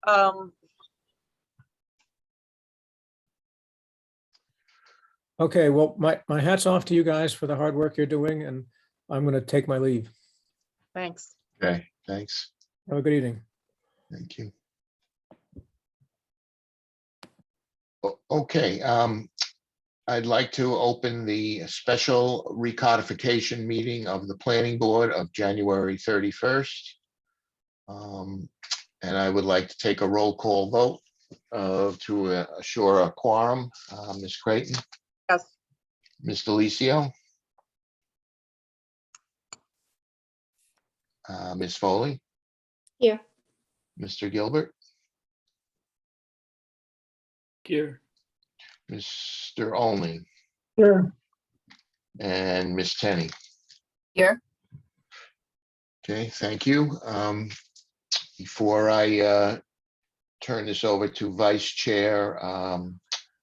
Um, Okay, well, my hat's off to you guys for the hard work you're doing, and I'm going to take my leave. Thanks. Okay, thanks. Have a good evening. Thank you. Okay, I'd like to open the special recodification meeting of the Planning Board of January 31st. And I would like to take a roll call vote to assure a quorum. Ms. Creighton, Yes. Ms. Delicio, Ms. Foley, Here. Mr. Gilbert, Here. Mr. Olney, Here. and Ms. Tenney. Here. Okay, thank you. Before I turn this over to Vice Chair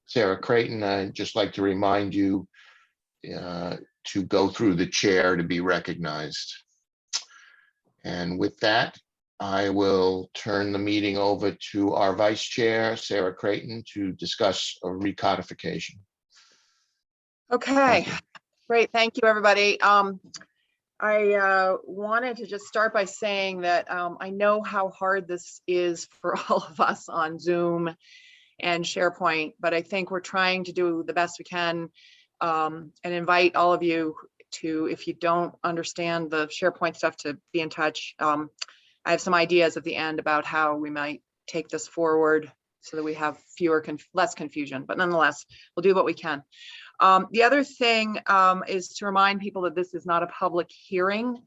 Sarah Creighton, I'd just like to remind you to go through the chair to be recognized. And with that, I will turn the meeting over to our Vice Chair, Sarah Creighton, to discuss a recodification. Okay, Thank you. great. Thank you, everybody. I wanted to just start by saying that I know how hard this is for all of us on Zoom and SharePoint, but I think we're trying to do the best we can and invite all of you to, if you don't understand the SharePoint stuff, to be in touch. I have some ideas at the end about how we might take this forward so that we have less confusion, but nonetheless, we'll do what we can. The other thing is to remind people that this is not a public hearing.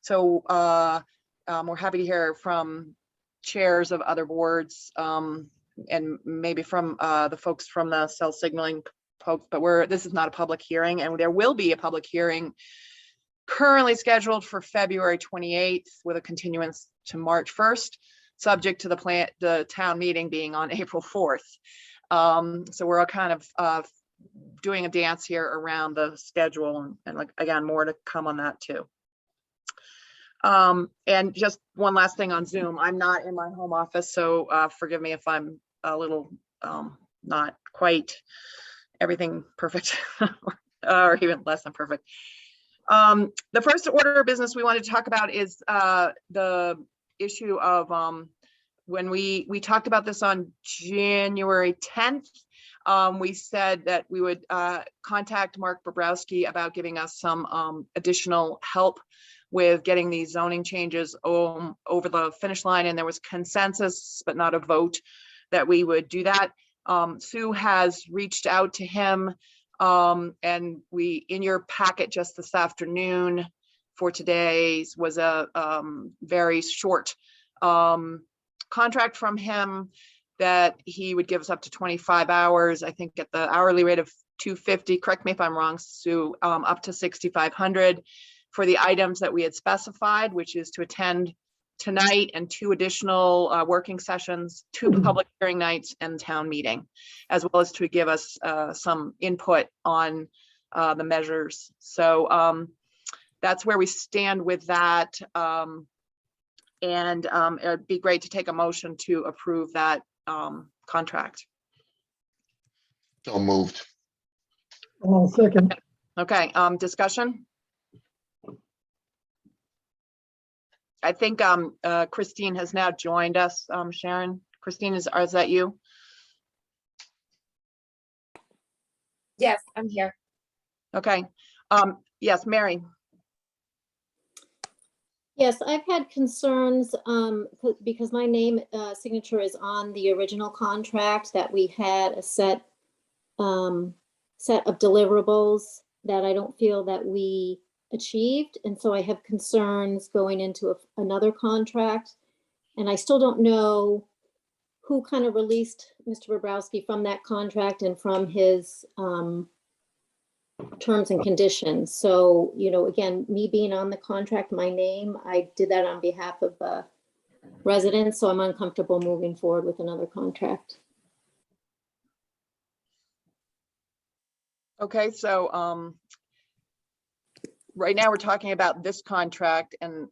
So we're happy to hear from chairs of other boards and maybe from the folks from the cell signaling folks, but this is not a public hearing, and there will be a public hearing currently scheduled for February 28th with a continuance to March 1st, subject to the town meeting being on April 4th. So we're all kind of doing a dance here around the schedule, and like, again, more to come on that too. And just one last thing on Zoom, I'm not in my home office, so forgive me if I'm a little not quite everything perfect or even less than perfect. The first order of business we wanted to talk about is the issue of when we talked about this on January 10th. We said that we would contact Mark Bobrowski about giving us some additional help with getting these zoning changes over the finish line, and there was consensus, but not a vote, that we would do that. Sue has reached out to him, and in your packet just this afternoon for today's was a very short contract from him that he would give us up to 25 hours, I think at the hourly rate of $250, correct me if I'm wrong, Sue, up to $6,500 for the items that we had specified, which is to attend tonight and 2 additional working sessions, 2 public hearing nights and town meeting, as well as to give us some input on the measures. So that's where we stand with that. And it'd be great to take a motion to approve that contract. So moved. Second. Okay, discussion. I think Christine has now joined us. Sharon, Christine, is that you? Yes, I'm here. Okay. Yes, Mary. Yes, I've had concerns because my name signature is on the original contract that we had a set of deliverables that I don't feel that we achieved. And so I have concerns going into another contract. And I still don't know who kind of released Mr. Bobrowski from that contract and from his terms and conditions. So, you know, again, me being on the contract, my name, I did that on behalf of the residents. So I'm uncomfortable moving forward with another contract. Okay, so right now we're talking about this contract, and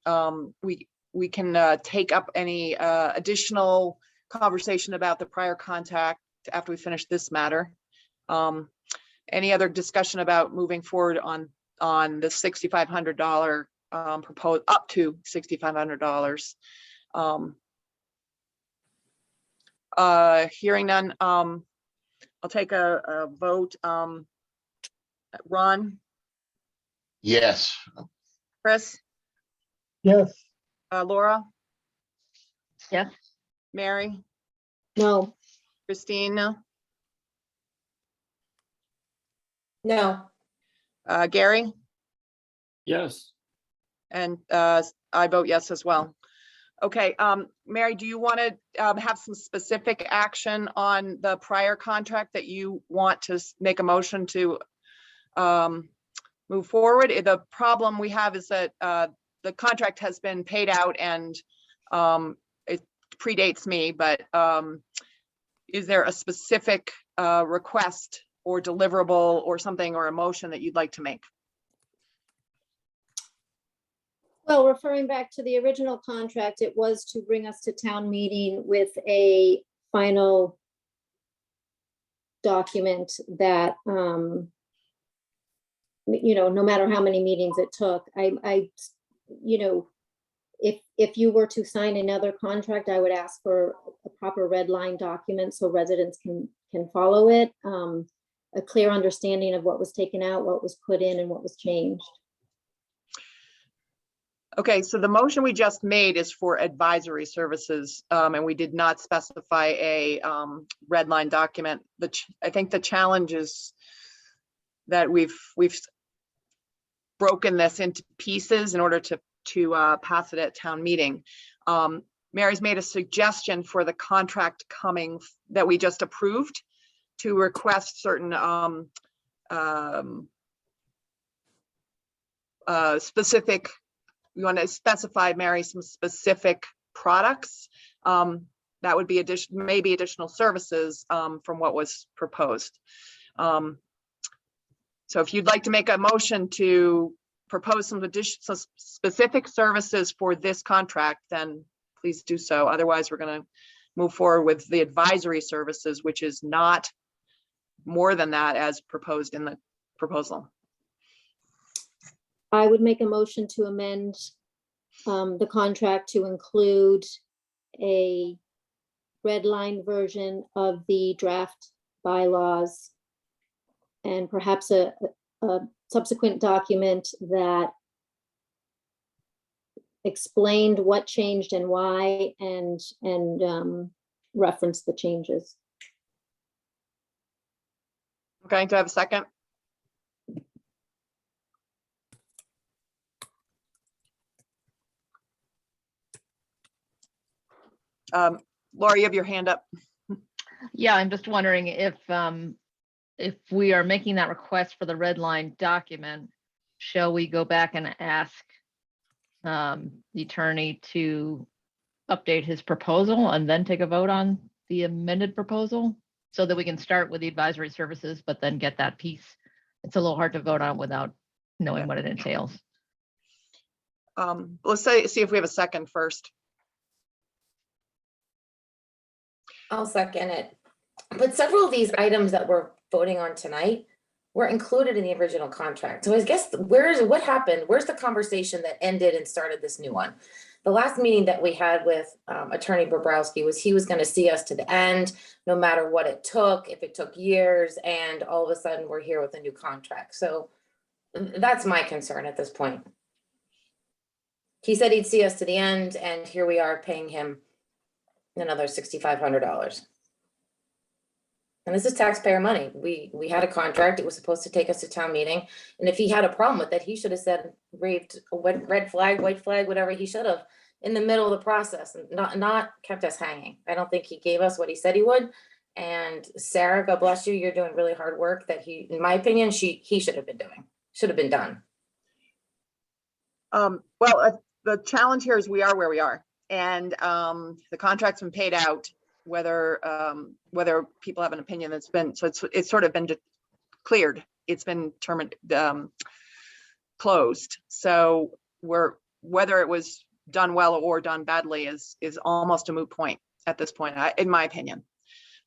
we can take up any additional conversation about the prior contact after we finish this matter. Any other discussion about moving forward on the $6,500 proposed up to $6,500? Hearing none, I'll take a vote. Ron, Yes. Chris, Yes. Laura, Yes. Mary, No, Christine, No. Gary, Yes. and I vote yes as well. Okay, Mary, do you want to have some specific action on the prior contract that you want to make a motion to move forward? The problem we have is that the contract has been paid out and it predates me, but is there a specific request or deliverable or something or a motion that you'd like to make? well, referring back to the original contract, it was to bring us to town meeting with a final document that, no matter how many meetings it took, if you were to sign another contract, I would ask for a proper red line document so residents can follow it. A clear understanding of what was taken out, what was put in, and what was changed. Okay, so the motion we just made is for advisory services, and we did not specify a red line document. I think the challenge is that we've broken this into pieces in order to pass it at town meeting. Mary's made a suggestion for the contract coming that we just approved to request certain specific. We want to specify, Mary, some specific products that would be maybe additional services from what was proposed. So if you'd like to make a motion to propose some additional specific services for this contract, then please do so. Otherwise, we're going to move forward with the advisory services, which is not more than that as proposed in the proposal. I would make a motion to amend the contract to include a red line version of the draft bylaws and perhaps a subsequent document that explained what changed and why, and reference the changes. Okay, do I have a second? Laura, you have your hand up. Yeah, I'm just wondering if we are making that request for the red line document, shall we go back and ask the attorney to update his proposal and then take a vote on the amended proposal so that we can start with the advisory services, but then get that piece? It's a little hard to vote on without knowing what it entails. Let's see if we have a second first. I'll second it. But several of these items that we're voting on tonight were included in the original contract. So I guess what happened? Where's the conversation that ended and started this new one? The last meeting that we had with Attorney Bobrowski was he was going to see us to the end, no matter what it took, if it took years, and all of a sudden we're here with a new contract. So that's my concern at this point. He said he'd see us to the end, and here we are paying him another $6,500. And this is taxpayer money. We had a contract. It was supposed to take us to town meeting. And if he had a problem with it, he should have said, raved a red flag, white flag, whatever he should have in the middle of the process, and not kept us hanging. I don't think he gave us what he said he would. And Sarah, God bless you, you're doing really hard work that in my opinion, he should have been doing, should have been done. Well, the challenge here is we are where we are, and the contract's been paid out. Whether people have an opinion, it's sort of been cleared. It's been closed. So whether it was done well or done badly is almost a moot point. at this point, in my opinion.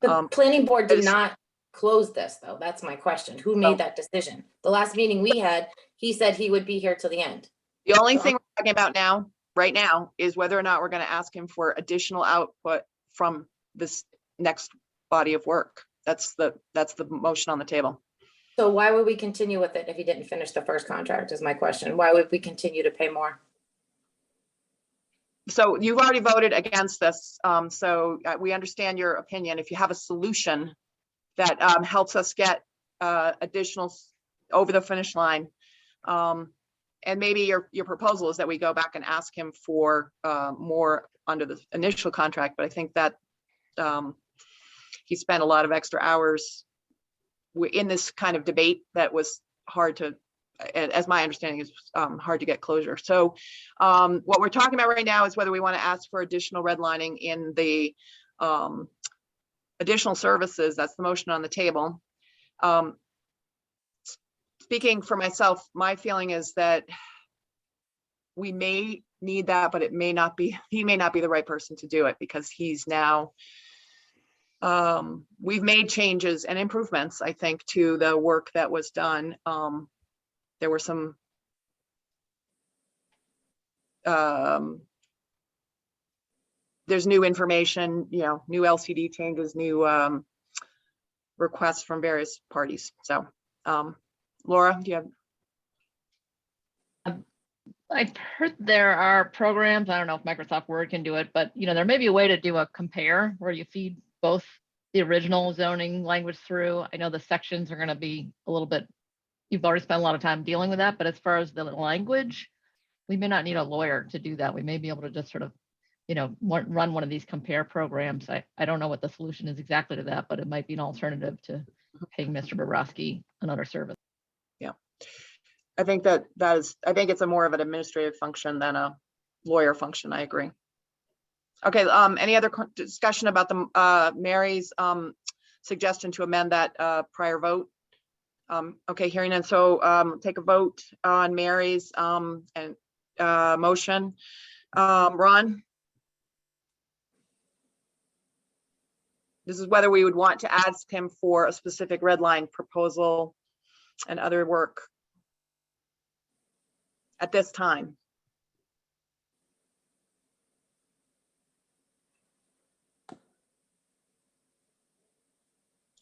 The planning board did is- not close this, though. That's my question. Who No. made that decision? The last meeting we had, he said he would be here till the end. The only So- thing we're talking about now, right now, is whether or not we're going to ask him for additional output from this next body of work. That's the motion on the table. So why would we continue with it if he didn't finish the first contract is my question. Why would we continue to pay more? So you've already voted against this. So we understand your opinion. If you have a solution that helps us get additional over the finish line, and maybe your proposal is that we go back and ask him for more under the initial contract, but I think that he spent a lot of extra hours in this kind of debate that was hard to, as my understanding is, hard to get closure. So what we're talking about right now is whether we want to ask for additional redlining in the additional services. That's the motion on the table. Speaking for myself, my feeling is that we may need that, but it may not be, he may not be the right person to do it because he's now, we've made changes and improvements, I think, to the work that was done. There were some there's new information, new LCD changes, new requests from various parties. So Laura, do you have? I've heard there are programs, I don't know if Microsoft Word can do it, but there may be a way to do a compare where you feed both the original zoning language through. I know the sections are going to be a little bit, you've already spent a lot of time dealing with that, but as far as the language, we may not need a lawyer to do that. We may be able to just sort of, run one of these compare programs. I don't know what the solution is exactly to that, but it might be an alternative to paying Mr. Bobrowski another service. Yeah, I think I think it's a more of an administrative function than a lawyer function. I agree. Okay, any other discussion about the Mary's suggestion to amend that prior vote? Okay, hearing none. So take a vote on Mary's motion. Ron? This is whether we would want to ask him for a specific red line proposal and other work at this time.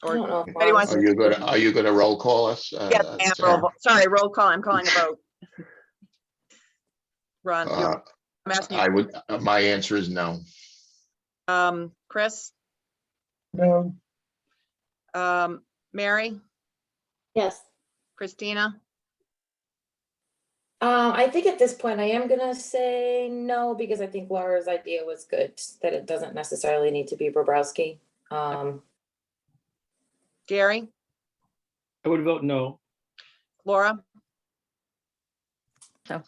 I don't know if Anybody wants Are you gonna roll call us? Yes, ma'am, Sarah? sorry, roll call. I'm calling a vote. Ron, Uh, I'm asking I would, my answer is no. you. Chris, No. Mary, Yes. Christina, I think at this point I am gonna say no, because I think Laura's idea was good, that it doesn't necessarily need to be Bobrowski. Gary, I would vote no. Laura? So.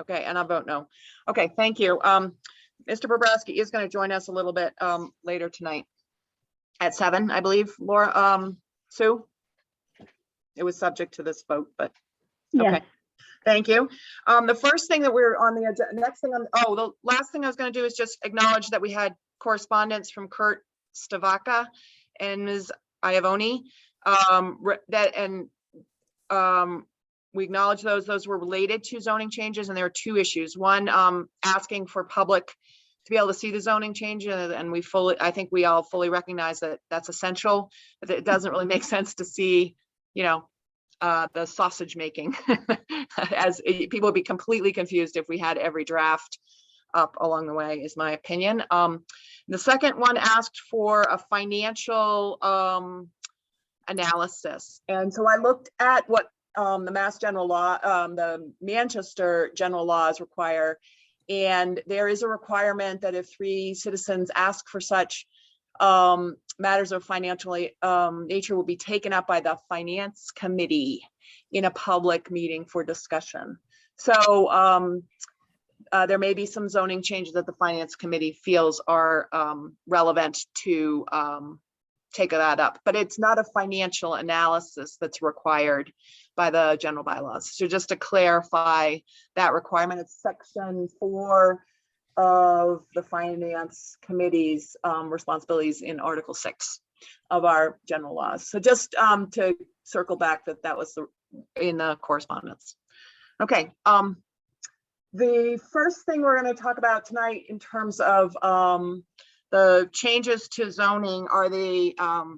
Okay, and I'll vote no. Okay, thank you. Mr. Bobrowski is going to join us a little bit later tonight at 7, I believe. Laura, Sue? It was subject to this vote, but okay. Thank you. The first thing that we're on the next thing on, the last thing I was going to do is just acknowledge that we had correspondence from Kurt Stavaka and Ms. Iavoni, we acknowledge those were related to zoning changes, and there are two issues. One, asking for public to be able to see the zoning change, and I think we all fully recognize that that's essential. That it doesn't really make sense to see, the sausage making, as people would be completely confused if we had every draft up along the way, is my opinion. The second one asked for a financial analysis, and so I looked at what the Mass General Law, the Manchester General Laws require, and there is a requirement that if 3 citizens ask for such, matters of financial nature will be taken up by the Finance Committee in a public meeting for discussion. So there may be some zoning changes that the Finance Committee feels are relevant to take that up, but it's not a financial analysis that's required by the general bylaws. So just to clarify that requirement, it's section 4, of the Finance Committee's responsibilities in Article 6 of our general laws. So just to circle back that was in the correspondence. Okay. The first thing we're going to talk about tonight in terms of the changes to zoning are the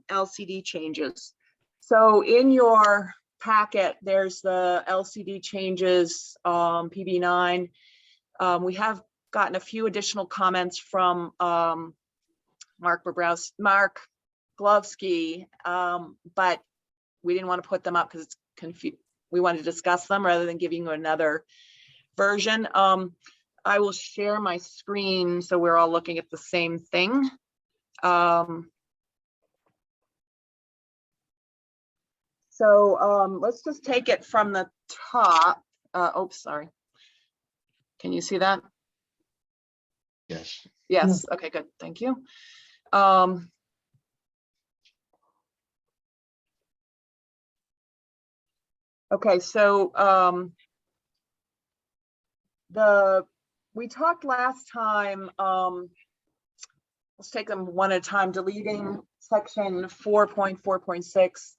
LCD changes. So in your packet, there's the LCD changes, PB9. We have gotten a few additional comments from Mark Glovsky, but we didn't want to put them up because it's confused. We wanted to discuss them rather than giving you another version. I will share my screen so we're all looking at the same thing. Let's just take it from the top. Oops, sorry. Can you see that? Yes. Yes. Okay, good. Thank you. Okay, so we talked last time, let's take them one at a time, deleting section 4.4.6.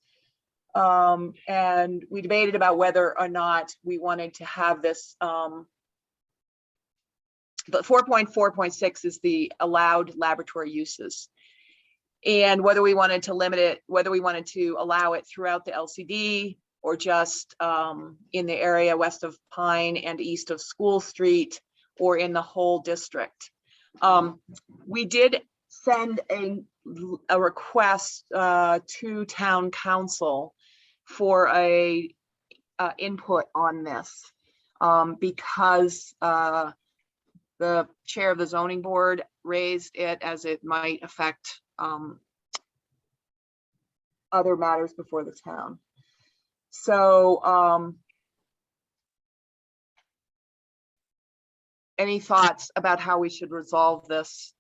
And we debated about whether or not we wanted to have this, but 4.4.6 is the allowed laboratory uses. And whether we wanted to limit it, whether we wanted to allow it throughout the LCD or just in the area west of Pine and east of School Street or in the whole district. We did send a request to town council for a input on this because the chair of the zoning board raised it as it might affect other matters before the town. So any thoughts about how we should resolve this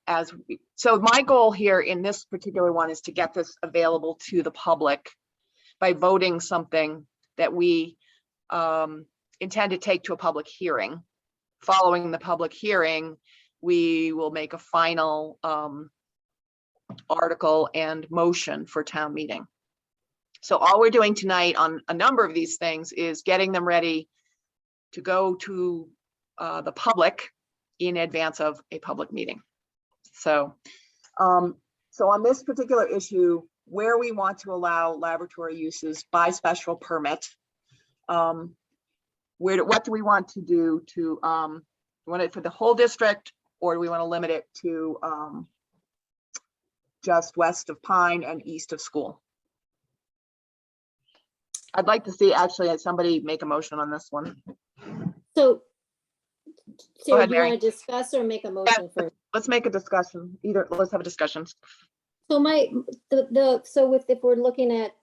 so my goal here in this particular one is to get this available to the public by voting something that we intend to take to a public hearing. Following the public hearing, we will make a final article and motion for town meeting. So all we're doing tonight on a number of these things is getting them ready to go to the public in advance of a public meeting. So, so on this particular issue, where we want to allow laboratory uses by special permit, what do we want to do to want it for the whole district, or do we want to limit it to just west of Pine and east of School? I'd like to see actually somebody make a motion on this one. So, Sarah, ahead, do you Mary. want to discuss or make a motion first? Let's make a discussion. Let's have a discussion. So if we're looking at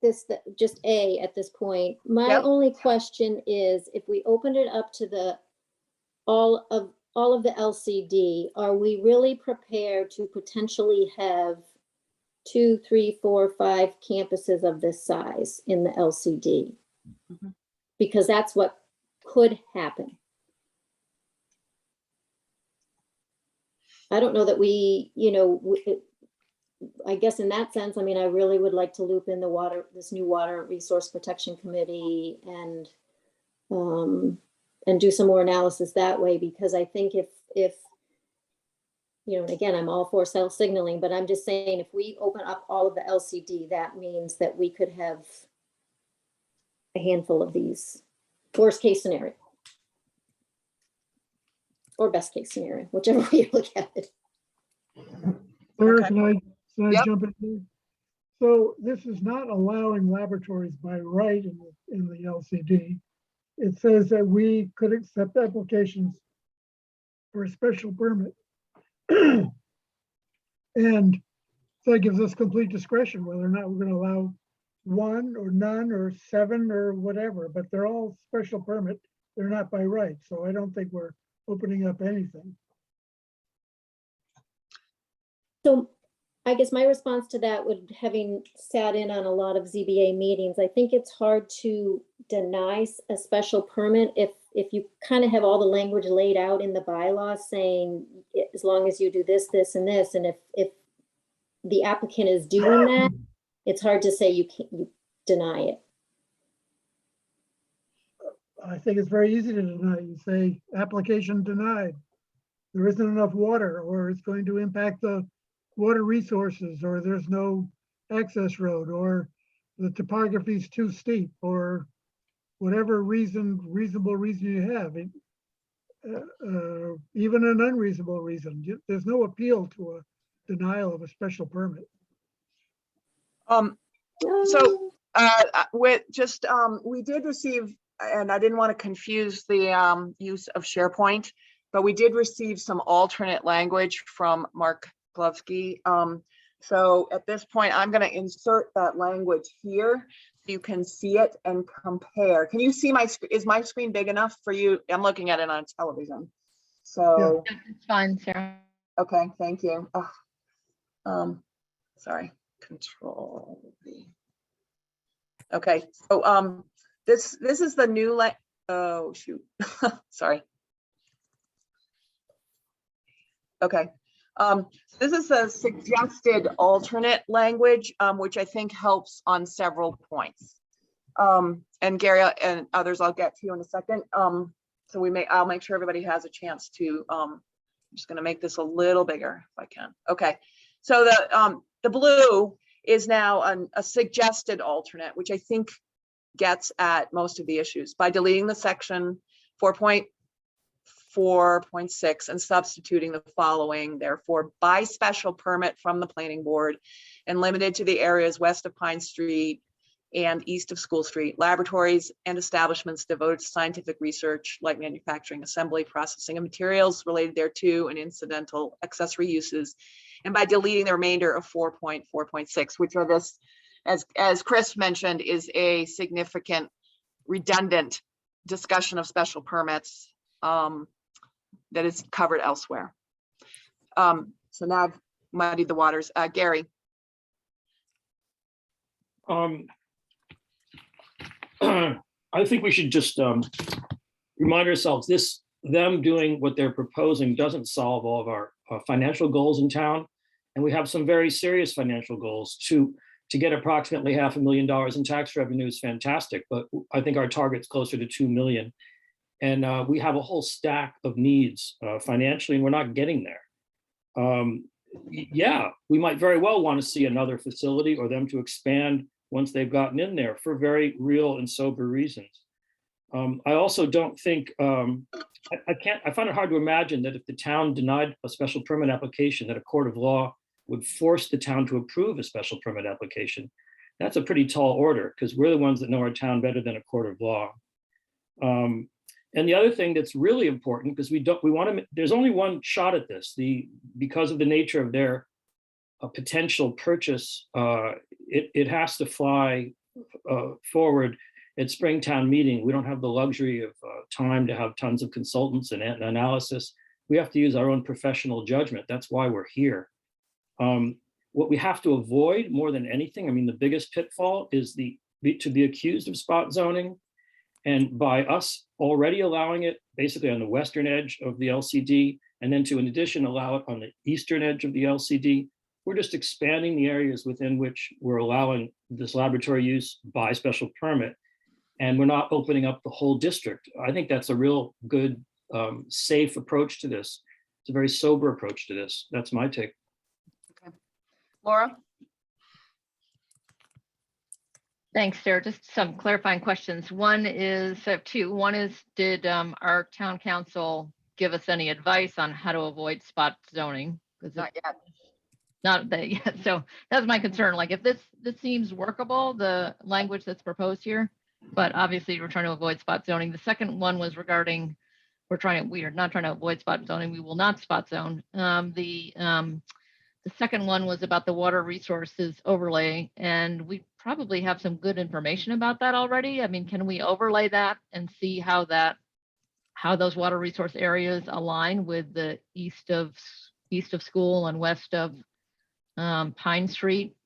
this, just A at this point, my Yep. only question is if we opened it up to all of the LCD, are we really prepared to potentially have 2, 3, 4, 5 campuses of this size in the LCD? Mm-hmm. Because that's what could happen. I don't know that I guess in that sense, I mean, I really would like to loop in this new Water Resource Protection Committee and do some more analysis that way, because I think if and again, I'm all for self-signaling, but I'm just saying if we open up all of the LCD, that means that we could have a handful of these. Worst case scenario. Or best case scenario, whichever way you look at it. Sarah, Okay. can I Yep. jump in here? So this is not allowing laboratories by right in the LCD. It says that we could accept applications for a special permit. And so it gives us complete discretion whether or not we're going to allow 1 or none or 7 or whatever, but they're all special permit. They're not by right. So I don't think we're opening up anything. So I guess my response to that would, having sat in on a lot of ZBA meetings, I think it's hard to deny a special permit if you kind of have all the language laid out in the bylaws saying, as long as you do this, this, and this, and if the applicant is doing that, it's hard to say you deny it. I think it's very easy to deny. You say, application denied. There isn't enough water, or it's going to impact the water resources, or there's no access road, or the topography is too steep, or whatever reasonable reason you have. Even an unreasonable reason. There's no appeal to a denial of a special permit. So with just, we did receive, and I didn't want to confuse the use of SharePoint, but we did receive some alternate language from Mark Glovsky. So at this point, I'm going to insert that language here so you can see it and compare. Can you see my screen? Is my screen big enough for you? I'm looking at it on television. So, It's fine, Sarah. okay, thank you. Sorry, Control V. Okay, so this is the new oh shoot, sorry. Okay, this is a suggested alternate language, which I think helps on several points. And Gary and others, I'll get to you in a second. So I'll make sure everybody has a chance to. I'm just going to make this a little bigger if I can. Okay, so the blue is now a suggested alternate, which I think gets at most of the issues by deleting the section 4.4.6 and substituting the following, therefore, by special permit from the planning board and limited to the areas west of Pine Street and east of School Street, laboratories and establishments devoted to scientific research like manufacturing, assembly, processing of materials related thereto, and incidental accessory uses, and by deleting the remainder of 4.4.6, which are this, as Chris mentioned, is a significant redundant discussion of special permits that is covered elsewhere. So now I've muddied the waters. Gary. I think we should just remind ourselves them doing what they're proposing doesn't solve all of our financial goals in town. And we have some very serious financial goals. To get approximately $500,000 in tax revenue is fantastic, but I think our target's closer to 2 million. And we have a whole stack of needs financially, and we're not getting there. Yeah, we might very well want to see another facility or them to expand once they've gotten in there for very real and sober reasons. I also don't think, I find it hard to imagine that if the town denied a special permit application, that a court of law would force the town to approve a special permit application. That's a pretty tall order because we're the ones that know our town better than a court of law. And the other thing that's really important, because there's only one shot at this, because of the nature of their potential purchase, it has to fly forward at Springtown meeting. We don't have the luxury of time to have tons of consultants and analysis. We have to use our own professional judgment. That's why we're here. What we have to avoid more than anything, I mean, the biggest pitfall is to be accused of spot zoning. And by us already allowing it basically on the western edge of the LCD, and then to in addition allow it on the eastern edge of the LCD, we're just expanding the areas within which we're allowing this laboratory use by special permit. And we're not opening up the whole district. I think that's a real good, safe approach to this. It's a very sober approach to this. That's my take. Okay. Laura? Thanks, Sarah. Just some clarifying questions. One is, I have two. One is, did our town council give us any advice on how to avoid spot zoning? Not yet. Not that yet. So that's my concern. Like if this seems workable, the language that's proposed here, but obviously we're trying to avoid spot zoning. The second one was regarding, we are not trying to avoid spot zoning. We will not spot zone. The second one was about the water resources overlay, and we probably have some good information about that already. I mean, can we overlay that and see how those water resource areas align with the east of School and west of Pine Street?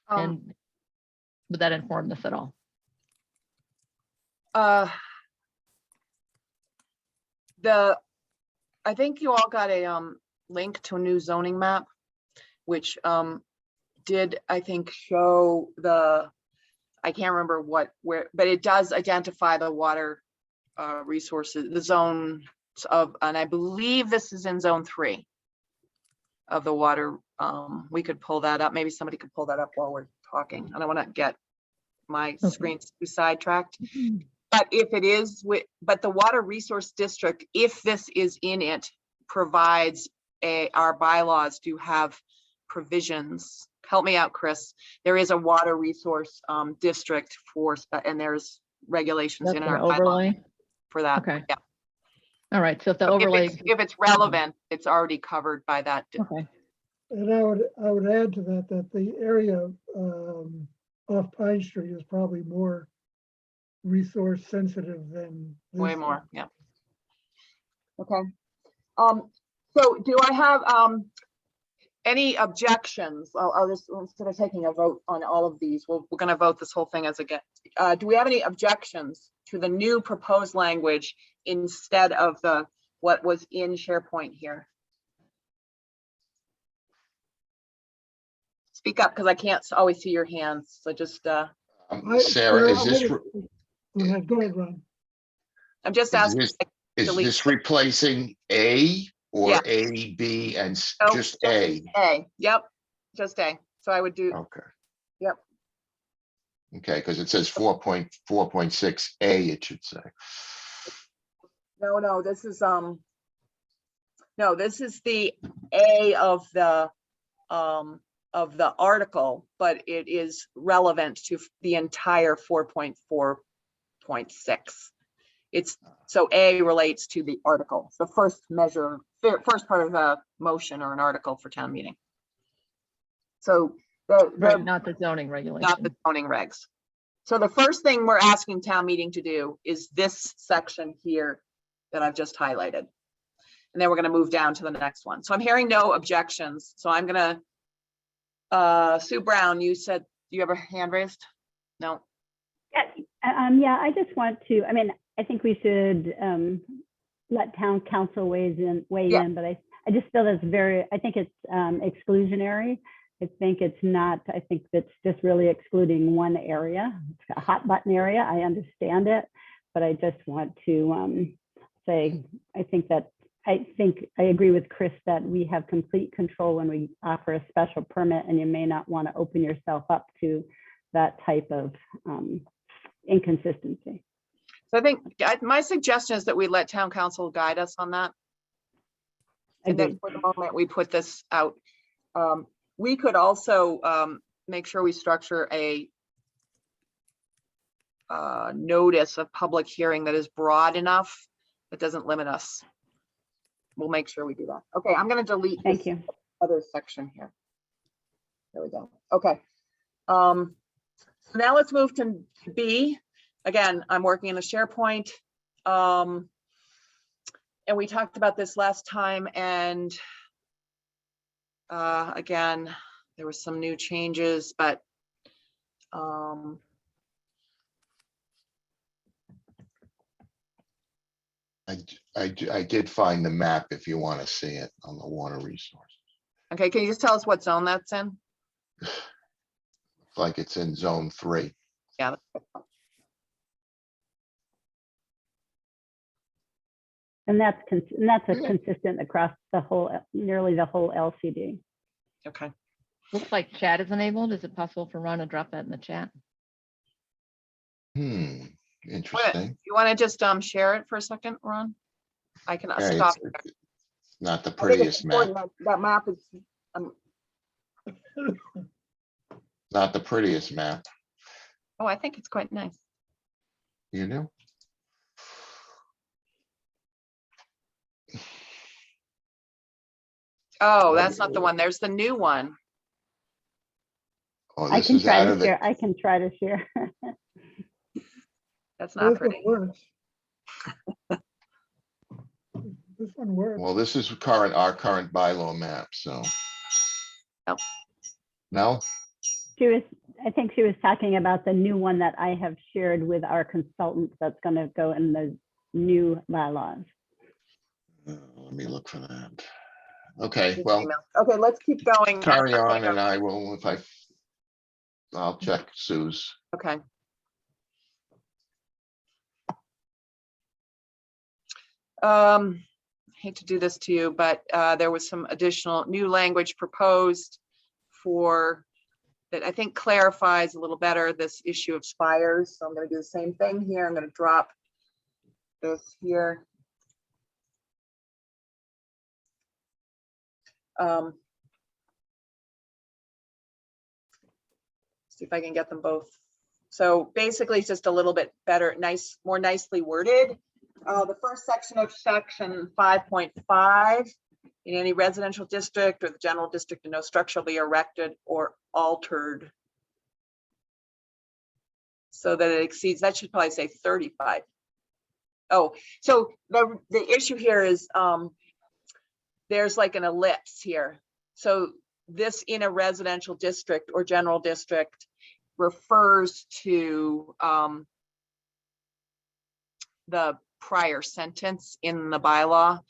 And would that inform this at all? I think you all got a link to a new zoning map, which did, I think, show I can't remember where, but it does identify the water resources, the zones of, and I believe this is in zone 3 of the water. We could pull that up. Maybe somebody could pull that up while we're talking. I don't want to get my screen too sidetracked. But if it is but the water resource district, if this is in it, provides our bylaws do have provisions. Help me out, Chris. There is a water resource district and there's regulations That's in an our bylaws overlay. for that. Okay. Yeah. All right, so if the So overlay, if it's relevant, it's already covered by that. okay, And I would add to that the area off Pine Street is probably more resource sensitive than Way this. more, yeah. Okay. So do I have any objections? I'll just, instead of taking a vote on all of these, we're going to vote this whole thing as a do we have any objections to the new proposed language instead of what was in SharePoint here? Speak up, because I can't always see your hands, so just Sarah, is this, Go ahead, Ron. I'm just asking. is delete. this replacing A or Yeah. A, B, and Oh, just A? A, yep, just A. So I would do, Okay. Yep. Okay, because it says 4.4.6A, it should say. no, this is no, this is the A of the article, but it is relevant to the entire 4.4.6. It's, so A relates to the article, the first first part of a motion or an article for town meeting. So right, not the zoning regulation. not the zoning regs. So the first thing we're asking town meeting to do is this section here that I've just highlighted. And then we're going to move down to the next one. So I'm hearing no objections. So I'm going to, Sue Brown, you said you have a hand raised? No. Yeah, I just want to, I mean, I think we should let town council weigh Yeah. in, but I just feel that's I think it's exclusionary. I think it's not, I think that's just really excluding one area, a hot button area. I understand it, but I just want to say, I think I agree with Chris that we have complete control when we offer a special permit, and you may not want to open yourself up to that type of inconsistency. So I think my suggestion is that we let town council guide us on that. And then for the moment we put this out. We could also make sure we structure a notice of public hearing that is broad enough that doesn't limit us. We'll make sure we do that. Okay, I'm going to delete Thank this you. other section here. There we go. Okay. So now let's move to B. Again, I'm working in a SharePoint. And we talked about this last time, and again, there were some new changes, but I did find the map if you want to see it on the water resources. okay, can you just tell us what zone that's in? Like it's in zone 3. Yeah. And that's consistent across the whole, nearly the whole LCD. Okay. Looks like chat is enabled. Is it possible for Ron to drop that in the chat? Interesting. You want to just share it for a second, Ron? I can Yeah, stop. it's not the I think it's prettiest map. important that map is. Not the prettiest map, Oh, I think it's quite nice. you know? Oh, that's not the one. There's the new one. Oh, I this can is try out to of the, share. I can try to share. That's not This one pretty. works. This one works. well, this is our current bylaw map, so. No. No? I think she was talking about the new one that I have shared with our consultants that's going to go in the new bylaws. look for that. Okay, well, Okay, let's keep going. carry on and I will, I'll check Sue's. Okay. Hate to do this to you, but there was some additional new language proposed for that I think clarifies a little better this issue of spires. So I'm going to do the same thing here. I'm going to drop this here. See if I can get them both. So basically, it's just a little bit better, more nicely worded. The first section of section 5.5, in any residential district or the general district, no structure shall be erected or altered so that it exceeds, that should probably say 35. Oh, so the issue here is there's like an ellipse here. So this in a residential district or general district refers to the prior sentence in the bylaw.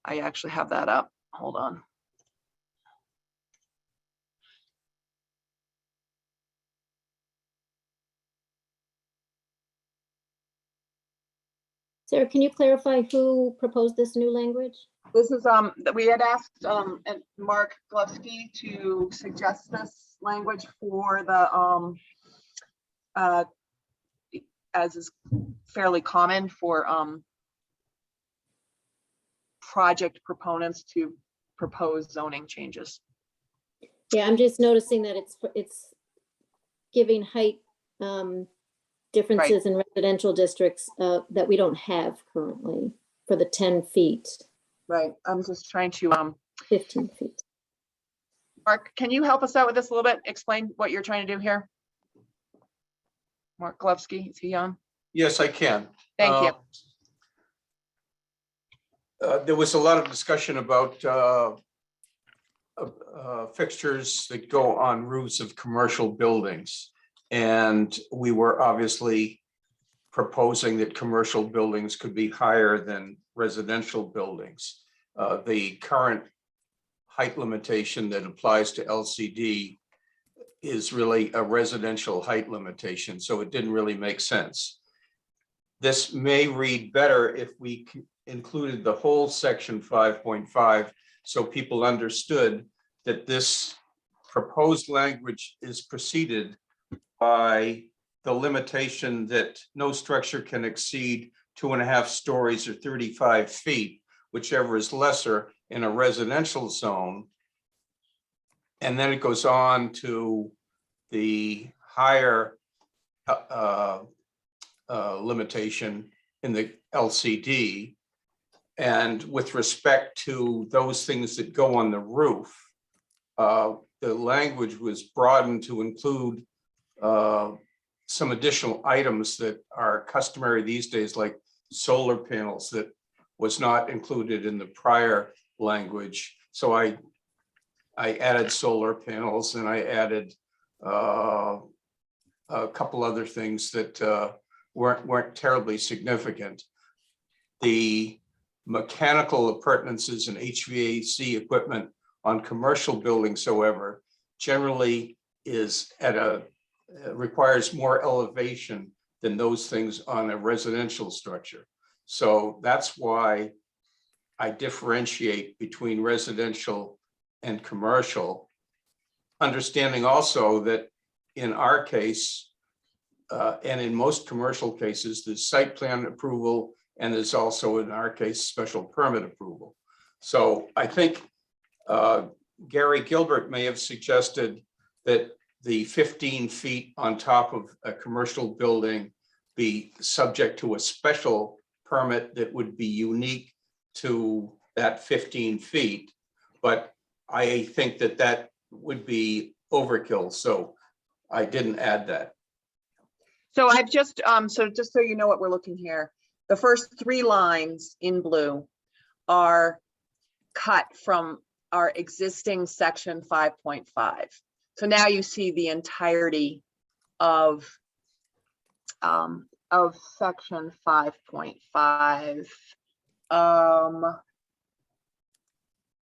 I actually have that up. Hold on. Sarah, can you clarify who proposed this new language? This is we had asked Mark Glovsky to suggest this language for the as is fairly common for project proponents to propose zoning changes. Yeah, I'm just noticing that it's giving height differences in residential districts that we don't have currently for the 10 feet. Right. I'm just trying to 15 feet. Mark, can you help us out with this a little bit? Explain what you're trying to do here. Mark Glovsky, is he on? Yes, I can. Thank you. There was a lot of discussion about fixtures that go on roofs of commercial buildings. And we were obviously proposing that commercial buildings could be higher than residential buildings. The current height limitation that applies to LCD is really a residential height limitation, so it didn't really make sense. This may read better if we included the whole section 5.5 so people understood that this proposed language is preceded by the limitation that no structure can exceed 2.5 stories or 35 feet, whichever is lesser in a residential zone. And then it goes on to the higher limitation in the LCD. And with respect to those things that go on the roof, the language was broadened to include some additional items that are customary these days, like solar panels, that was not included in the prior language. So I added solar panels, and I added a couple other things that weren't terribly significant. The mechanical appurtenances and HVAC equipment on commercial buildings, however, generally is at requires more elevation than those things on a residential structure. So that's why I differentiate between residential and commercial, understanding also that in our case, and in most commercial cases, there's site plan approval, and there's also, in our case, special permit approval. So I think Gary Gilbert may have suggested that the 15 feet on top of a commercial building be subject to a special permit that would be unique to that 15 feet. But I think that that would be overkill, so I didn't add that. So I've just, so just so you know what we're looking here, the first 3 lines in blue are cut from our existing section 5.5. So now you see the entirety of section 5.5.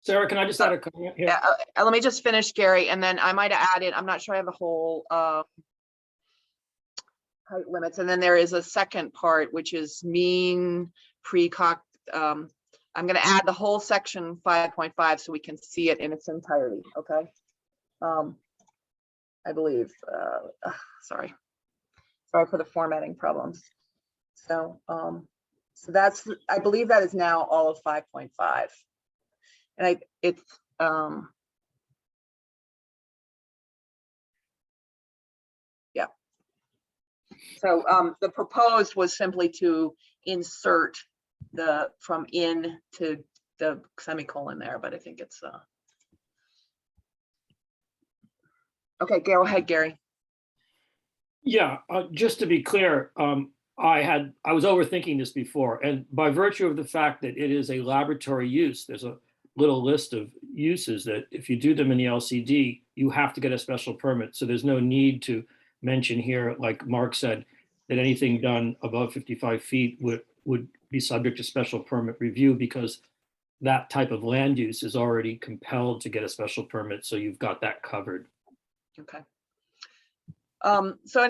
Sarah, can I just add a comment here? Let me just finish, Gary, and then I might have added, I'm not sure I have the whole height limits, and then there is a second part, which is mean precoc. I'm gonna add the whole section 5.5 so we can see it in its entirety, okay? I believe, sorry for the formatting problems. So, so that's, I believe that is now all of 5.5. And it's, yeah. So the proposed was simply to insert the from in to the semicolon there, but I think it's, okay, go ahead, Gary. Yeah, just to be clear, I was overthinking this before, and by virtue of the fact that it is a laboratory use, there's a little list of uses that if you do them in the LCD, you have to get a special permit. So there's no need to mention here, like Mark said, that anything done above 55 feet would be subject to special permit review, because that type of land use is already compelled to get a special permit. So you've got that covered. Okay. So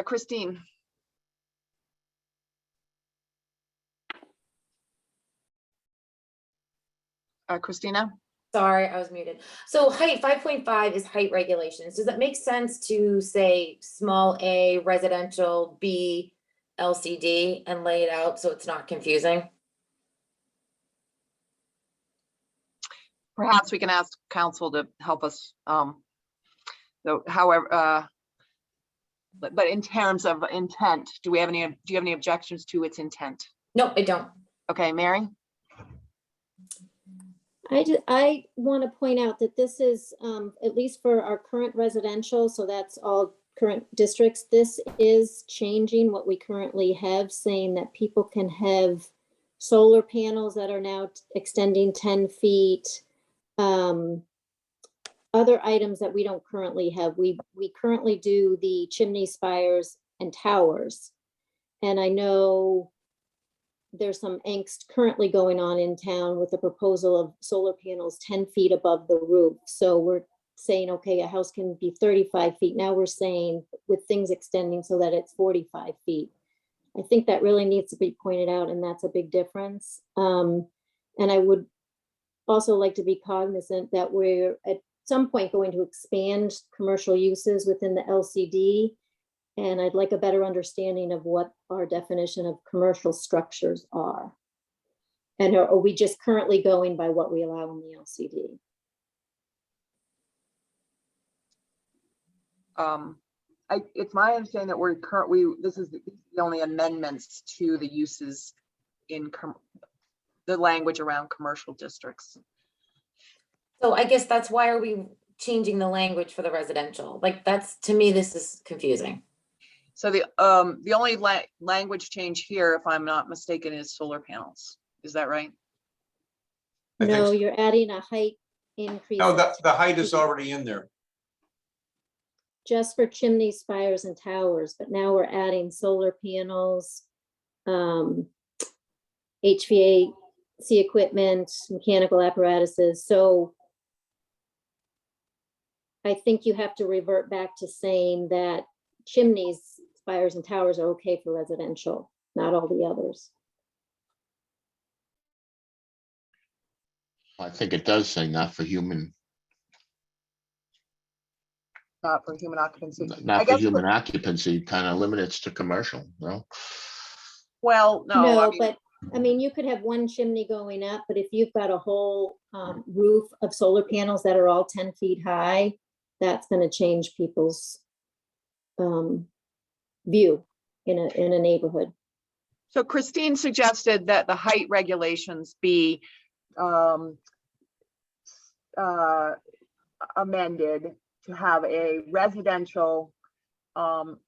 Christine? Christina? Sorry, I was muted. So height 5.5 is height regulations. Does it make sense to say small a residential, B LCD, and lay it out so it's not confusing? Perhaps we can ask council to help us. So however, but in terms of intent, do you have any objections to its intent? No, I don't. Okay, Mary? I want to point out that this is, at least for our current residential, so that's all current districts, this is changing what we currently have, saying that people can have solar panels that are now extending 10 feet. Other items that we don't currently have. We currently do the chimney spires and towers. And I know there's some angst currently going on in town with the proposal of solar panels 10 feet above the roof. So we're saying, okay, a house can be 35 feet. Now we're saying with things extending so that it's 45 feet. I think that really needs to be pointed out, and that's a big difference. And I would also like to be cognizant that we're at some point going to expand commercial uses within the LCD. And I'd like a better understanding of what our definition of commercial structures are. And are we just currently going by what we allow in the LCD? It's my understanding that this is the only amendments to the uses in the language around commercial districts. So I guess that's why are we changing the language for the residential? Like that's, to me, this is confusing. So the only language change here, if I'm not mistaken, is solar panels. Is that right? I think No, so. you're adding a height increase. No, of the height is already in there. just for chimney spires and towers, but now we're adding solar panels, HVAC equipment, mechanical apparatuses. So I think you have to revert back to saying that chimneys, spires, and towers are okay for residential, not all the others. I think it does say not for human, Not for human occupancy. I not for guess human occupancy, kind of limits to commercial, no? Well, no. No, I mean, but I mean, you could have one chimney going up, but if you've got a whole roof of solar panels that are all 10 feet high, that's going to change people's view in a neighborhood. so Christine suggested that the height regulations be amended to have a residential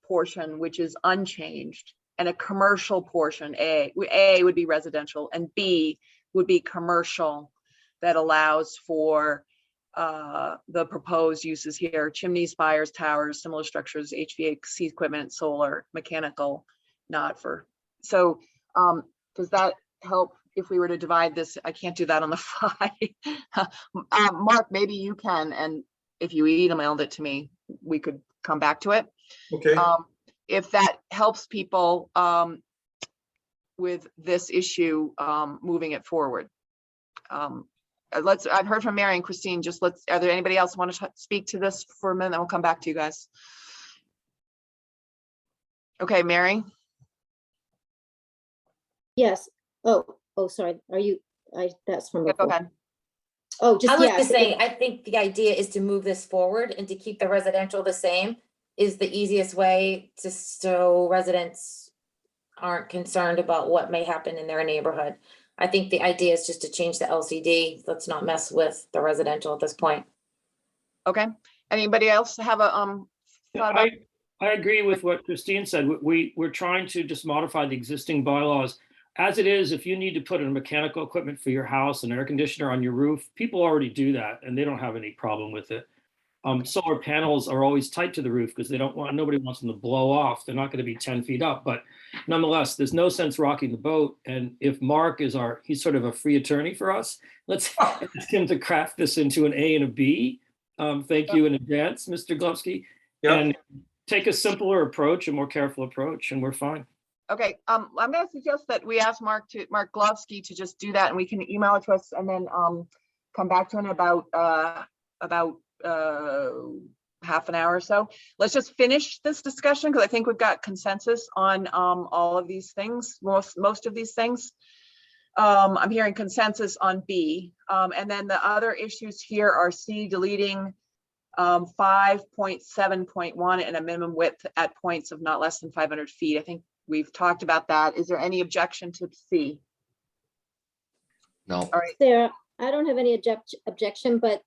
portion, which is unchanged, and a commercial portion. A would be residential and B would be commercial, that allows for the proposed uses here: chimneys, spires, towers, similar structures, HVAC equipment, solar, mechanical, not for. So does that help if we were to divide this, I can't do that on the fly. Mark, maybe you can, and if you emailed it to me, we could come back to it. Okay. If that helps people with this issue, moving it forward. I've heard from Mary and Christine, are there anybody else want to speak to this for a minute? Then we'll come back to you guys. Okay, Mary? Yes. Oh, sorry. Are you, that's from Yeah, go before. ahead. Oh, just, I was yeah. just saying, I think the idea is to move this forward and to keep the residential the same is the easiest way to, so residents aren't concerned about what may happen in their neighborhood. I think the idea is just to change the LCD. Let's not mess with the residential at this point. Okay, anybody else have a thought about? I agree with what Christine said. We're trying to just modify the existing bylaws. As it is, if you need to put in mechanical equipment for your house, an air conditioner on your roof, people already do that and they don't have any problem with it. Solar panels are always tight to the roof because nobody wants them to blow off. They're not going to be 10 feet up, but nonetheless, there's no sense rocking the boat. And if Mark is he's sort of a free attorney for us, let's ask him to craft this into an A and a B. Thank you in advance, Mr. Glovsky. Yeah. And take a simpler approach, a more careful approach, and we're fine. Okay, I'm gonna suggest that we ask Mark Glovsky to just do that, and we can email it to us and then come back to him about half an hour or so. Let's just finish this discussion because I think we've got consensus on all of these things, most of these things. I'm hearing consensus on B, and then the other issues here are C, deleting 5.7.1 and a minimum width at points of not less than 500 feet. I think we've talked about that. Is there any objection to C? No. All right. Sarah, I don't have any objection, but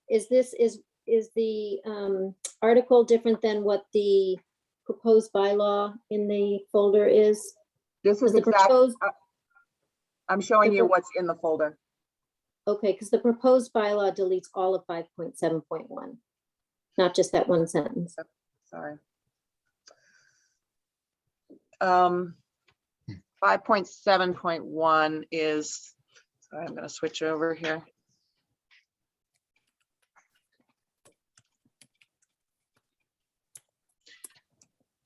is the article different than what the proposed bylaw in the folder is? This is The exactly, proposed, I'm showing you what's in the folder. okay, because the proposed bylaw deletes all of 5.7.1, not just that one sentence. Sorry. 5.7.1 is, sorry, I'm going to switch over here.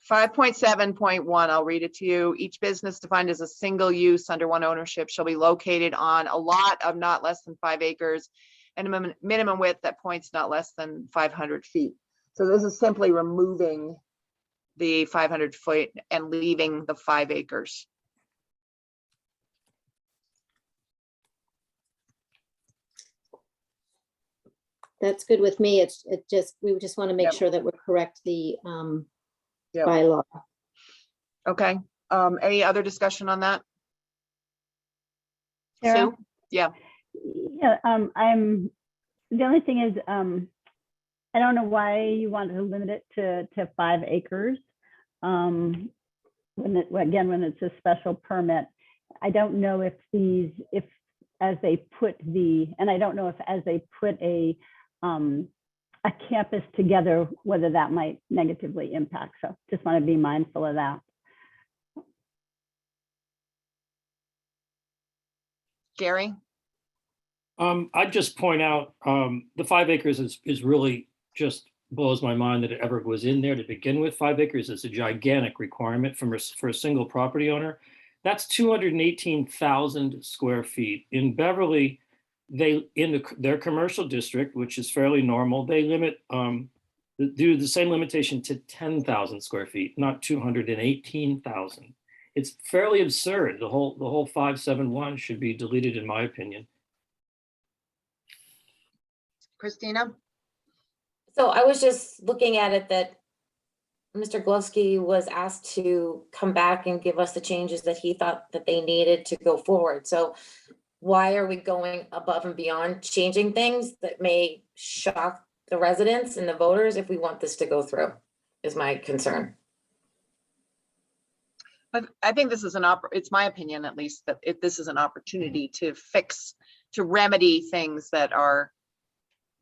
.7.1, I'll read it to you. Each business defined as a single use under one ownership shall be located on a lot of not less than 5 acres and a minimum width at points not less than 500 feet. So this is simply removing the 500 foot and leaving the 5 acres. That's good with me. We just want to make Yep. sure that we're correct the Yep. bylaw. Okay, any other discussion on that? Sarah? Sue? Yeah, Yeah, the only thing is, I don't know why you want to limit it to 5 acres. When it's a special permit, I don't know if as they put a campus together, whether that might negatively impact. So just want to be mindful of that. Gary? I'd just point out the 5 acres is really just blows my mind that it ever was in there to begin with. 5 acres is a gigantic requirement for a single property owner. That's 218,000 square feet. In Beverly, their commercial district, which is fairly normal, they limit do the same limitation to 10,000 square feet, not 218,000. It's fairly absurd. The whole 571 should be deleted, in my opinion. Christina? So I was just looking at it that Mr. Glovsky was asked to come back and give us the changes that he thought that they needed to go forward. So why are we going above and beyond changing things that may shock the residents and the voters if we want this to go through, is my concern. I think this is it's my opinion, at least, that if this is an opportunity to remedy things that are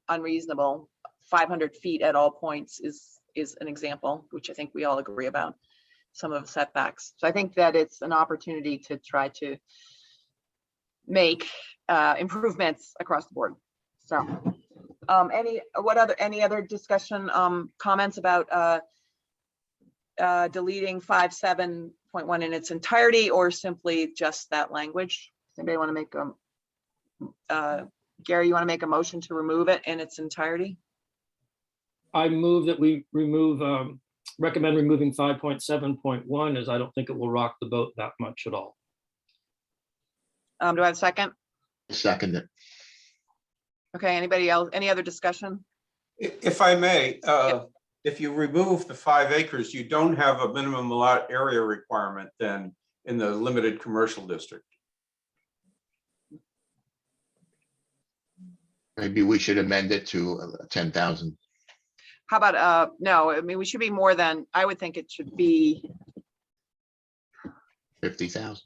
unreasonable. 500 feet at all points is an example, which I think we all agree about, some of the setbacks. So I think that it's an opportunity to try to make improvements across the board. So any other discussion, comments about deleting 5.7.1 in its entirety, or simply just that language? Does anybody want to make Gary, you want to make a motion to remove it in its entirety? I move that we remove, recommend removing 5.7.1, as I don't think it will rock the boat that much at all. Do I have a second? Second it. Okay, anybody else, any other discussion? If I may, if you remove the 5 acres, you don't have a minimum lot area requirement then in the limited commercial district. Maybe we should amend it to 10,000. How about, no, I mean, we should be more than, I would think it should be. 50,000.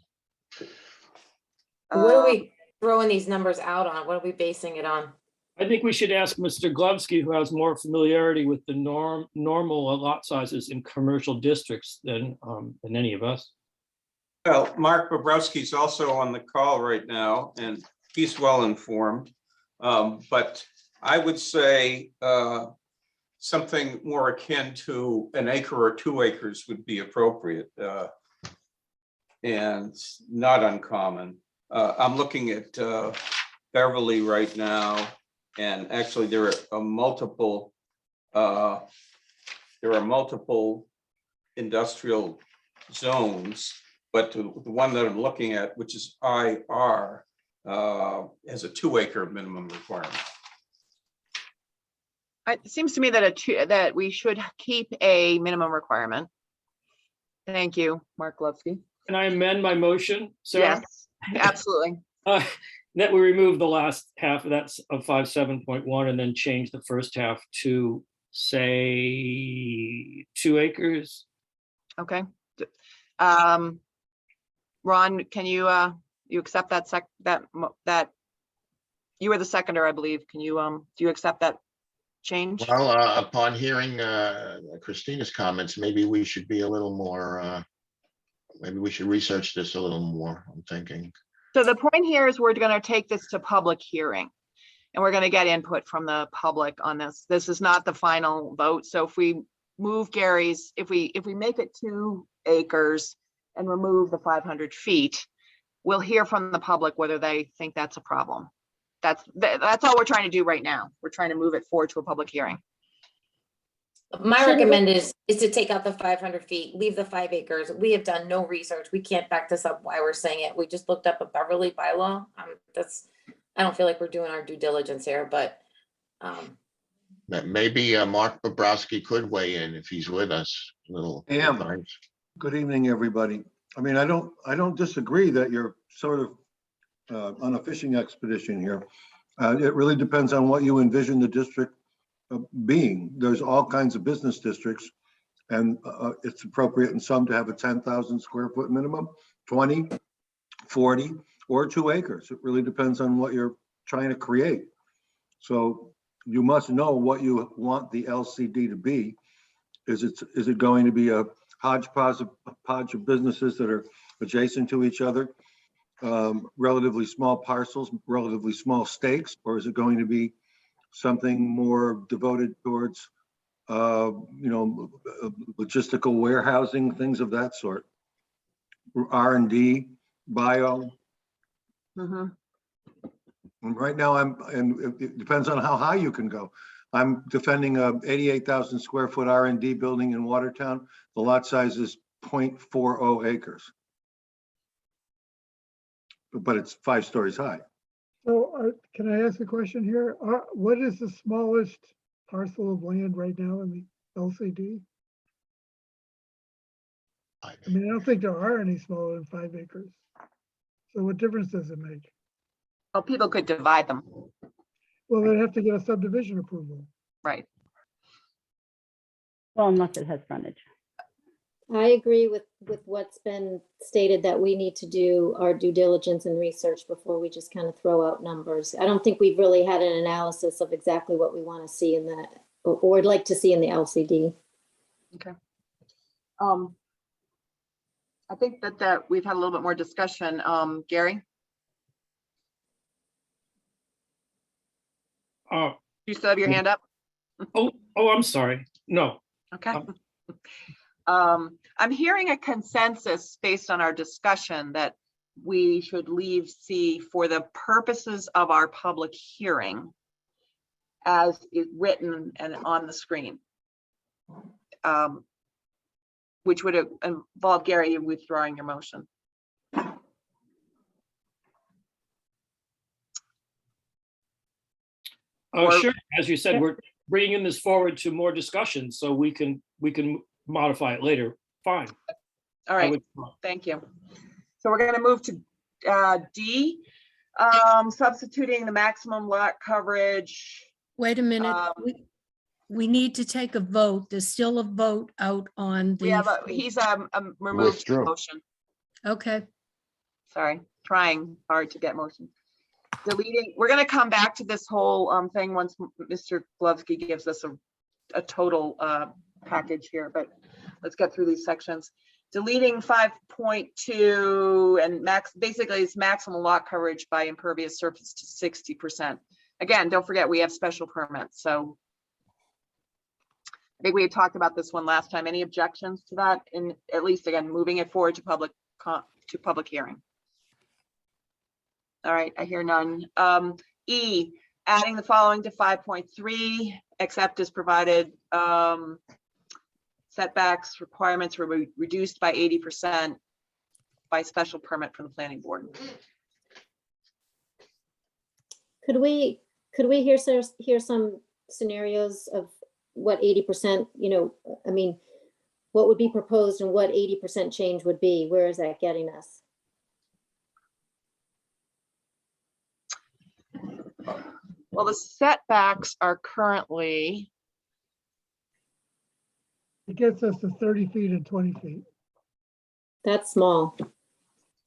What are we throwing these numbers out on? What are we basing it on? I think we should ask Mr. Glovsky, who has more familiarity with the normal lot sizes in commercial districts than any of us. Well, Mark Bobrowski's also on the call right now, and he's well informed. But I would say something more akin to an acre or 2 acres would be appropriate and not uncommon. I'm looking at Beverly right now, and actually there are multiple industrial zones, but the one that I'm looking at, which is IR, has a 2 acre minimum requirement. It seems to me that that we should keep a minimum requirement. Thank you, Mark Glovsky. Can I amend my motion, Sarah? Yes, absolutely. That we remove the last half of that of 5.7.1 and then change the first half to say 2 acres. Okay. Ron, can you accept that that you were the seconder, I believe. Can you do you accept that change? Well, upon hearing Christina's comments, maybe we should be a little more, maybe we should research this a little more, I'm thinking. So the point here is we're going to take this to public hearing, and we're going to get input from the public on this. This is not the final vote. So if we move Gary's, if we make it 2 acres and remove the 500 feet, we'll hear from the public whether they think that's a problem. That's all we're trying to do right now. We're trying to move it forward to a public hearing. My recommendation is to take out the 500 feet, leave the 5 acres. We have done no research. We can't back this up why we're saying it. We just looked up a Beverly bylaw. I don't feel like we're doing our due diligence here, but. Maybe Mark Bobrowski could weigh in if he's with us. Good evening, everybody. I mean, I don't disagree that you're sort of on a fishing expedition here. It really depends on what you envision the district being. There's all kinds of business districts, and it's appropriate in some to have a 10,000 square foot minimum, 20, 40, or 2 acres. It really depends on what you're trying to create. So you must know what you want the LCD to be. Is it going to be a hodgepodge of businesses that are adjacent to each other, relatively small parcels, relatively small stakes, or is it going to be something more devoted towards, logistical warehousing, things of that sort, R&D, bio. Mm-hmm. And right now and it depends on how high you can go. I'm defending a 88,000 square foot R&D building in Watertown. The lot size is 0.40 acres. But it's 5 stories high. So can I ask a question here? What is the smallest parcel of land right now in the LCD? I mean, I don't think there are any smaller than 5 acres. So what difference does it make? Well, people could divide them. Well, they'd have to get a subdivision approval. Right. Well, unless it has frontage. I agree with what's been stated, that we need to do our due diligence and research before we just kind of throw out numbers. I don't think we've really had an analysis of exactly what we want to see in the, or would like to see in the LCD. Okay. I think that we've had a little bit more discussion. Gary? You still have your hand up? Oh, I'm sorry. No, Okay. I'm hearing a consensus based on our discussion that we should leave C for the purposes of our public hearing as is written and on the screen. Which would involve Gary withdrawing your motion. Or- sure. As you said, we're bringing this forward to more discussion, so we can modify it later. Fine. All I right, would- thank you. So we're going to move to D, substituting the maximum lot coverage. Wait a minute. We need to take a vote. There's still a vote out on We have the, he's removed the Withdrew. motion. okay, Sorry, trying hard to get motion. Deleting, we're going to come back to this whole thing once Mr. Glovsky gives us a total package here, but let's get through these sections. Deleting 5.2 and basically it's maximum lot coverage by impervious surface to 60%. Again, don't forget we have special permits, so I think we had talked about this one last time. Any objections to that? In at least again, moving it forward to public hearing. All right, I hear none. E, adding the following to 5.3, except as provided, setbacks requirements were reduced by 80% by special permit from the planning board. Could we hear some scenarios of what 80%, I mean, what would be proposed and what 80% change would be? Where is that getting us? Well, the setbacks are currently, It gets us to 30 feet and 20 feet. That's small.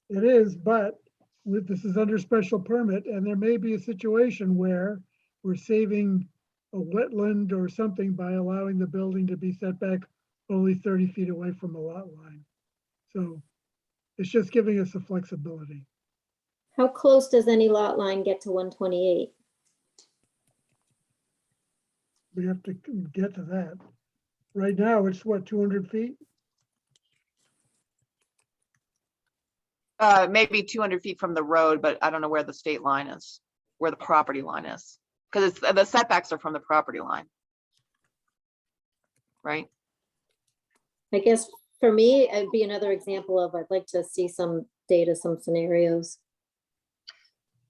It is, but this is under special permit, and there may be a situation where we're saving a wetland or something by allowing the building to be set back only 30 feet away from the lot line. So it's just giving us the flexibility. How close does any lot line get to 128? We have to get to that. Right now, it's what, 200 feet? maybe 200 feet from the road, but I don't know where the state line is, where the property line is. Because it's the setbacks are from the property line. Right? I guess for me, it'd be another example of, I'd like to see some data, some scenarios.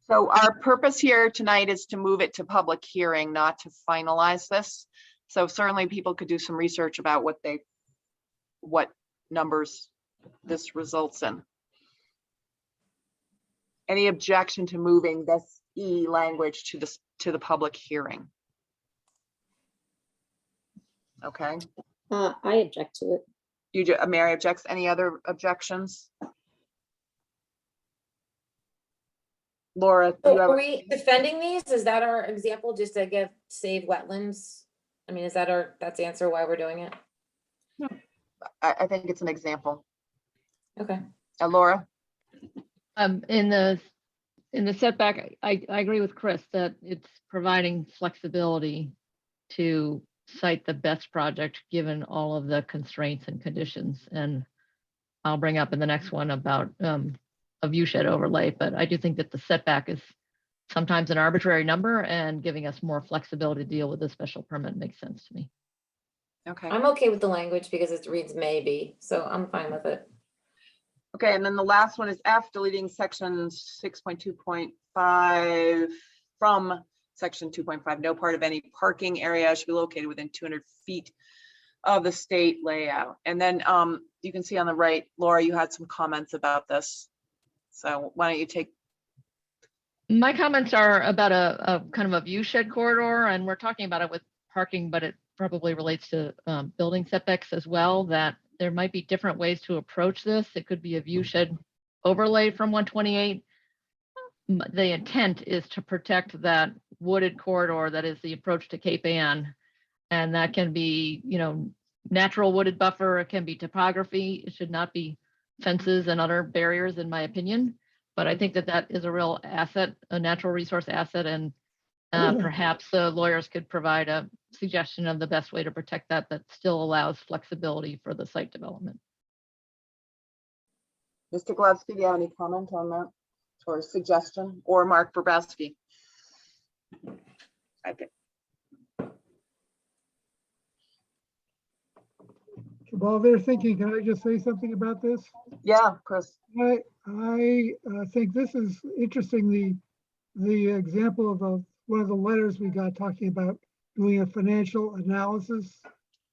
So our purpose here tonight is to move it to public hearing, not to finalize this. So certainly people could do some research about what numbers this results in. Any objection to moving this E language to the public hearing? Okay. I object to it. Mary objects. Any other objections? Laura, do you have Are we defending these? Is that our example, just to save wetlands? I mean, that's the answer why we're doing it? I think it's an example. Okay. Laura? In the setback, I agree with Chris that it's providing flexibility to cite the best project given all of the constraints and conditions. And I'll bring up in the next one about a view shed overlay, but I do think that the setback is sometimes an arbitrary number, and giving us more flexibility to deal with the special permit makes sense to me. Okay. I'm okay with the language because it reads maybe, so I'm fine with it. Okay, and then the last one is F, deleting section 6.2.5 from section 2.5. No part of any parking area should be located within 200 feet of the state layout. And then you can see on the right, Laura, you had some comments about this. So why don't you take? My comments are about a kind of a view shed corridor, and we're talking about it with parking, but it probably relates to building setbacks as well, that there might be different ways to approach this. It could be a view shed overlay from 128. The intent is to protect that wooded corridor that is the approach to Cape Ann. And that can be, natural wooded buffer. It can be topography. It should not be fences and other barriers, in my opinion. But I think that is a real asset, a natural resource asset. And Perhaps the lawyers could provide a suggestion of the best way to protect that still allows flexibility for the site development. Mr. Glavsky, do you have any comment on that or suggestion, or Mark Bobrowski? Okay. While they're thinking, can I just say something about this? Yeah, Chris. I think this is interesting, the example of one of the letters we got talking about doing a financial analysis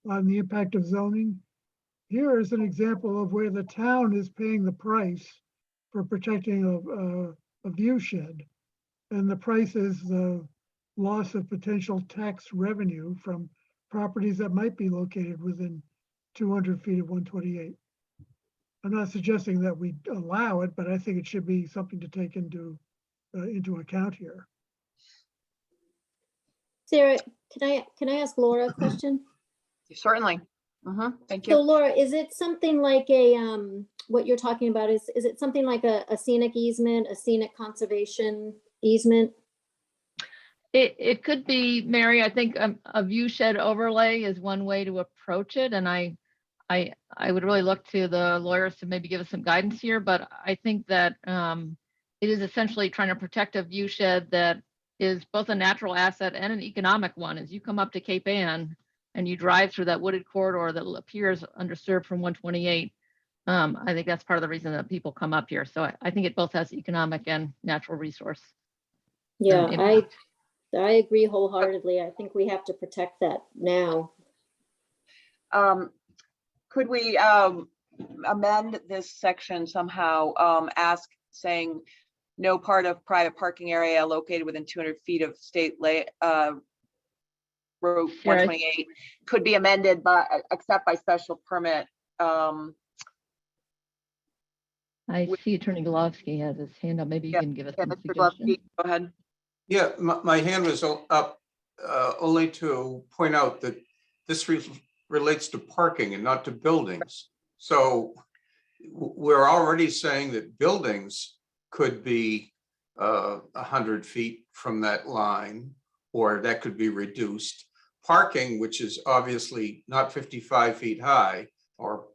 on the impact of zoning. Here is an example of where the town is paying the price for protecting a view shed. And the price is the loss of potential tax revenue from properties that might be located within 200 feet of 128. I'm not suggesting that we allow it, but I think it should be something to take into account here. Sarah, can I ask Laura a question? Certainly. Thank So you. Laura, is it something like what you're talking about is it something like a scenic easement, a scenic conservation easement? It could be, Mary. I think a view shed overlay is one way to approach it, and I would really look to the lawyers to maybe give us some guidance here. But I think that it is essentially trying to protect a view shed that is both a natural asset and an economic one. As you come up to Cape Ann and you drive through that wooded corridor that appears undisturbed from 128, I think that's part of the reason that people come up here. So I think it both has economic and natural resource. Yeah, impact. I agree wholeheartedly. I think we have to protect that now. Could we amend this section somehow, saying no part of private parking area located within 200 feet of state Route 128 could be amended except by special permit? I see Attorney Golovsky has his hand up. Maybe you can give us some Mr. suggestions. Glavsky, go ahead. Yeah, my hand was up only to point out that this relates to parking and not to buildings. So we're already saying that buildings could be 100 feet from that line, or that could be reduced. Parking, which is obviously not 55 feet high, or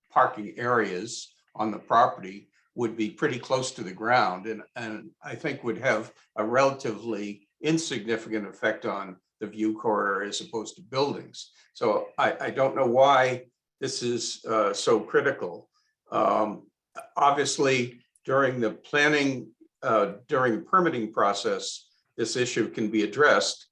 parking areas on the property, would be pretty close to the ground, and I think would have a relatively insignificant effect on the view corridor as opposed to buildings. So I don't know why this is so critical. Obviously, during the planning, during the permitting process, this issue can be addressed.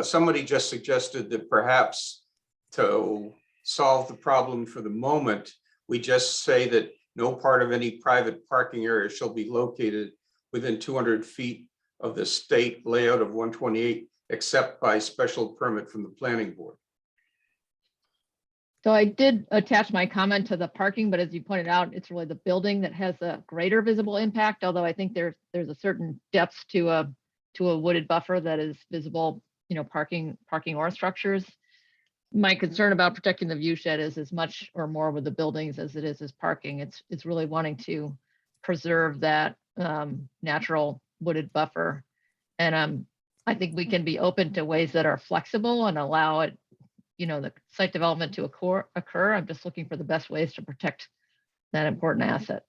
Somebody just suggested that perhaps to solve the problem for the moment, we just say that no part of any private parking area shall be located within 200 feet of the state layout of 128, except by special permit from the planning board. So I did attach my comment to the parking, but as you pointed out, it's really the building that has a greater visible impact. Although I think there's a certain depth to a wooded buffer that is visible, parking or structures. My concern about protecting the view shed is as much or more with the buildings as it is as parking. It's really wanting to preserve that natural wooded buffer. And I think we can be open to ways that are flexible and allow it, the site development to occur. I'm just looking for the best ways to protect that important asset.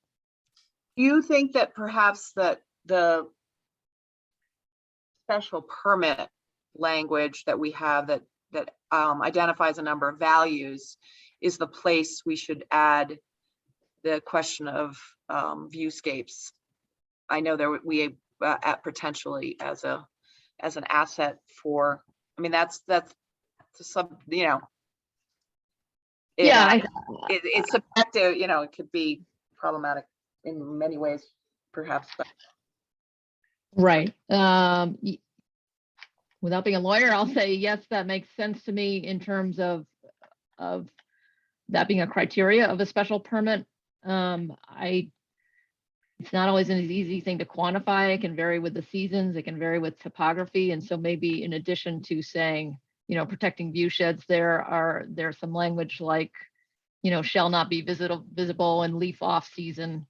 Do you think that perhaps that the special permit language that we have that identifies a number of values is the place we should add the question of viewscapes? I know there we at potentially as an asset for. I mean that's some it's subjective. It could be problematic in many ways, perhaps. But. Right. Without being a lawyer, I'll say, yes, that makes sense to me in terms of that being a criteria of a special permit. It's not always an easy thing to quantify. It can vary with the seasons. It can vary with topography. And so maybe in addition to saying, protecting view sheds, there's some language like, shall not be visible in leaf off season,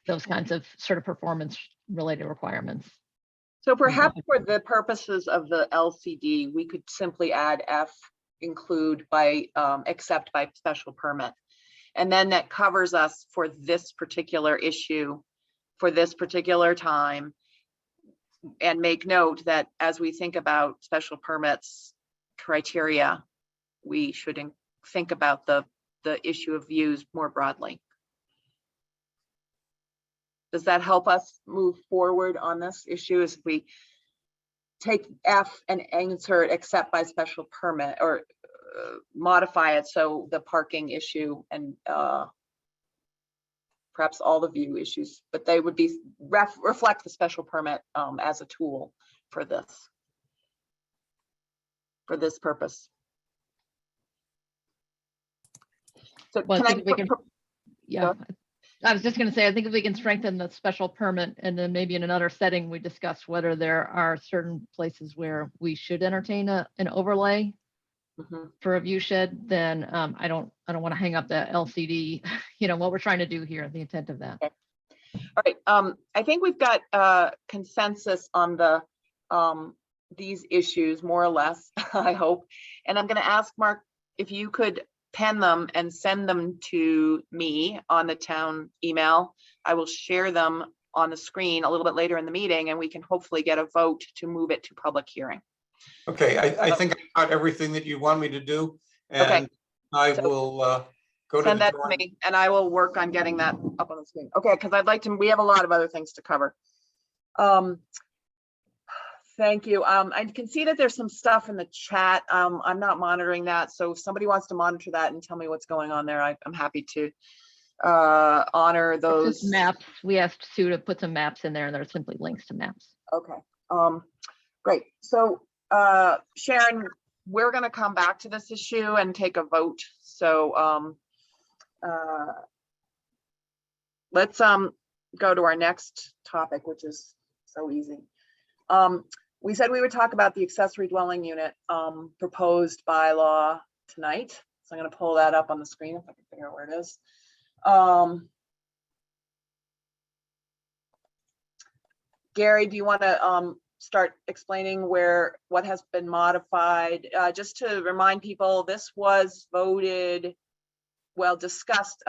those kinds of sort of performance related requirements. So perhaps for the purposes of the LCD, we could simply add F, include by, except by special permit. And then that covers us for this particular issue, for this particular time. And make note that as we think about special permits criteria, we should think about the issue of views more broadly. Does that help us move forward on this issue as we take F and insert except by special permit, or modify it so the parking issue and perhaps all the view issues, but they would be reflect the special permit as a tool for this purpose. So Well, I think we can, go yeah. ahead. I was just going to say, I think if we can strengthen the special permit, and then maybe in another setting, we discuss whether there are certain places where we should entertain an overlay for a view shed, then I don't want to hang up the LCD, what we're trying to do here, the intent of that. Okay. All right. I think we've got consensus on these issues, more or less, I hope. And I'm going to ask Mark if you could pen them and send them to me on the town email. I will share them on the screen a little bit later in the meeting, and we can hopefully get a vote to move it to public hearing. Okay, I think I got everything that you want me to do, Okay. and I So will go to send the that to drawing. me, and I will work on getting that up on the screen. Okay, because I'd like to, we have a lot of other things to cover. Thank you. I can see that there's some stuff in the chat. I'm not monitoring that. So if somebody wants to monitor that and tell me what's going on there, I'm happy to honor It's those. just maps. We asked Sue to put some maps in there, and they're simply links to maps. Okay. Great. So Sharon, we're going to come back to this issue and take a vote. So let's go to our next topic, which is so easy. We said we would talk about the accessory dwelling unit proposed bylaw tonight. So I'm going to pull that up on the screen if I can figure out where it is. Gary, do you want to start explaining what has been modified? Just to remind people, this was voted, well, discussed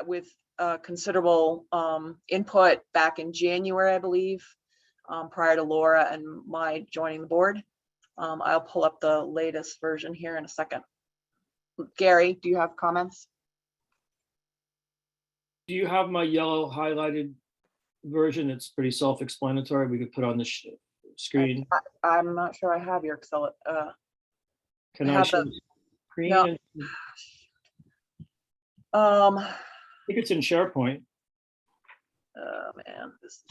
with considerable input back in January, I believe. Prior to Laura and my joining the board. I'll pull up the latest version here in a second. Gary, do you have comments? Do you have my yellow highlighted version? It's pretty self-explanatory. We could put on the screen. I'm not sure I have your Excel. Can I have share the- the screen? No. I think it's in SharePoint. Oh man, this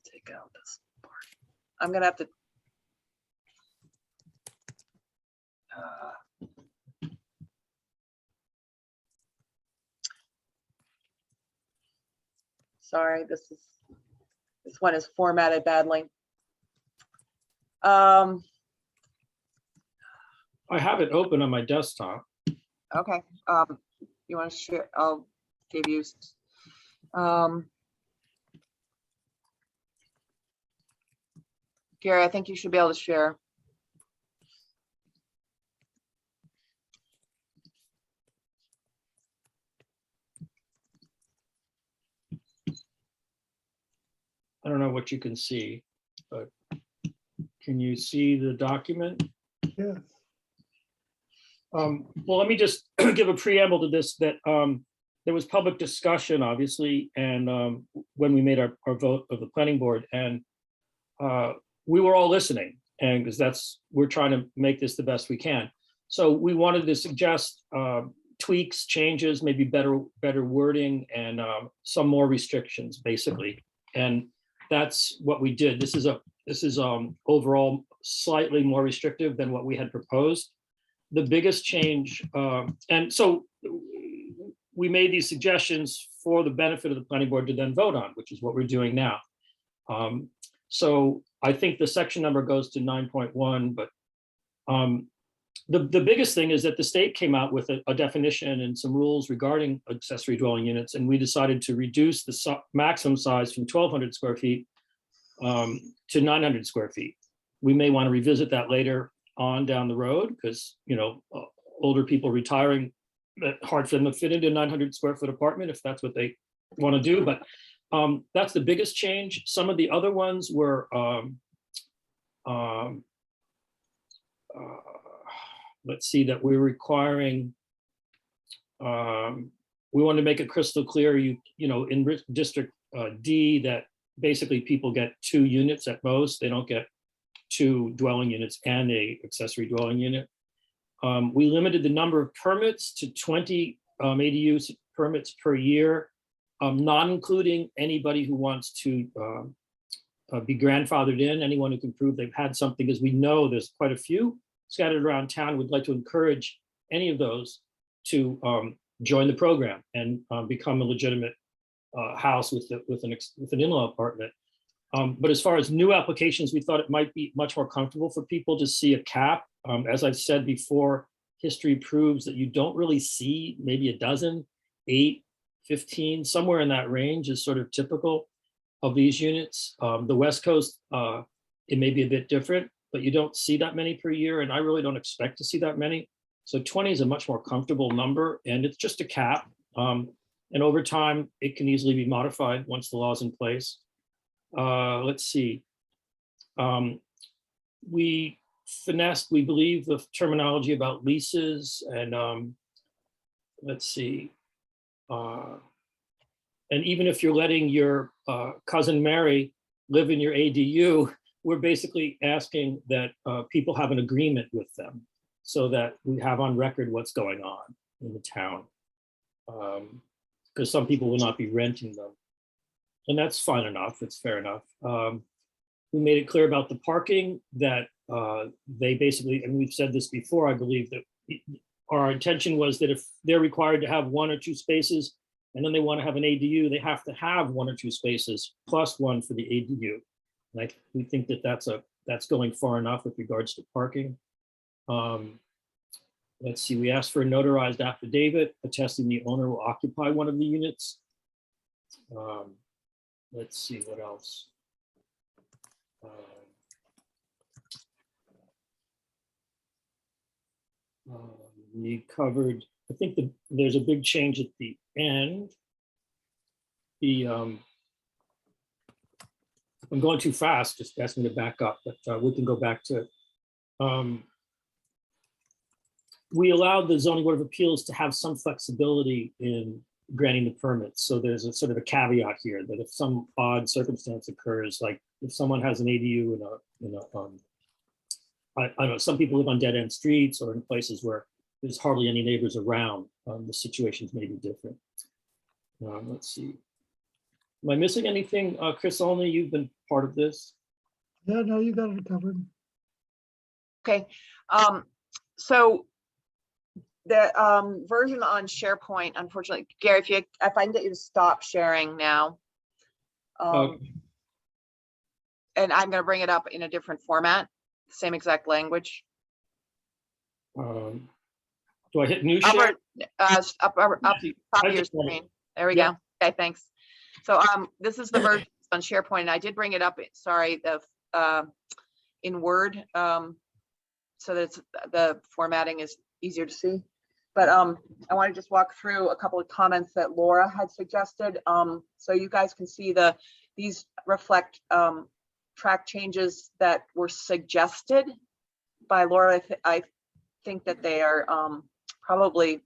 take out this part. I'm gonna have to. Sorry, this one is formatted badly. I have it open on my desktop. Okay. You want to share? I'll give you. Gary, I think you should be able to share. I don't know what you can see, but can you see the document? Yes. Well, let me just give a preamble to this, that there was public discussion, obviously, and when we made our vote of the planning board, and we were all listening, and because we're trying to make this the best we can. So we wanted to suggest tweaks, changes, maybe better wording, and some more restrictions, basically. And that's what we did. This is overall slightly more restrictive than what we had proposed. The biggest change, and so we made these suggestions for the benefit of the planning board to then vote on, which is what we're doing now. So I think the section number goes to 9.1, but the biggest thing is that the state came out with a definition and some rules regarding accessory dwelling units, and we decided to reduce the maximum size from 1,200 square feet to 900 square feet. We may want to revisit that later on down the road because, you know, older people retiring, hard for them to fit into a 900 square foot apartment if that's what they want to do. But that's the biggest change. Some of the other ones were let's see, that we're requiring, we want to make it crystal clear, you know, in District D, that basically people get 2 units at most. They don't get 2 dwelling units and a accessory dwelling unit. We limited the number of permits to 20 ADU permits per year, not including anybody who wants to be grandfathered in, anyone who can prove they've had something, because we know there's quite a few scattered around town. Would like to encourage any of those to join the program and become a legitimate house with an in-law apartment. But as far as new applications, we thought it might be much more comfortable for people to see a cap. As I've said before, history proves that you don't really see maybe a dozen, 8, 15, somewhere in that range is sort of typical of these units. The West Coast, it may be a bit different, but you don't see that many per year, and I really don't expect to see that many. So 20 is a much more comfortable number, and it's just a cap. And over time, it can easily be modified once the law is in place. Let's see. We finessed, we believe, the terminology about leases, and let's see. And even if you're letting your cousin Mary live in your ADU, we're basically asking that people have an agreement with them so that we have on record what's going on in the town. Because some people will not be renting them. And that's fine enough, it's fair enough. We made it clear about the parking that they basically, and we've said this before, I believe, that our intention was that if they're required to have 1 or 2 spaces and then they want to have an ADU, they have to have 1 or 2 spaces plus 1 for the ADU. And we think that that's going far enough with regards to parking. Let's see, we asked for a notarized affidavit attesting the owner will occupy one of the units. Let's see, what else? We covered, I think there's a big change at the end. I'm going too fast, just ask me to back up, but we can go back to it. We allowed the Zoning Board of Appeals to have some flexibility in granting the permits. So there's a sort of a caveat here that if some odd circumstance occurs, like if someone has an ADU I don't know, some people live on dead-end streets or in places where there's hardly any neighbors around, the situations may be different. Let's see. Am I missing anything? Chris, only you've been part of this. Yeah, no, you got it covered. Okay, so the version on SharePoint, unfortunately, Gary, if I can get you to stop sharing now. And I'm going to bring it up in a different format, same exact language. Do I hit new share? Top of your screen. There we go. Okay, thanks. So this is the version on SharePoint, and I did bring it up, sorry, in Word, so that the formatting is easier to see. But I want to just walk through a couple of comments that Laura had suggested. So you guys can see these reflect track changes that were suggested by Laura. I think that they are probably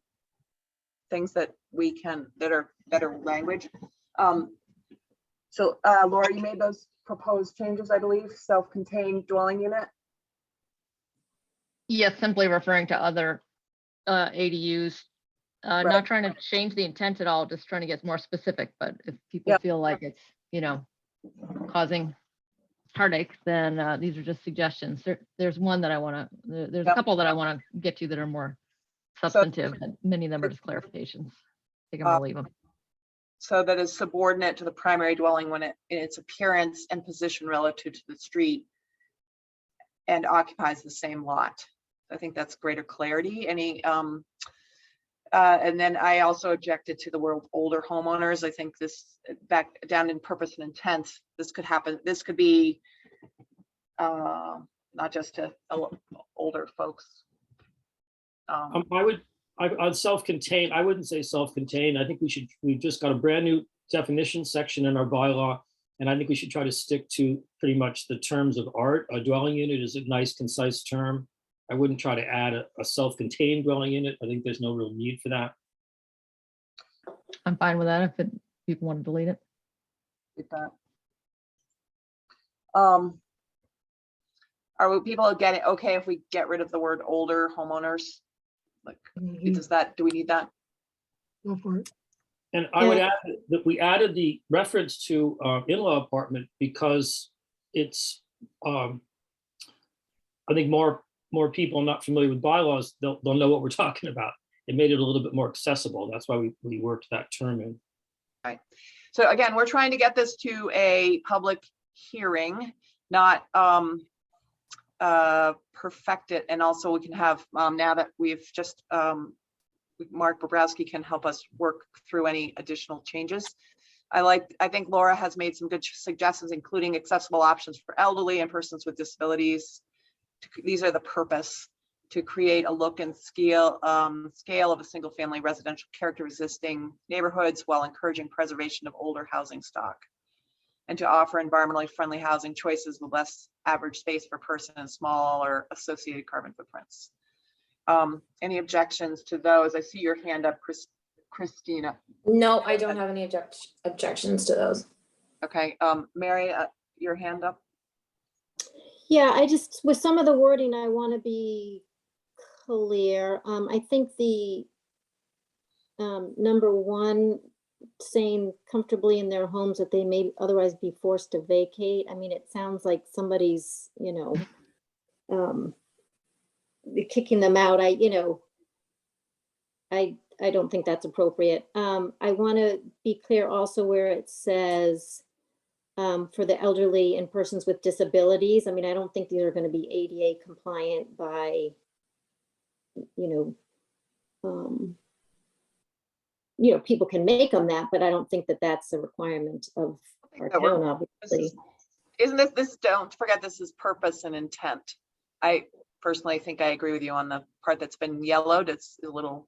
things that that are better language. So Laura, you made those proposed changes, I believe, self-contained dwelling unit. Yes, simply referring to other ADUs. Right. Not trying to change the intent at all, just trying to get more specific. But if people feel like it's, causing heartache, then these are just suggestions. There's one that I want to, there's a couple that I want to get to that are more substantive, and many of them are just clarifications. Take them or leave them. So that is subordinate to the primary dwelling when in its appearance and position relative to the street and occupies the same lot. I think that's greater clarity. Any, and then I also objected to the word older homeowners. I think this back down in purpose and intent, this could happen. This could be not just to older folks. On self-contained, I wouldn't say self-contained. I think we've just got a brand new definition section in our bylaw. And I think we should try to stick to pretty much the terms of art. A dwelling unit is a nice, concise term. I wouldn't try to add a self-contained dwelling unit. I think there's no real need for that. I'm fine with that if people want to delete it. With that. Are people getting okay if we get rid of the word older homeowners? Like, do we need that? Go for it. And I would add that we added the reference to in-law apartment because it's, I think more people not familiar with bylaws, they'll know what we're talking about. It made it a little bit more accessible. That's why we worked that term in. Right. So again, we're trying to get this to a public hearing, not perfect it. And also we can have, now that we've just, Mark Bobrowski can help us work through any additional changes. I think Laura has made some good suggestions, including accessible options for elderly and persons with disabilities. These are the purpose to create a look and scale of a single family residential character resisting neighborhoods while encouraging preservation of older housing stock, and to offer environmentally friendly housing choices with less average space per person and smaller associated carbon footprints. Any objections to those? I see your hand up, Christina. No, I don't have any objections to those. Okay, Mary, your hand up. Yeah, I just, with some of the wording, I want to be clear. I think the number one, saying comfortably in their homes that they may otherwise be forced to vacate. I mean, it sounds like somebody's, kicking them out. I don't think that's appropriate. I want to be clear also where it says for the elderly and persons with disabilities. I mean, I don't think these are going to be ADA compliant by, people can make them that, but I don't think that that's a requirement of our town, obviously. Isn't this, don't forget, this is purpose and intent. I personally think I agree with you on the part that's been yellowed. It's a little,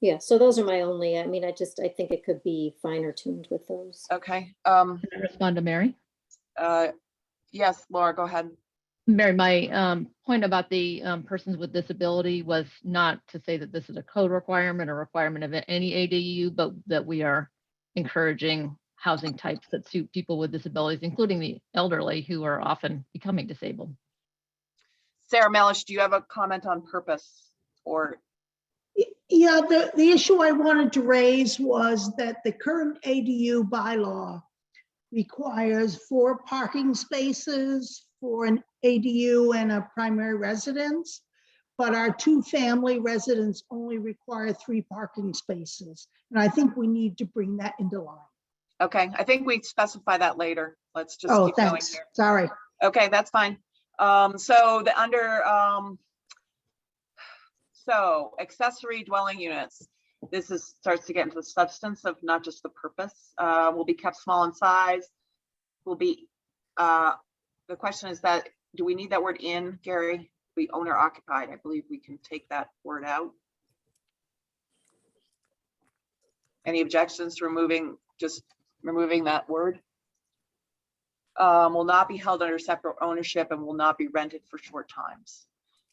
Yeah, so those are my only, I think it could be finer tuned with those. okay. Can I respond to Mary? Yes, Laura, go ahead. Mary, my point about the persons with disability was not to say that this is a code requirement or requirement of any ADU, but that we are encouraging housing types that suit people with disabilities, including the elderly who are often becoming disabled. Sarah Melish, do you have a comment on purpose or? Yeah, the issue I wanted to raise was that the current ADU bylaw requires 4 parking spaces for an ADU and a primary residence, but our 2-family residents only require 3 parking spaces. And I think we need to bring that into line. Okay, I think we specify that later. Let's just Oh, keep going thanks. here. Sorry. Okay, that's fine. So the under, so accessory dwelling units. This starts to get into the substance of not just the purpose. Will be kept small in size. Will be, the question is that, do we need that word in, Gary? We owner occupied. I believe we can take that word out. Any objections to removing that word? Will not be held under separate ownership and will not be rented for short times.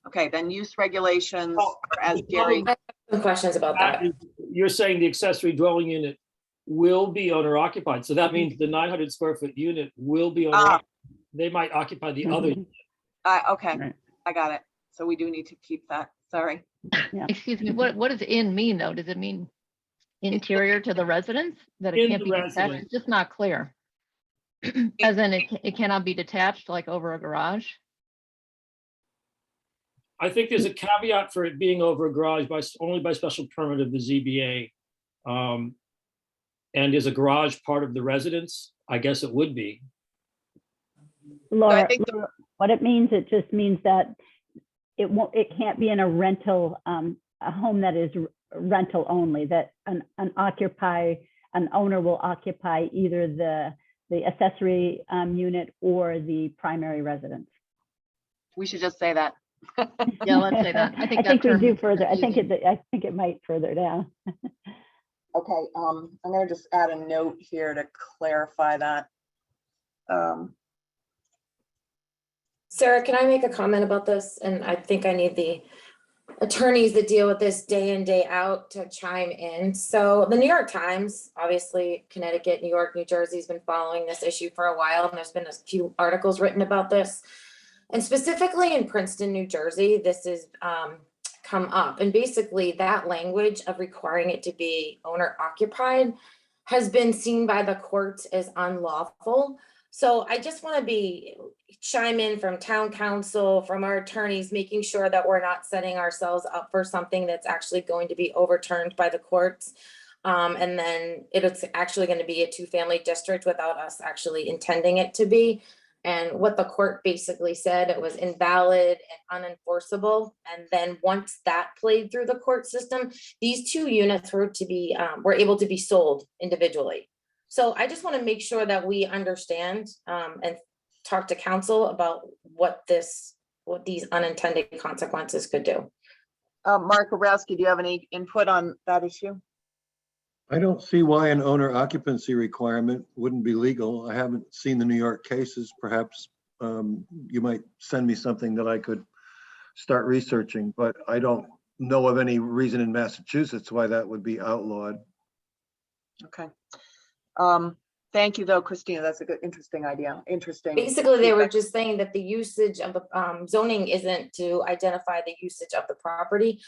Okay, then use regulations, as Gary. I have some questions about that. You're saying the accessory dwelling unit will be owner occupied. So that means the 900 square foot unit will be owner occupied. They might occupy the other. Okay, Right. I got it. So we do need to keep that. Sorry. Yeah. Excuse me, what does in mean though? Does it mean interior to the residence? That it In can't the be detached? residence. It's just not clear. As in it cannot be detached like over a garage? I think there's a caveat for it being over a garage only by special permit of the ZBA. And is a garage part of the residence? I guess it would be. Laura, think Laura, what it means, it just means that it can't be in a rental, a home that is rental only, that an owner will occupy either the accessory unit or the primary residence. we should just say that. Yeah, let's say that. I think I that think we term do is further. I think confusing. it might further down. Okay, I'm gonna just add a note here to clarify that. Sarah, can I make a comment about this? And I think I need the attorneys that deal with this day in, day out to chime in. So the New York Times, obviously Connecticut, New York, New Jersey's been following this issue for a while, and there's been a few articles written about this. And specifically in Princeton, New Jersey, this has come up. And basically that language of requiring it to be owner occupied has been seen by the courts as unlawful. So I just want to chime in from town council, from our attorneys, making sure that we're not setting ourselves up for something that's actually going to be overturned by the courts. And then it's actually going to be a two-family district without us actually intending it to be. And what the court basically said, it was invalid and unenforceable. And then once that played through the court system, these two units were able to be sold individually. So I just want to make sure that we understand and talk to council about what these unintended consequences could do. Mark Borowski, do you have any input on that issue? I don't see why an owner occupancy requirement wouldn't be legal. I haven't seen the New York cases. Perhaps you might send me something that I could start researching, but I don't know of any reason in Massachusetts why that would be outlawed. Okay. Thank you though, Christina. That's a good, interesting idea. Interesting. Basically, they were just saying that the usage of the zoning isn't to identify the usage of the property,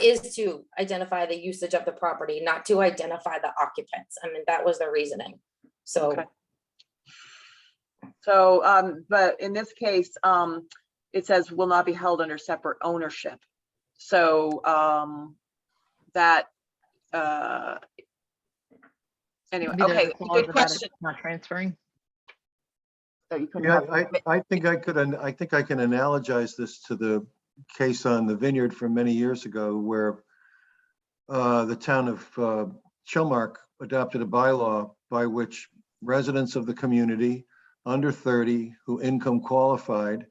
is to identify the usage of the property, not to identify the occupants. I mean, that was their reasoning. So. Okay. So, but in this case, it says will not be held under separate ownership. So that, anyway, Maybe there's okay, a clause good about it question. not transferring. So you couldn't Yeah, have- I think I can analogize this to the case on the Vineyard from many years ago, where the town of Chilmark adopted a bylaw by which residents of the community under 30 who income qualified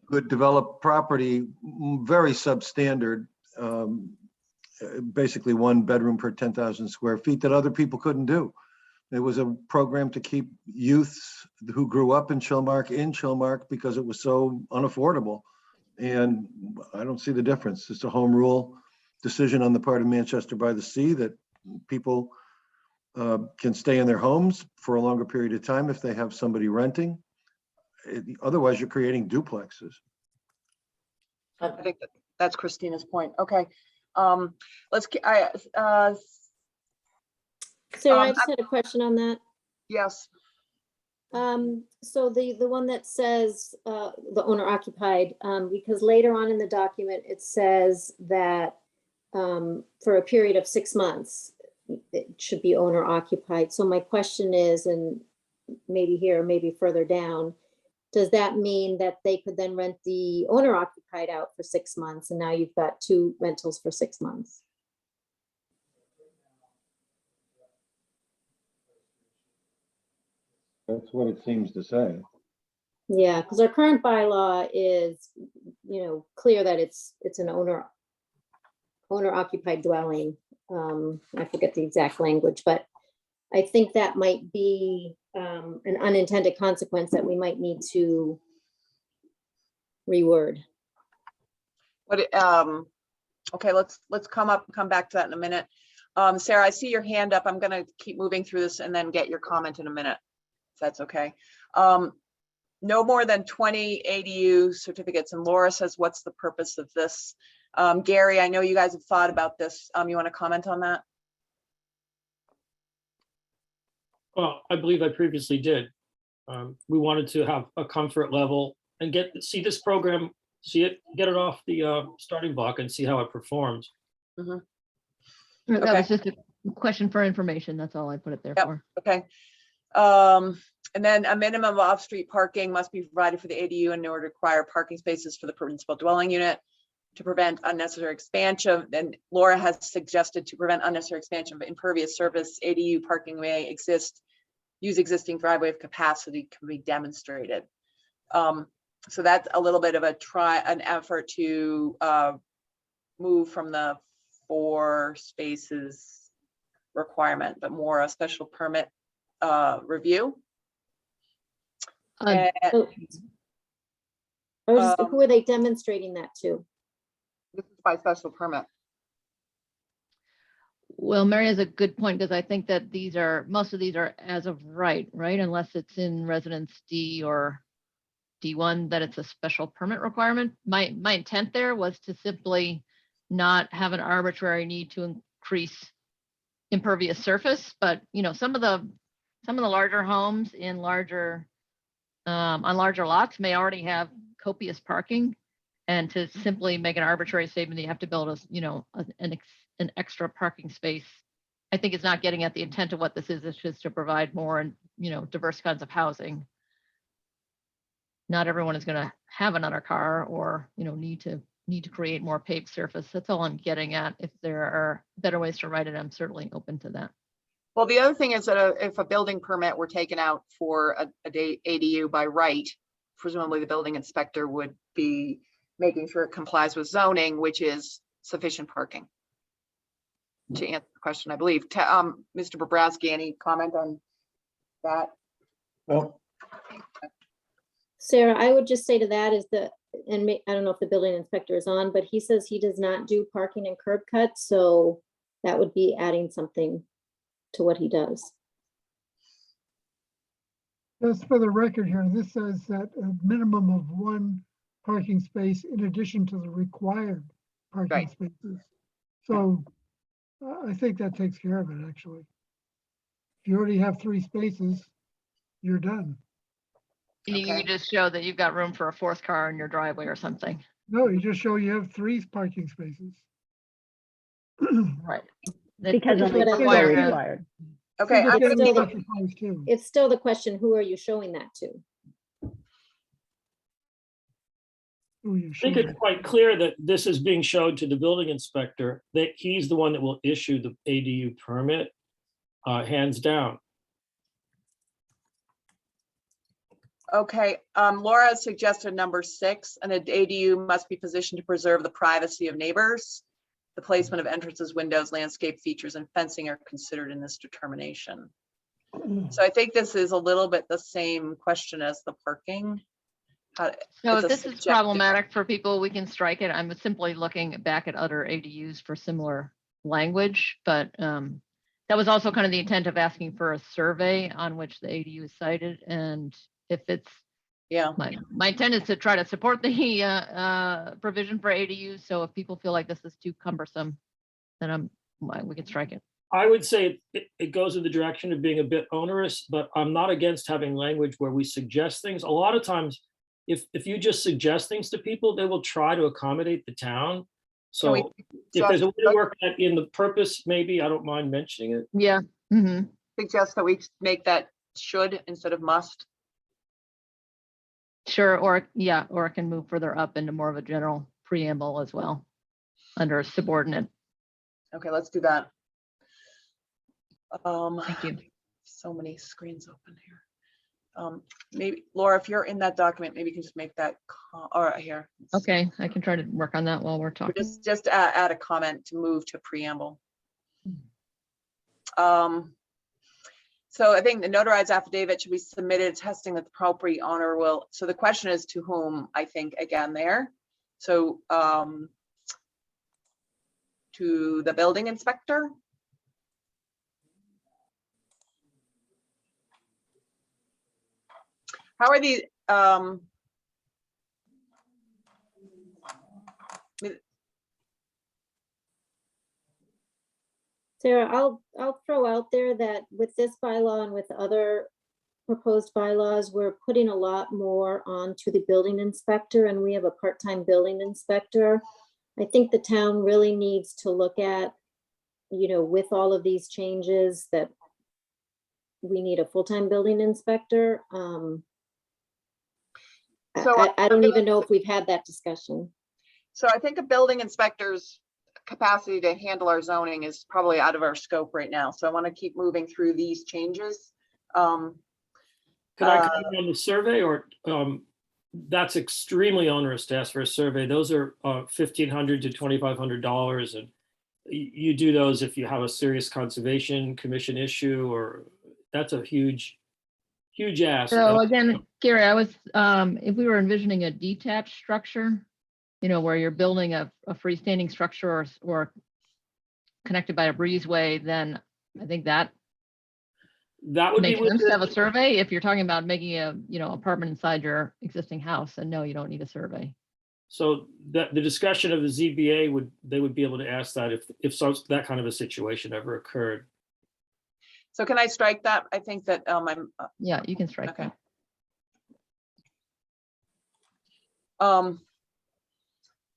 could develop property very substandard, basically 1 bedroom per 10,000 square feet, that other people couldn't do. It was a program to keep youths who grew up in Chilmark because it was so unaffordable. And I don't see the difference. It's a home rule decision on the part of Manchester by the Sea that people can stay in their homes for a longer period of time if they have somebody renting. Otherwise, you're creating duplexes. I think that's Christina's point. Okay. Let's, Sarah, I just had a question on that. yes. So the one that says the owner occupied, because later on in the document, it says that for a period of 6 months, it should be owner occupied. So my question is, and maybe here, maybe further down, does that mean that they could then rent the owner occupied out for 6 months and now you've got 2 rentals for 6 months? That's what it seems to say. Yeah, because our current bylaw is, clear that it's an owner occupied dwelling. I forget the exact language, but I think that might be an unintended consequence that we might need to reword. But okay, let's come back to that in a minute. Sarah, I see your hand up. I'm gonna keep moving through this and then get your comment in a minute, if that's okay. No more than 20 ADU certificates, and Laura says, what's the purpose of this? Gary, I know you guys have thought about this. You want to comment on that? Well, I believe I previously did. We wanted to have a comfort level and see this program, get it off the starting block and see how it performs. Mm-hmm. That was just a question for information. That's all I put it there Yep. for. Okay. And then a minimum of off-street parking must be provided for the ADU in order to require parking spaces for the principal dwelling unit to prevent unnecessary expansion. And Laura has suggested to prevent unnecessary expansion of impervious surface, ADU parking may exist, use existing driveway if capacity can be demonstrated. So that's a little bit of an effort to move from the 4 spaces requirement, but more a special permit review. And So- who are they demonstrating that to? this is by special permit. Well, Mary has a good point, because I think that most of these are as of right, unless it's in residence D or D1, that it's a special permit requirement. My intent there was to simply not have an arbitrary need to increase impervious surface, but some of the larger homes in larger on larger lots may already have copious parking, and to simply make an arbitrary statement that you have to build an extra parking space, I think it's not getting at the intent of what this is. It's just to provide more and diverse kinds of housing. Not everyone is going to have another car or need to create more paved surface. That's all I'm getting at. If there are better ways to write it, I'm certainly open to that. Well, the other thing is that if a building permit were taken out for a ADU by right, presumably the building inspector would be making sure it complies with zoning, which is sufficient parking. To answer the question, I believe. Mr. Bobrowski, any comment on that? Well, Sarah, I would just say to that is I don't know if the building inspector is on, but he says he does not do parking and curb cuts, so that would be adding something to what he does. Just for the record here, this says that a minimum of 1 parking space in addition to the required parking Right. spaces. So I think that takes care of it, actually. If you already have 3 spaces, you're done. You Okay. can just show that you've got room for a 4th car in your driveway or something. No, you just show you have 3 parking spaces. Right. Because That's only what I 2 are wanted. required. Okay, I'm gonna still make, the- It's still the question, who are you showing that to? Who you I think showing? it's quite clear that this is being showed to the building inspector, that he's the one that will issue the ADU permit, hands down. okay, Laura suggested number 6, an ADU must be positioned to preserve the privacy of neighbors. The placement of entrances, windows, landscape features, and fencing are considered in this determination. So I think this is a little bit the same question as the parking. So It's if a this is subjective- problematic for people, we can strike it. I'm simply looking back at other ADUs for similar language, but that was also kind of the intent of asking for a survey on which the ADU is cited. And if it's, Yeah, my intent is to try to support the provision for ADUs. So if people feel like this is too cumbersome, then we can strike it. I would say it goes in the direction of being a bit onerous, but I'm not against having language where we suggest things. A lot of times, if you just suggest things to people, they will try to accommodate the town. Can we So if there's a way to just work that in the purpose, maybe, I don't mind mentioning it. Yeah. Mm-hmm. suggest that we make that should instead of must? Sure. Or it can move further up into more of a general preamble as well under subordinate. Okay, let's do that. Thank you. So many screens open here. Maybe Laura, if you're in that document, maybe you can just make that, all right, here. Okay, I can try to work on that while we're talking. Just add a comment to move to preamble. So I think the notarized affidavit should be submitted attesting that the property owner will, so the question is to whom, I think, again, there. So to the building inspector. How are these, Sarah, I'll throw out there that with this bylaw and with other proposed bylaws, we're putting a lot more onto the building inspector, and we have a part-time building inspector. I think the town really needs to look at, with all of these changes, that we need a full-time building inspector. So I don't even know if we've had that discussion. So I think a building inspector's capacity to handle our zoning is probably out of our scope right now. So I want to keep moving through these changes. Could I comment on the survey, or that's extremely onerous to ask for a survey? Those are $1,500 to $2,500, and you do those if you have a serious conservation commission issue, or that's a huge ask. So again, Gary, I was, if we were envisioning a detached structure, you know, where you're building a freestanding structure or connected by a breezeway, then I think that That would be makes sense to have a within, survey. If you're talking about making a, you know, apartment inside your existing house, then no, you don't need a survey. so that the discussion of the ZBA they would be able to ask that if so, that kind of a situation ever occurred. So can I strike that? I think that I'm, Yeah, you can strike okay. that.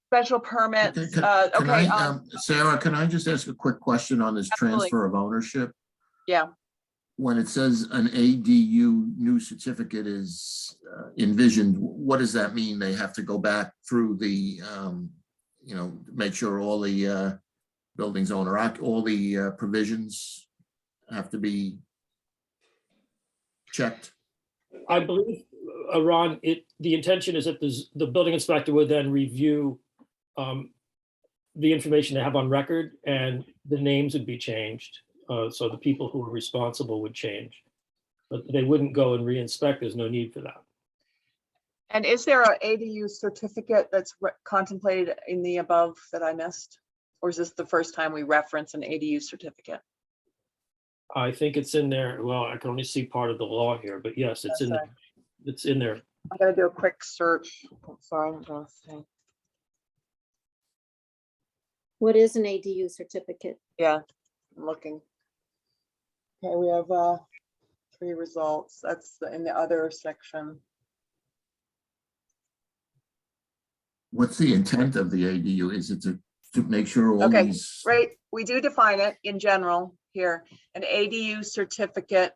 Special permits, Can okay, I, Sarah, can I just ask a quick question on this Absolutely. transfer of ownership? yeah. When it says an ADU new certificate is envisioned, what does that mean? They have to go back through the, you know, make sure all the buildings owner, all the provisions have to be checked? I believe, Ron, the intention is that the building inspector would then review the information they have on record, and the names would be changed. So the people who are responsible would change, but they wouldn't go and re-inspect. There's no need for that. And is there an ADU certificate that's contemplated in the above that I missed? Or is this the first time we reference an ADU certificate? I think it's in there. Well, I can only see part of the law here, but yes, it's in there. It's in there. I'm gonna do a quick search. Sorry, I'm gonna say, What is an ADU certificate? yeah, I'm looking. Okay, we have 3 results. That's in the other section. What's the intent of the ADU? Is it to make sure all Okay, these? right, we do define it in general here, an ADU certificate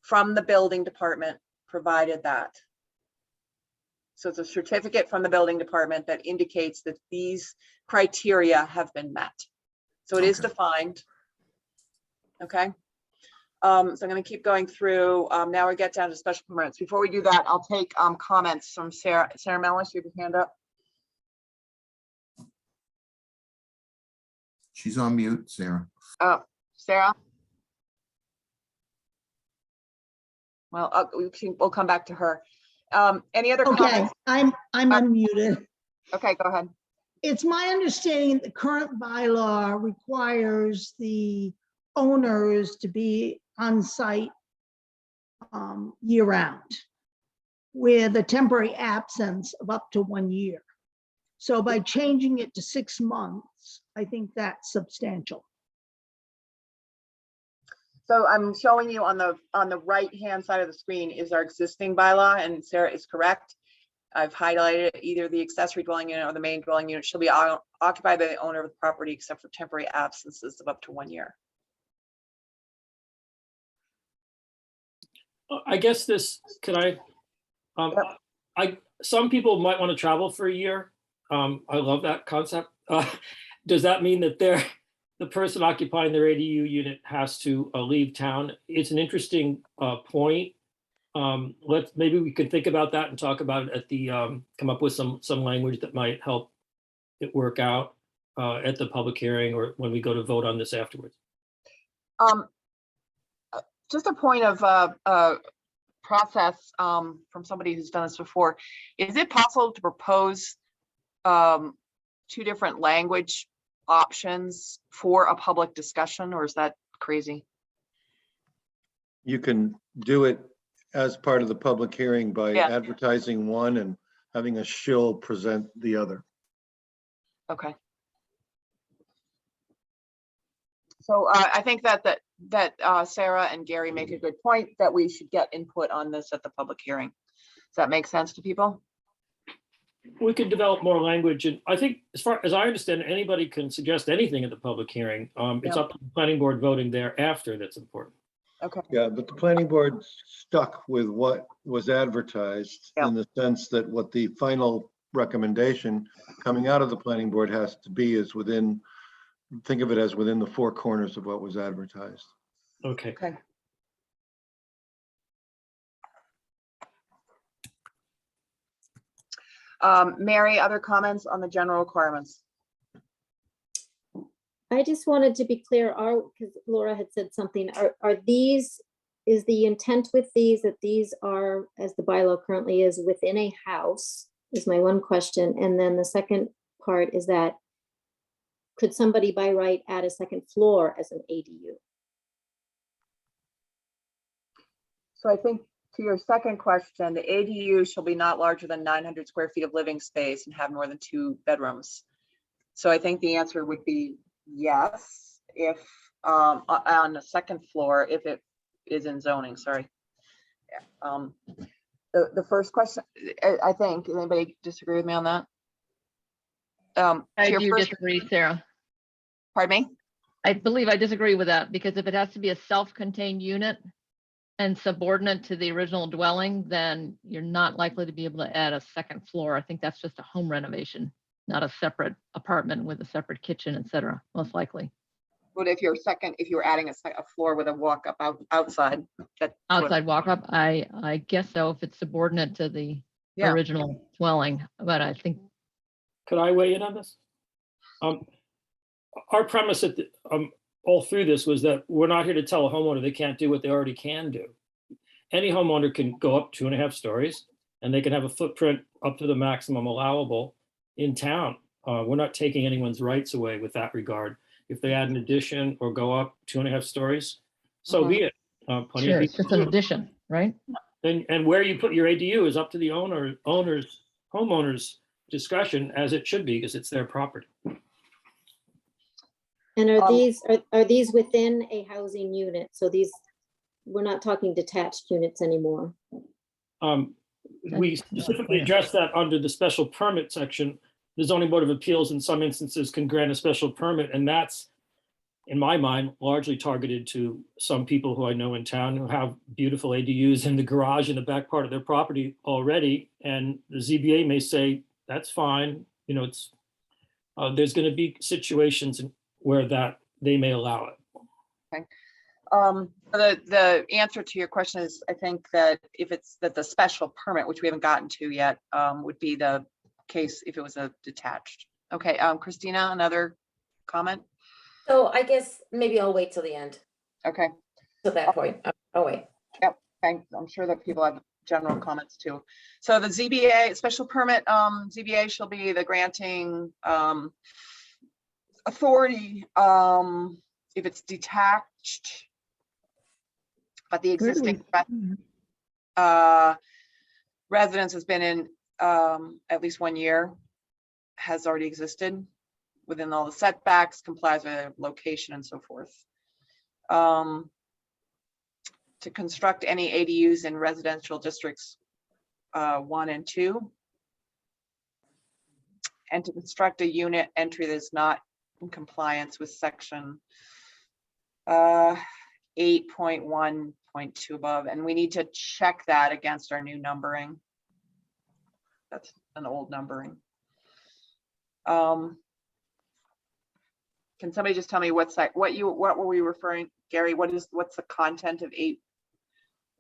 from the building department provided that. So it's a certificate from the building department that indicates that these criteria have been met. So it is Okay. defined. Okay. So I'm going to keep going through. Now we get down to special permits. Before we do that, I'll take comments from Sarah. Sarah Mellis, you have your hand up. She's on mute, Sarah. Sarah? Well, we'll come back to her. Any other Okay, comments? I'm unmuted. Okay, go ahead. It's my understanding the current bylaw requires the owners to be on site year round with a temporary absence of up to 1 year. So by changing it to 6 months, I think that's substantial. So I'm showing you on the right-hand side of the screen is our existing bylaw, and Sarah is correct. I've highlighted either the accessory dwelling unit or the main dwelling unit shall be occupied by the owner of the property except for temporary absences of up to 1 year. I guess this, can I, some people might want to travel for a year. I love that concept. Does that mean that the person occupying their ADU unit has to leave town? It's an interesting point. Maybe we could think about that and talk about it at the, come up with some language that might help it work out at the public hearing or when we go to vote on this afterwards. Just a point of process from somebody who's done this before. Is it possible to propose 2 different language options for a public discussion, or is that crazy? You can do it as part of the public hearing by Yeah. advertising one and having a shill present the other. Okay. So I think that Sarah and Gary make a good point that we should get input on this at the public hearing. Does that make sense to people? We could develop more language, and I think as far as I understand, anybody can suggest anything at the public hearing. It's Yeah. up to the planning board voting thereafter that's important. Okay, Yeah, but the planning board stuck with what was advertised Yeah. in the sense that what the final recommendation coming out of the planning board has to be is within, think of it as within the four corners of what was advertised. Okay. okay. Mary, other comments on the general requirements? I just wanted to be clear, because Laura had said something, are these, is the intent with these that these are, as the bylaw currently is, within a house, is my one question. And then the second part is that, could somebody by right add a second floor as an ADU? So I think to your second question, the ADU shall be not larger than 900 square feet of living space and have more than 2 bedrooms. So I think the answer would be yes, if on the second floor, if it is in zoning, sorry. The first question, I think, anybody disagree with me on that? To I your do first- disagree, Sarah. Pardon me? I believe I disagree with that, because if it has to be a self-contained unit and subordinate to the original dwelling, then you're not likely to be able to add a second floor. I think that's just a home renovation, not a separate apartment with a separate kitchen, et cetera, most likely. But if you're adding a floor with a walk up outside, that Outside walk-up, I guess so, if it's subordinate to the Yeah. original dwelling, but I think, Could I weigh in on this? Our premise at all through this was that we're not here to tell a homeowner they can't do what they already can do. Any homeowner can go up 2.5 stories and they can have a footprint up to the maximum allowable in town. We're not taking anyone's rights away with that regard. If they add an addition or go up 2.5 stories, so be it. Plenty sure, of it's people just an do it. addition, right? And where you put your ADU is up to the homeowner's discretion, as it should be, because it's their property. And are these within a housing unit? So these, we're not talking detached units anymore. We specifically addressed that under the special permit section. The zoning board of appeals in some instances can grant a special permit, and that's, in my mind, largely targeted to some people who I know in town who have beautiful ADUs in the garage in the back part of their property already. And the ZBA may say, that's fine. You know, it's, there's going to be situations where that they may allow it. Okay. The answer to your question is, I think that if it's that the special permit, which we haven't gotten to yet, would be the case if it was a detached. Okay, Christina, another comment? So I guess maybe I'll wait till the end, Okay, to that point. Oh, wait. thanks. I'm sure that people have general comments too. So the ZBA special permit, ZBA shall be the granting authority if it's detached, but the existing residence has been in at least 1 year, has already existed within all the setbacks, complies with location and so forth. To construct any ADUs in residential districts 1 and 2. And to construct a unit entry that is not in compliance with section 8.1.2 above. And we need to check that against our new numbering. That's an old numbering. Can somebody just tell me what were we referring, Gary? What's the content of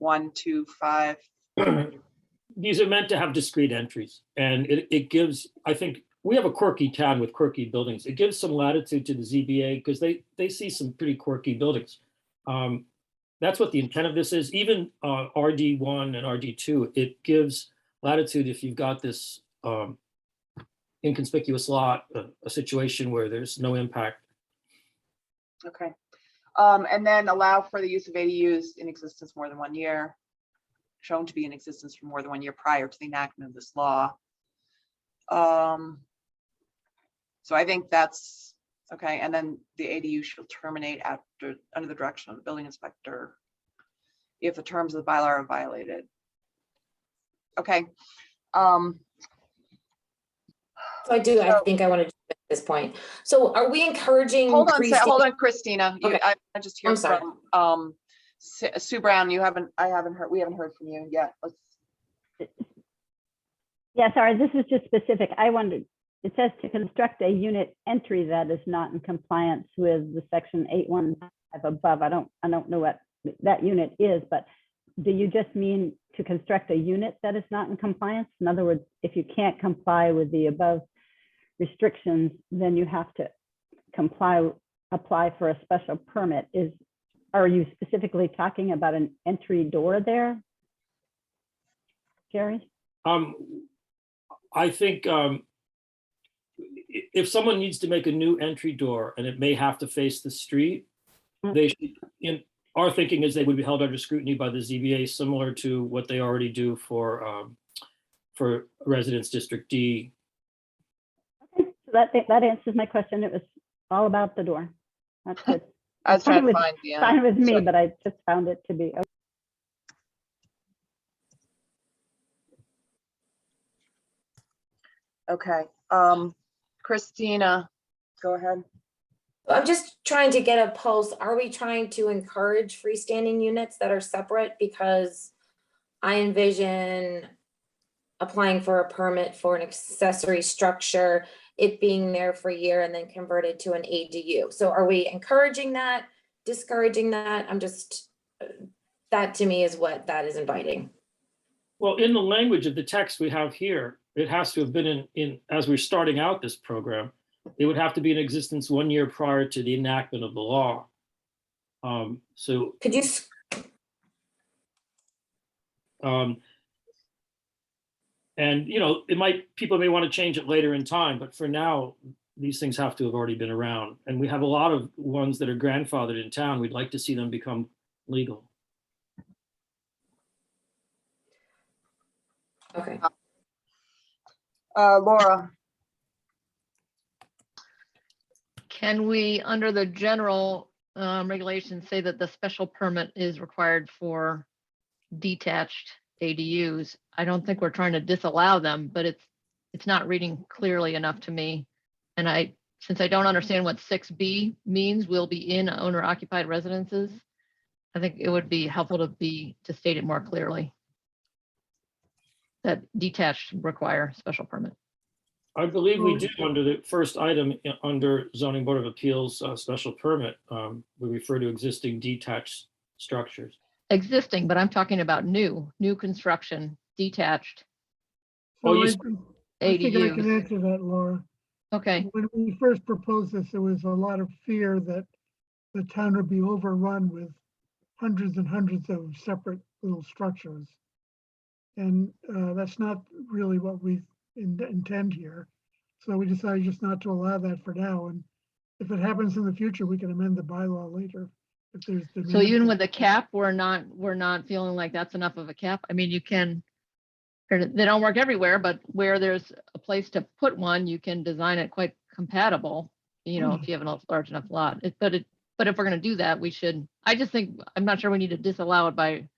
8.1.2.5? These are meant to have discrete entries, and it gives, I think, we have a quirky town with quirky buildings. It gives some latitude to the ZBA because they see some pretty quirky buildings. That's what the intent of this is. Even RD1 and RD2, it gives latitude if you've got this inconspicuous lot, a situation where there's no impact. Okay. And then allow for the use of ADUs in existence more than 1 year, shown to be in existence for more than 1 year prior to the enactment of this law. So I think that's okay. And then the ADU shall terminate under the direction of the building inspector if the terms of the bylaw are violated. Okay. So I think I want to at this point. So are we encouraging? Hold on, Christina. Okay. I just hear I'm sorry. from Sue Brown, we haven't heard from you yet. Yeah, sorry, this is just specific. I wondered, it says to construct a unit entry that is not in compliance with the section 815 above. I don't know what that unit is, but do you just mean to construct a unit that is not in compliance? In other words, if you can't comply with the above restrictions, then you have to apply for a special permit. Are you specifically talking about an entry door there, Jerry? I think if someone needs to make a new entry door and it may have to face the street, they should, our thinking is they would be held under scrutiny by the ZBA, similar to what they already do for Residence District D. Okay, so that answers my question. It was all about the door. That's good. I was trying to find Fine with me, but I just found it to be. Okay. Christina, go ahead. I'm just trying to get a pulse. Are we trying to encourage freestanding units that are separate? Because I envision applying for a permit for an accessory structure, it being there for a year and then converted to an ADU. So are we encouraging that, discouraging that? That to me is what that is inviting. Well, in the language of the text we have here, it has to have been in as we're starting out this program, it would have to be in existence 1 year prior to the enactment of the law. So could you? And people may want to change it later in time, but for now, these things have to have already been around. And we have a lot of ones that are grandfathered in town. We'd like to see them become legal. Okay. Laura. Can we, under the general regulations, say that the special permit is required for detached ADUs? I don't think we're trying to disallow them, but it's not reading clearly enough to me. And since I don't understand what 6B means, will be in owner occupied residences, I think it would be helpful to state it more clearly that detached require special permit. I believe we do under the first item under Zoning Board of Appeals special permit. We refer to existing detached structures. Existing, but I'm talking about new construction, detached. So Oh, I think I can ADUs. answer that, Laura. Okay, When we first proposed this, there was a lot of fear that the town would be overrun with hundreds and hundreds of separate little structures. And that's not really what we intend here. So we decided just not to allow that for now. And if it happens in the future, we can amend the bylaw later. If there's demand so even for with the cap, we're not feeling like that's enough of a cap. I mean, they don't work everywhere, but where there's a place to put one, you can design it quite compatible, if you have a large enough lot. But if we're going to do that, we should, I'm not sure we need to disallow it by,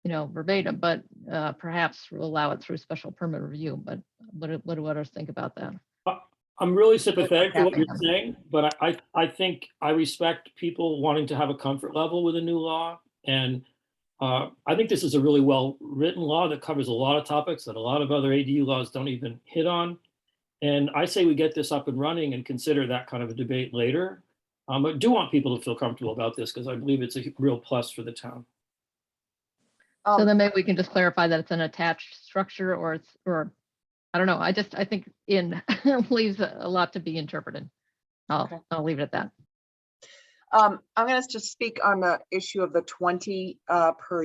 verbatim, but perhaps we'll allow it through special permit review. But what do others think about that? I'm really sympathetic to what you're saying, but I think I respect people wanting to have a comfort level with a new law. And I think this is a really well-written law that covers a lot of topics that a lot of other ADU laws don't even hit on. And I say we get this up and running and consider that kind of a debate later. I do want people to feel comfortable about this because I believe it's a real plus for the town. So then maybe we can just clarify that it's an attached structure or I don't know. I think leaves a lot to be interpreted. I'll leave it at that. I'm going to just speak on the issue of the 20 per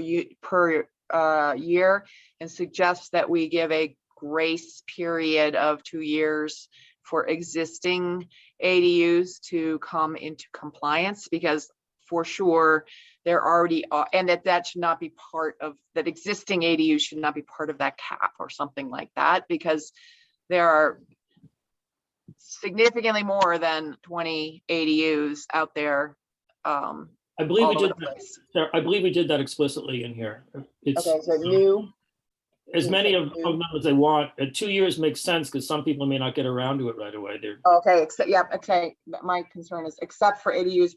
year and suggest that we give a grace period of 2 years for existing ADUs to come into compliance, because for sure there already are, and that should not be part of that. Existing ADUs should not be part of that cap or something like that, because there are significantly more than 20 ADUs out there. I believe we did that. I believe we did that explicitly in here. It's okay, so new. As many of them as they want. 2 years makes sense because some people may not get around to it right away. Okay, okay. My concern is except for ADUs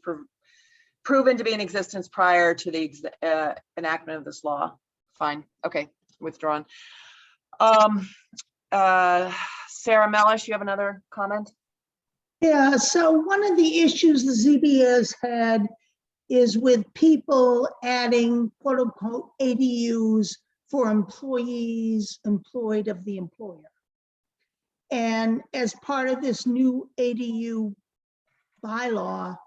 proven to be in existence prior to the enactment of this law. Fine, okay, withdrawn. Sarah Mellish, you have another comment? Yeah, so one of the issues the ZBA has had is with people adding quote unquote ADUs for employees employed of the employer. And as part of this new ADU bylaw,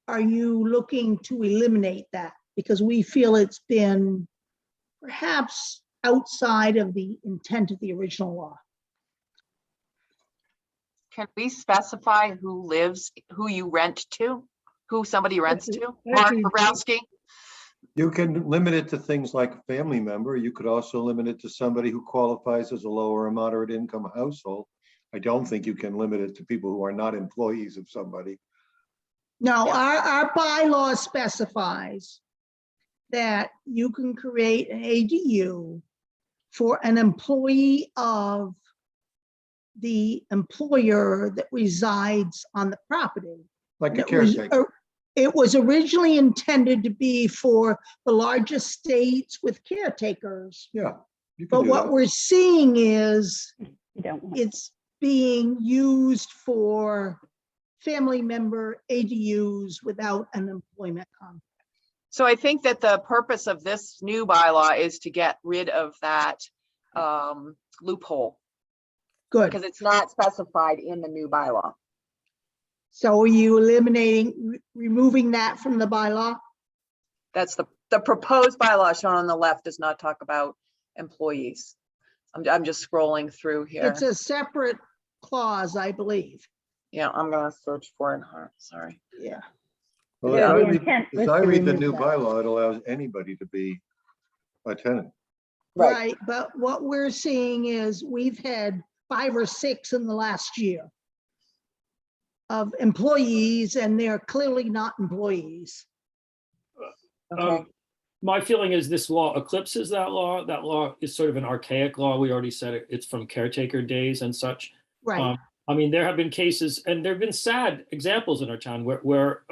are you looking to eliminate that? Because we feel it's been perhaps outside of the intent of the original law. Can we specify who you rent to? Who somebody rents to? Mark Actually- Bobrowski? You can limit it to things like a family member. You could also limit it to somebody who qualifies as a lower or moderate income household. I don't think you can limit it to people who are not employees of somebody. No, Yeah. our bylaw specifies that you can create an ADU for an employee of the employer that resides on the property. Like a It was- caretaker. It was originally intended to be for the large estates with caretakers. Yeah. You But can do what that. we're seeing is You don't want. it's being used for family member ADUs without an employment contract. So I think that the purpose of this new bylaw is to get rid of that loophole, Good. because it's not specified in the new bylaw. So are you eliminating, removing that from the bylaw? That's the proposed bylaw shown on the left does not talk about employees. I'm just scrolling through here. It's a separate clause, I believe. Yeah, I'm gonna search for it. Sorry. Yeah. Well, Yeah, as I the read- intent was as I to read the remove new that. bylaw, it allows anybody to be a tenant. Right, but what we're seeing is we've had 5 or 6 in the last year of employees, and they're clearly not employees. Okay. My feeling is this law eclipses that law. That law is sort of an archaic law. We already said it, it's from caretaker days and such. Right, I mean, there have been cases, and there have been sad examples in our town where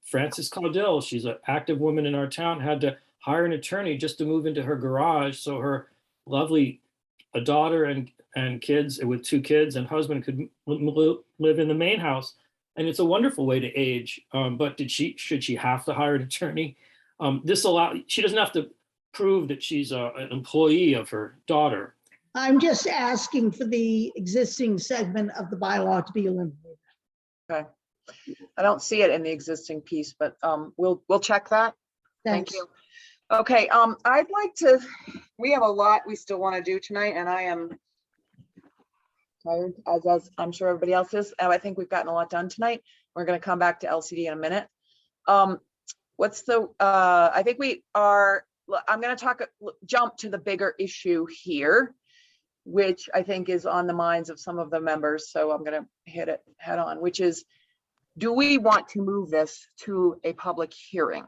Frances Caudill, she's an active woman in our town, had to hire an attorney just to move into her garage so her lovely daughter and kids with 2 kids and husband could live in the main house. And it's a wonderful way to age. But should she have to hire an attorney? She doesn't have to prove that she's an employee of her daughter. I'm just asking for the existing segment of the bylaw to be eliminated. Okay. I don't see it in the existing piece, but we'll check that. Thank Thanks. you. Okay, I'd like to, we have a lot we still want to do tonight, and I am tired, as I'm sure everybody else is. I think we've gotten a lot done tonight. We're going to come back to LCD in a minute. I think I'm going to jump to the bigger issue here, which I think is on the minds of some of the members. So I'm going to hit it head on, which is, do we want to move this to a public hearing?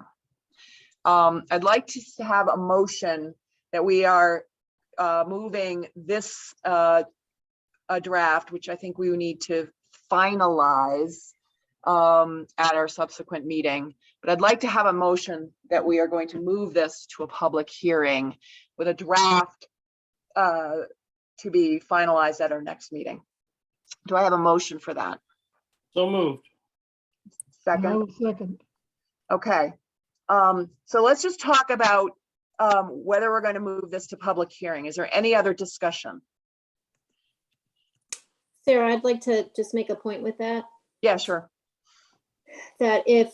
I'd like to have a motion that we are moving this a draft, which I think we need to finalize at our subsequent meeting. But I'd like to have a motion that we are going to move this to a public hearing with a draft to be finalized at our next meeting. Do I have a motion for that? So moved. Second? I'll second. Okay. So let's just talk about whether we're going to move this to public hearing. Is there any other discussion? Sarah, I'd like to just make a point with that, Yeah, sure. that if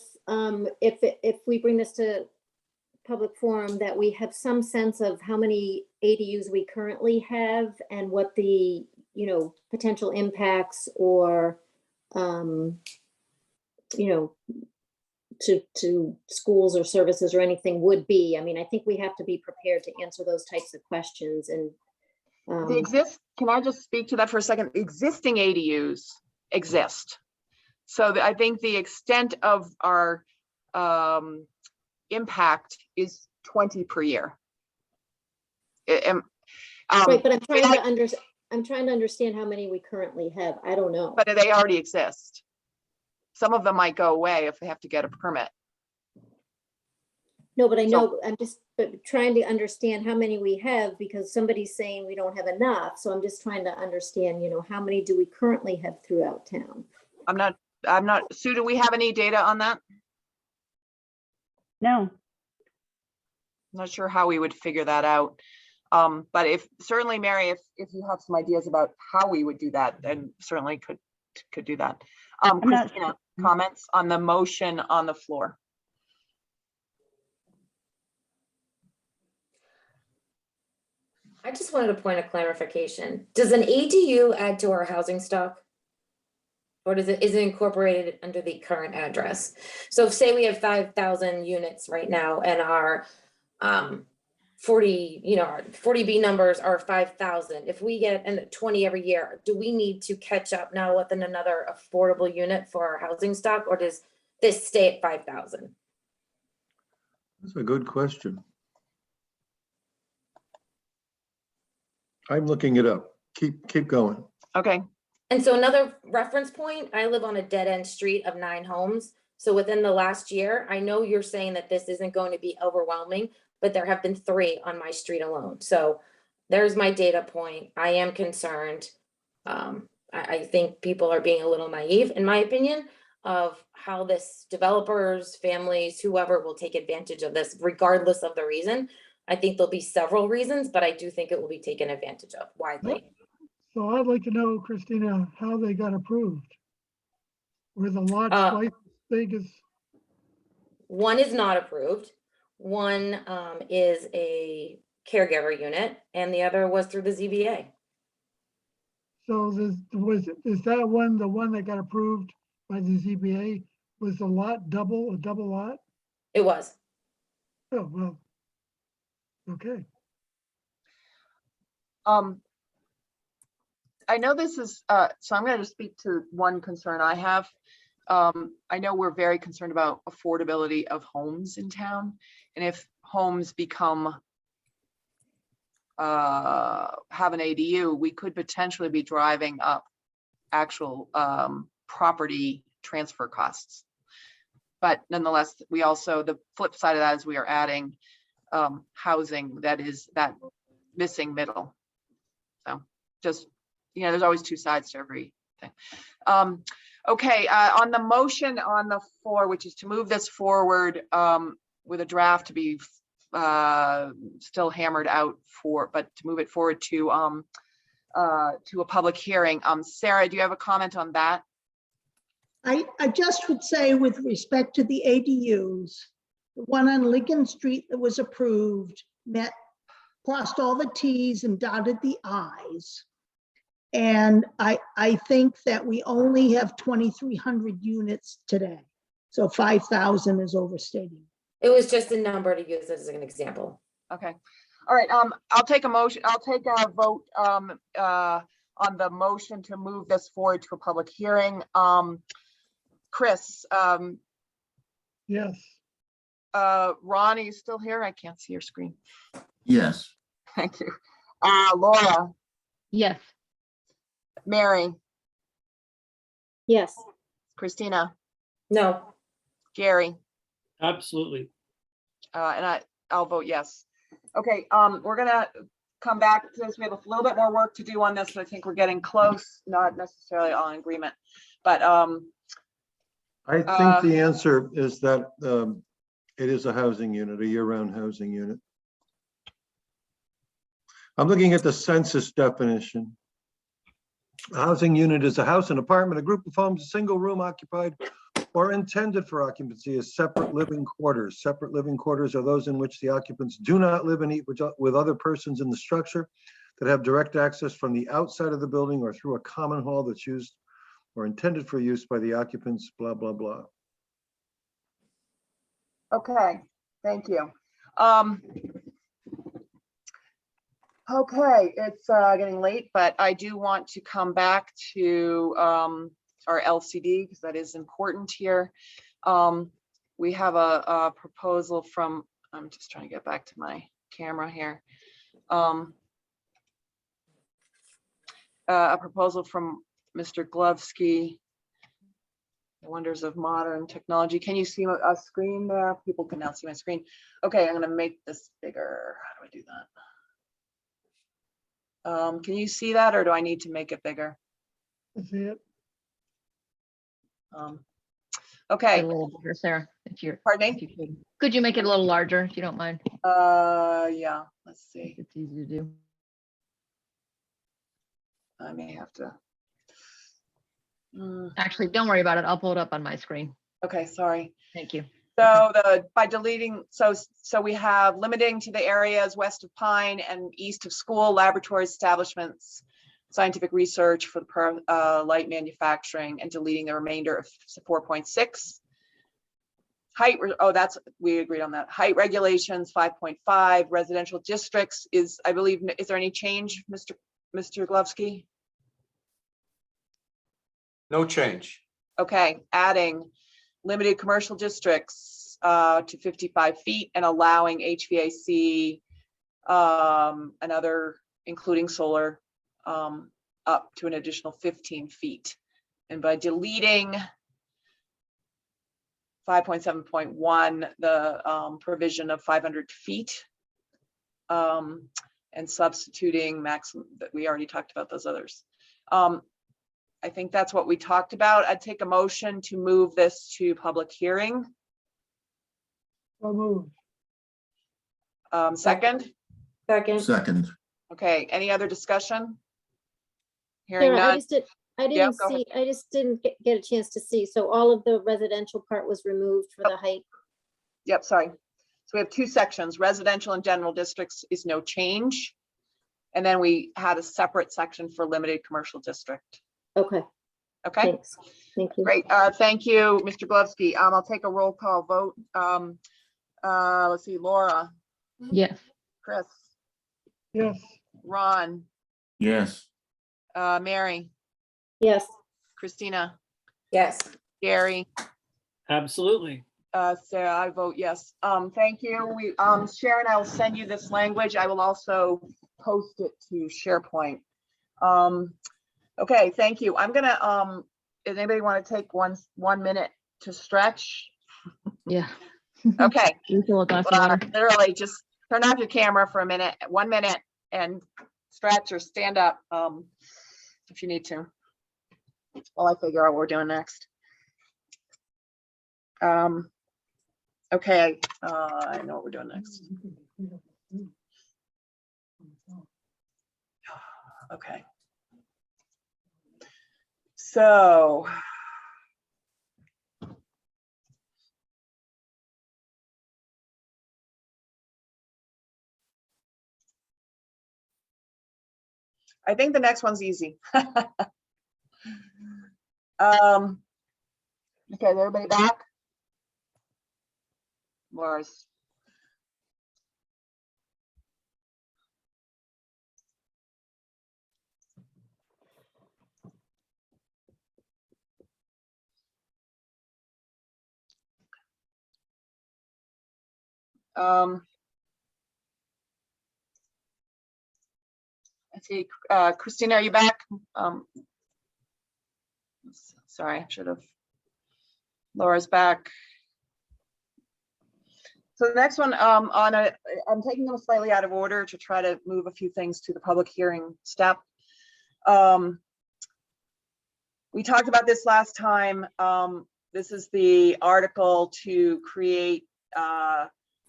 we bring this to public forum, that we have some sense of how many ADUs we currently have and what the, potential impacts or, to schools or services or anything would be. I mean, I think we have to be prepared to answer those types of questions. And Can I just speak to that for a second? Existing ADUs exist. So I think the extent of our impact is 20 per year. right, but I'm trying to understand how many we currently have. I don't know. But they already exist. Some of them might go away if they have to get a permit. No, but I So- know, I'm just trying to understand how many we have because somebody's saying we don't have enough. So I'm just trying to understand, how many do we currently have throughout town? I'm not, Sue, do we have any data on that? No, I'm not sure how we would figure that out. But if certainly, Mary, if you have some ideas about how we would do that, then certainly could do that. I'm not Christina, comments on the motion on the floor? I just wanted a point of clarification. Does an ADU add to our housing stock? Or is it incorporated under the current address? So say we have 5,000 units right now and our 40, our 40B numbers are 5,000. If we get 20 every year, do we need to catch up now with another affordable unit for our housing stock, or does this stay at 5,000? That's a good question. I'm looking it up. Keep going. Okay, And so another reference point, I live on a dead end street of 9 homes. So within the last year, I know you're saying that this isn't going to be overwhelming, but there have been 3 on my street alone. So there's my data point. I am concerned. I think people are being a little naive, in my opinion, of how this developers, families, whoever will take advantage of this, regardless of the reason. I think there'll be several reasons, but I do think it will be taken advantage of widely. So I'd like to know, Christina, how they got approved. Were the lots twice as big as, One is not approved. One is a caregiver unit, and the other was through the ZBA. so is that one, the one that got approved by the ZBA, was the lot a double lot? It was. Oh, well, okay. I know this is, so I'm going to speak to one concern I have. I know we're very concerned about affordability of homes in town. And if homes become, have an ADU, we could potentially be driving up actual property transfer costs. But nonetheless, we also, the flip side of that is we are adding housing that is that missing middle. So just, there's always 2 sides to everything. Okay, on the motion on the floor, which is to move this forward with a draft to be still hammered out but to move it forward to a public hearing. Sarah, do you have a comment on that? I just would say with respect to the ADUs, the one on Lincoln Street that was approved crossed all the Ts and dotted the Is. And I think that we only have 2,300 units today. So 5,000 is overstating. It was just a number to use as an example. Okay. All right. I'll take a motion. I'll take a vote on the motion to move this forward to a public hearing. Chris, Yes, Ron, are you still here? I can't see your screen. Yes. Thank you. Laura, Yes. Mary, Yes. Christina, No. Gary, Absolutely. and I'll vote yes. Okay, we're gonna come back to this. We have a little bit more work to do on this, but I think we're getting close, not necessarily all in agreement, but I think the answer is that it is a housing unit, a year-round housing unit. I'm looking at the census definition. A housing unit is a house, an apartment, a group of homes, a single room occupied or intended for occupancy as separate living quarters. Separate living quarters are those in which the occupants do not live and eat with other persons in the structure, that have direct access from the outside of the building or through a common hall that's used or intended for use by the occupants, blah, blah, blah. okay, thank you. Okay, it's getting late, but I do want to come back to our LCD because that is important here. We have a proposal from, I'm just trying to get back to my camera here. A proposal from Mr. Glovsky The wonders of modern technology. Can you see a screen there? People can now see my screen. Okay, I'm gonna make this bigger. How do I do that? Can you see that, or do I need to make it bigger? That's it. A Okay, little bigger, Sarah, if you're, pardon if me? you could. Could you make it a little larger, if you don't mind? Yeah, let's see. It's easy to do. I may have to. Actually, don't worry about it. I'll pull it up on my screen. Okay, sorry. Thank you. So by deleting, so we have limiting to the areas west of Pine and east of school, laboratory establishments, scientific research for the light manufacturing, and deleting the remainder of 4.6. Height, we agreed on that. Height regulations, 5.5, residential districts is, I believe, is there any change, Mr. Glovsky? No change. Okay, adding limited commercial districts to 55 feet and allowing HVAC and other, including solar, up to an additional 15 feet. And by deleting 5.7.1, the provision of 500 feet, and substituting maximum, that we already talked about those others. I think that's what we talked about. I'd take a motion to move this to public hearing. So moved. Second, Second. okay, any other discussion? Hearing Sarah, none. I didn't go ahead. see, I just didn't get a chance to see. So all of the residential part was removed for the height. Yep, sorry. So we have two sections, residential and general districts is no change. And then we had a separate section for limited commercial district. Okay, Okay, thanks. Thank you. great. Thank you, Mr. Glovsky. I'll take a roll call vote. Let's see, Laura, Yes. Chris, Yes. Ron, Yes. Mary, Yes, Christina, Yes. Gary, Absolutely. Sarah, I vote yes. Thank you. Sharon, I will send you this language. I will also post it to SharePoint. Okay, thank you. I'm gonna, does anybody want to take one minute to stretch? Yeah. Okay. You fill a glass of water. Literally just turn off your camera for a minute, 1 minute, and stretch or stand up if you need to, while I figure out what we're doing next. Okay, I know what we're doing next. Okay. So I think the next one's easy. Okay, is everybody back? Laura's. I see, Christina, are you back? Sorry, I should have. Laura's back. So the next one, I'm taking them slightly out of order to try to move a few things to the public hearing step. We talked about this last time. This is the article to create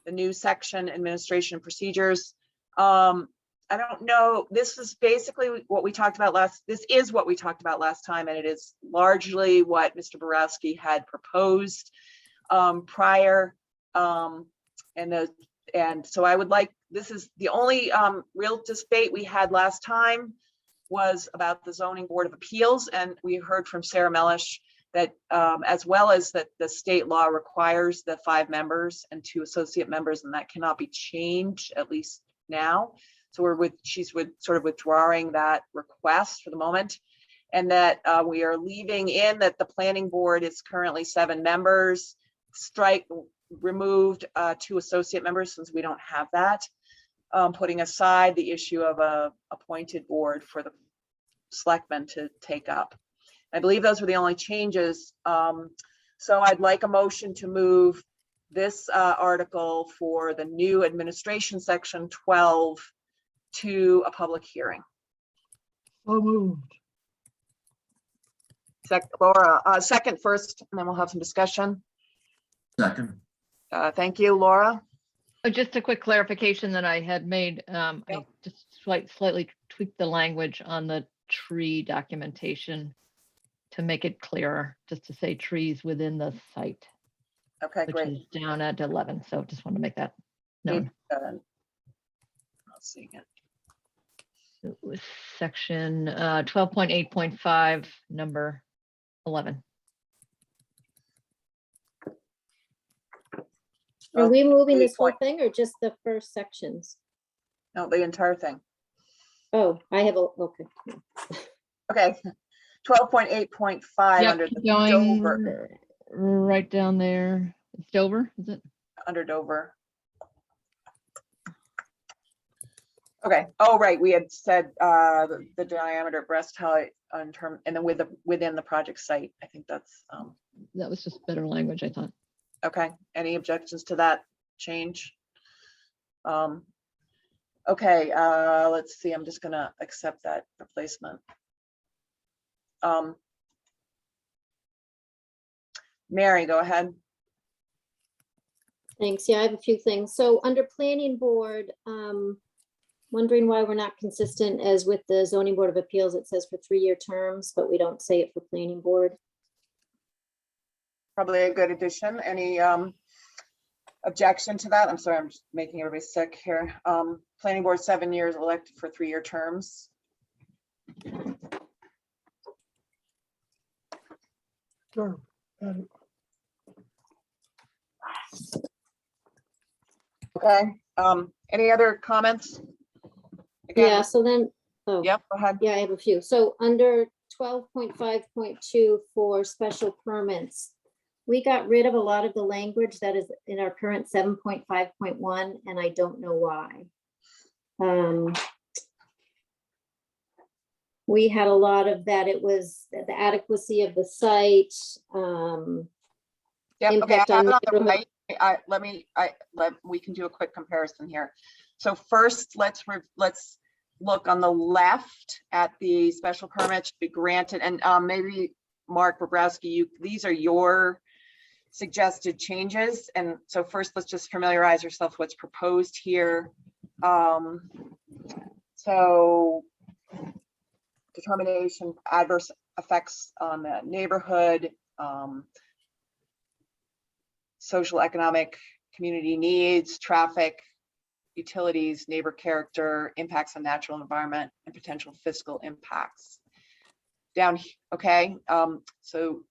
the new section, administration and procedures. I don't know, this is basically what we talked about this is what we talked about last time, and it is largely what Mr. Borowski had proposed prior. And so I would like, this is the only real debate we had last time was about the Zoning Board of Appeals, and we heard from Sarah Melish that as well as that the state law requires the 5 members and 2 associate members, and that cannot be changed, at least now. So she's sort of withdrawing that request for the moment, and that we are leaving in that the planning board is currently 7 members, removed 2 associate members since we don't have that, putting aside the issue of a appointed board for the selectmen to take up. I believe those were the only changes. So I'd like a motion to move this article for the new administration section 12 to a public hearing. So moved. Laura, second first, and then we'll have some discussion. Second. Thank you, Laura. Just a quick clarification that I had made. I Yep. just slightly tweaked the language on the tree documentation to make it clearer, just to say trees within the site, Okay, which great. is down at 11. So just want to make that known. Let's see again. It was section 12.8.5, number 11. Are we moving this whole 12.8 thing or just the first sections? No, the entire thing. Oh, I have a, okay. Okay. 12.8.5 Yep, under keep the going Dover, right down there. It's Dover, is it? under Dover. Okay. Oh, right. We had said the diameter breast height on term, and then within the project site. I think that's That was just better language, I thought. okay. Any objections to that change? Okay. Let's see. I'm just gonna accept that replacement. Mary, go ahead. Thanks. Yeah, I have a few things. So under planning board, wondering why we're not consistent as with the zoning board of appeals. It says for 3-year terms, but we don't say it for planning board. Probably a good addition. Any objection to that? I'm sorry, I'm just making everybody sick here. Planning board 7 years, elected for 3-year terms. Sure. Got it. Okay. Any other comments? Again, Yeah, so then, oh. Yep, go ahead. Yeah, I have a few. So under 12.5.2 for special permits, we got rid of a lot of the language that is in our current 7.5.1, and I don't know why. We had a lot of that. It was the adequacy of the site. Yep, okay, Impact I have on it on the neighborhood. right. We can do a quick comparison here. So first, let's look on the left at the special permit should be granted, and maybe Mark Bobrowski, these are your suggested changes. And so first, let's just familiarize ourselves what's proposed here. So determination, adverse effects on the neighborhood, social, economic, community needs, traffic, utilities, neighbor character, impacts on natural environment, and potential fiscal impacts. Down, okay, so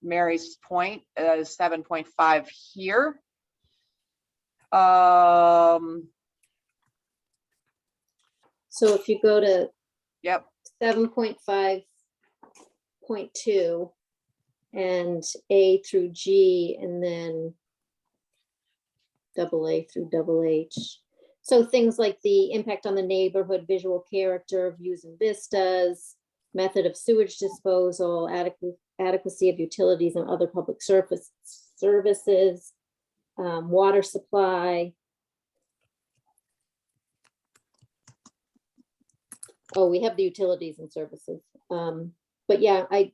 Mary's point is 7.5 here. So if you go to Yep. 7.5.2 and A through G, and then double A through double H. So things like the impact on the neighborhood, visual character, views and vistas, method of sewage disposal, adequacy of utilities and other public services, water supply. Oh, we have the utilities and services. But yeah, I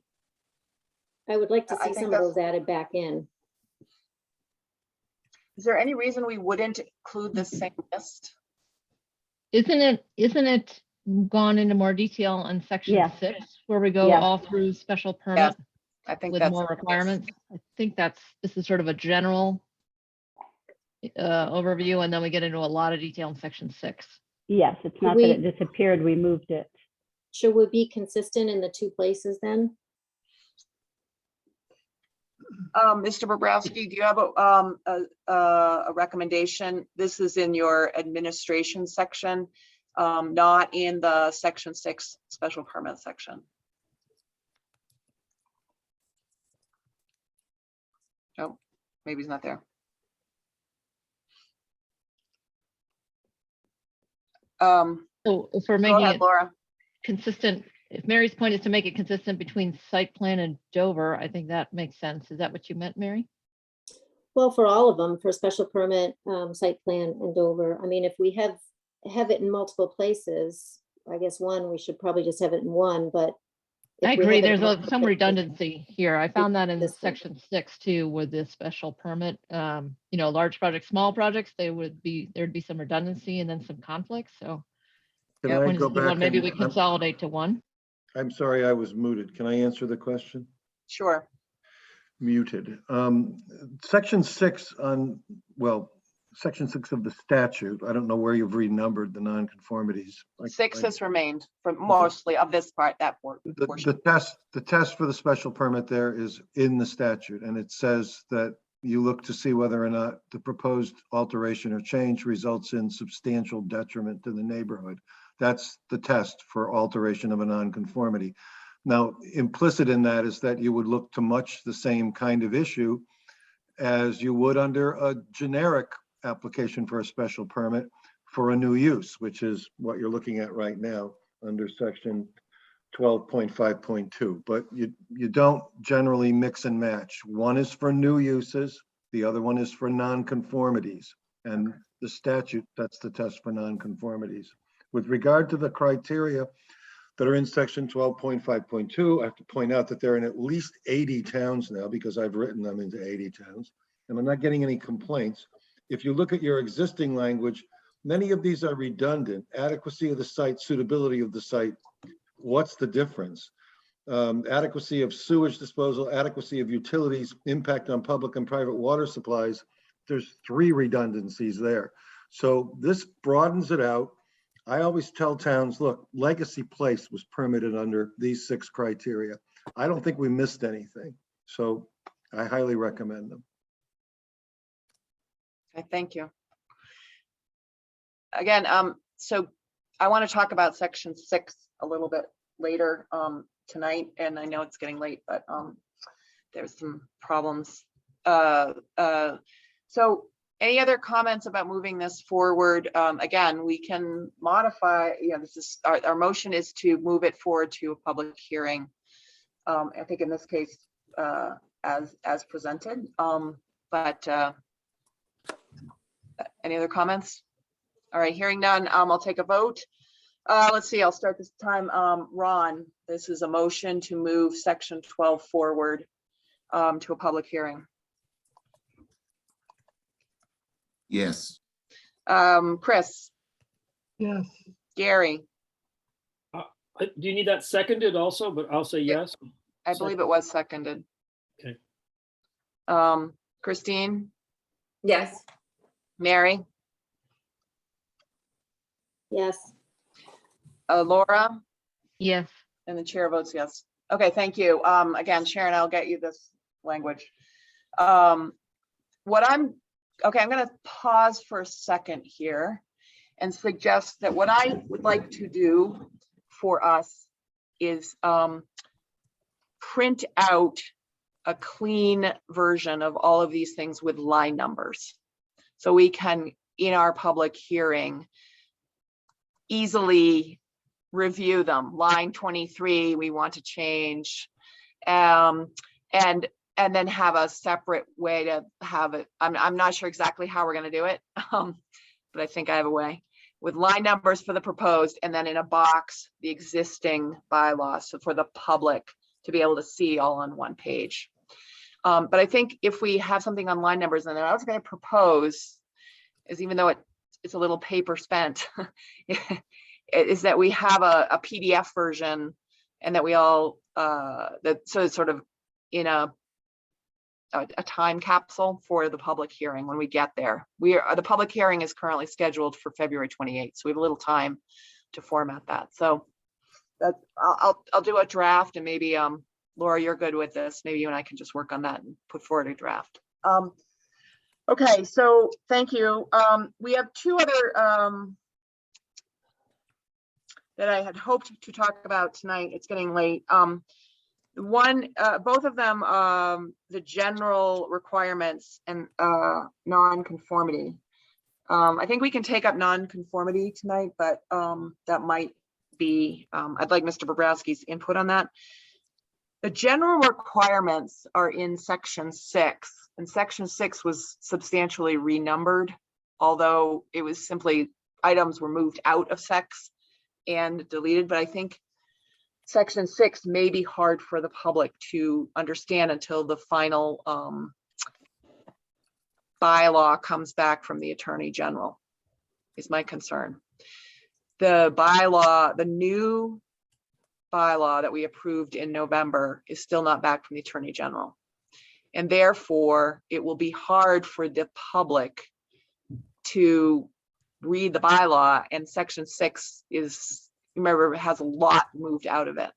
would like to I see think some of that's- those added back in. Is there any reason we wouldn't include the same list? Isn't it gone into more detail on section Yes. 6, where we go Yes. all through special permit I think with that's more requirements? I think this is sort of a general overview, and then we get into a lot of detail in section 6. Yes, it's not that it disappeared, we moved it. Should we be consistent in the two places then? Mr. Bobrowski, do you have a recommendation? This is in your administration section, not in the section 6 special permit section. Oh, maybe he's not there. So if we're Go making ahead, it Laura. consistent if Mary's point is to make it consistent between site plan and Dover, I think that makes sense. Is that what you meant, Mary? Well, for all of them, for special permit, site plan and Dover. I mean, if we have it in multiple places, I guess we should probably just have it in one, but. I if we agree. have it There's in multiple some places- redundancy here. I found that in This one. section 6 too, with this special permit. Large projects, small projects, there'd be some redundancy and then some conflicts. So Can that I one's go the one back? maybe and- we consolidate to one. I'm sorry, I was muted. Can I answer the question? Sure. Muted. Section 6 Section 6 of the statute, I don't know where you've renumbered the nonconformities. 6 has remained for mostly of this part, that The portion. test for the special permit there is in the statute, and it says that you look to see whether or not the proposed alteration or change results in substantial detriment to the neighborhood. That's the test for alteration of a nonconformity. Now, implicit in that is that you would look to much the same kind of issue as you would under a generic application for a special permit for a new use, which is what you're looking at right now under section 12.5.2. But you don't generally mix and match. One is for new uses, the other one is for nonconformities. And the statute, that's the test for nonconformities. With regard to the criteria that are in section 12.5.2, I have to point out that they're in at least 80 towns now because I've written them into 80 towns, and I'm not getting any complaints. If you look at your existing language, many of these are redundant. Adequacy of the site, suitability of the site. What's the difference? Adequacy of sewage disposal, adequacy of utilities, impact on public and private water supplies. There's 3 redundancies there. So this broadens it out. I always tell towns, look, Legacy Place was permitted under these 6 criteria. I don't think we missed anything. So I highly recommend them. Okay, thank you. Again, so I want to talk about section 6 a little bit later tonight, and I know it's getting late, but there's some problems. So any other comments about moving this forward? Again, we can modify, this is our motion is to move it forward to a public hearing. I think in this case, as presented, but any other comments? All right, hearing none, I'll take a vote. Let's see, I'll start this time. Ron, this is a motion to move section 12 forward to a public hearing. Yes. Chris, Yes, Gary, Do you need that seconded also? But I'll say Yeah. yes. I believe it was seconded. Okay. Christine, Yes. Mary, Yes, Laura, Yes. and the chair votes yes. Okay, thank you. Again, Sharon, I'll get you this language. I'm going to pause for a second here and suggest that what I would like to do for us is print out a clean version of all of these things with line numbers. So we can, in our public hearing, easily review them. Line 23, we want to change. And then have a separate way to have it. I'm not sure exactly how we're going to do it, but I think I have a way with line numbers for the proposed, and then in a box, the existing bylaws. So for the public to be able to see all on one page. But I think if we have something on line numbers, and then I was going to propose is, even though it's a little paper spent, is that we have a PDF version, and that we all, so it's sort of in a time capsule for the public hearing when we get there. The public hearing is currently scheduled for February 28th, so we have a little time to format that. So that I'll do a draft, and maybe Laura, you're good with this. Maybe you and I can just work on that and put forward a draft. Okay, so thank you. We have 2 other that I had hoped to talk about tonight. It's getting late. One, both of them, the general requirements and non-conformity. I think we can take up non-conformity tonight, but that might I'd like Mr. Bobrowski's input on that. The general requirements are in section 6, and section 6 was substantially renumbered, although it was simply items were moved out of sex and deleted. But I think section 6 may be hard for the public to understand until the final bylaw comes back from the Attorney General, is my concern. The bylaw, the new bylaw that we approved in November is still not back from the Attorney General. And therefore, it will be hard for the public to read the bylaw, and section 6 is, remember, it has a lot moved out of it.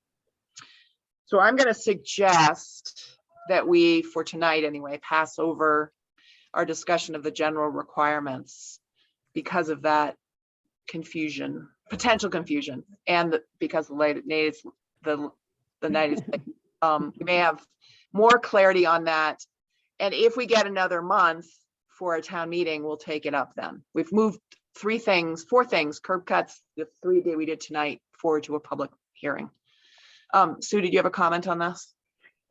So I'm going to suggest that we, for tonight anyway, pass over our discussion of the general requirements because of that confusion, potential confusion, and because the night is late. We may have more clarity on that. And if we get another month for a town meeting, we'll take it up then. We've moved four things, curb cuts, the 3 that we did tonight, forward to a public hearing. Sue, did you have a comment on this?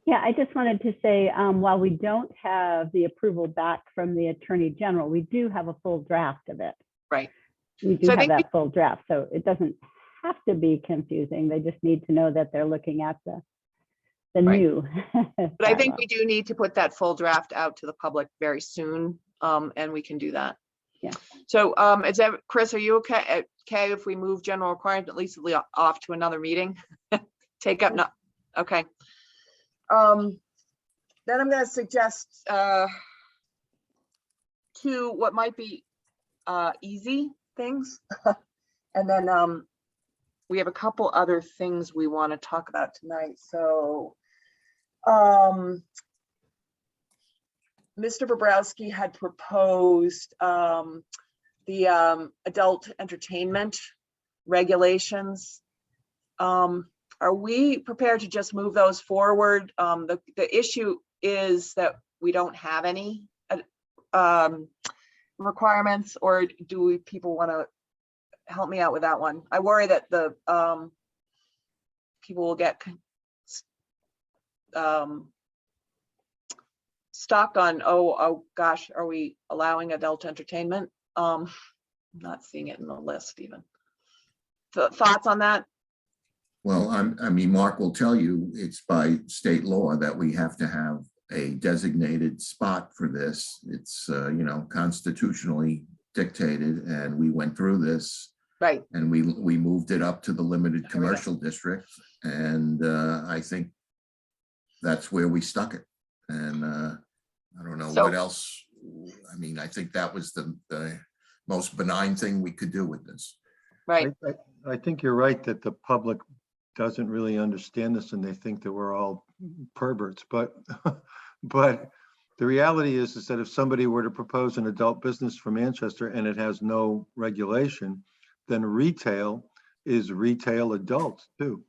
Yeah, I just wanted to say, while we don't have the approval back from the Attorney General, we do have a full draft of it. Right. We do So I have think that full draft, so it doesn't have to be confusing. They just need to know that they're looking at the Right. new. But I think bylaw. we do need to put that full draft out to the public very soon, and we can do that. Yeah. So Chris, are you okay if we move general requirement at least off to another meeting? Take up, not, okay. Then I'm going to suggest 2 what might be easy things. And then we have a couple other things we want to talk about tonight. So Mr. Bobrowski had proposed the adult entertainment regulations. Are we prepared to just move those forward? The issue is that we don't have any requirements, or do people want to help me out with that one? I worry that the people will get stuck on, oh gosh, are we allowing adult entertainment? I'm not seeing it in the list even. Thoughts on that? Well, I mean, Mark will tell you it's by state law that we have to have a designated spot for this. It's, you know, constitutionally dictated, and we went through this. Right. And we moved it up to the limited commercial district, and I think that's where we stuck it. And I don't know what else. I mean, I think that was the most benign thing we could do with this. Right. I think you're right that the public doesn't really understand this, and they think that we're all perverts. But but the reality is that if somebody were to propose an adult business for Manchester and it has no regulation, then retail is retail adult too.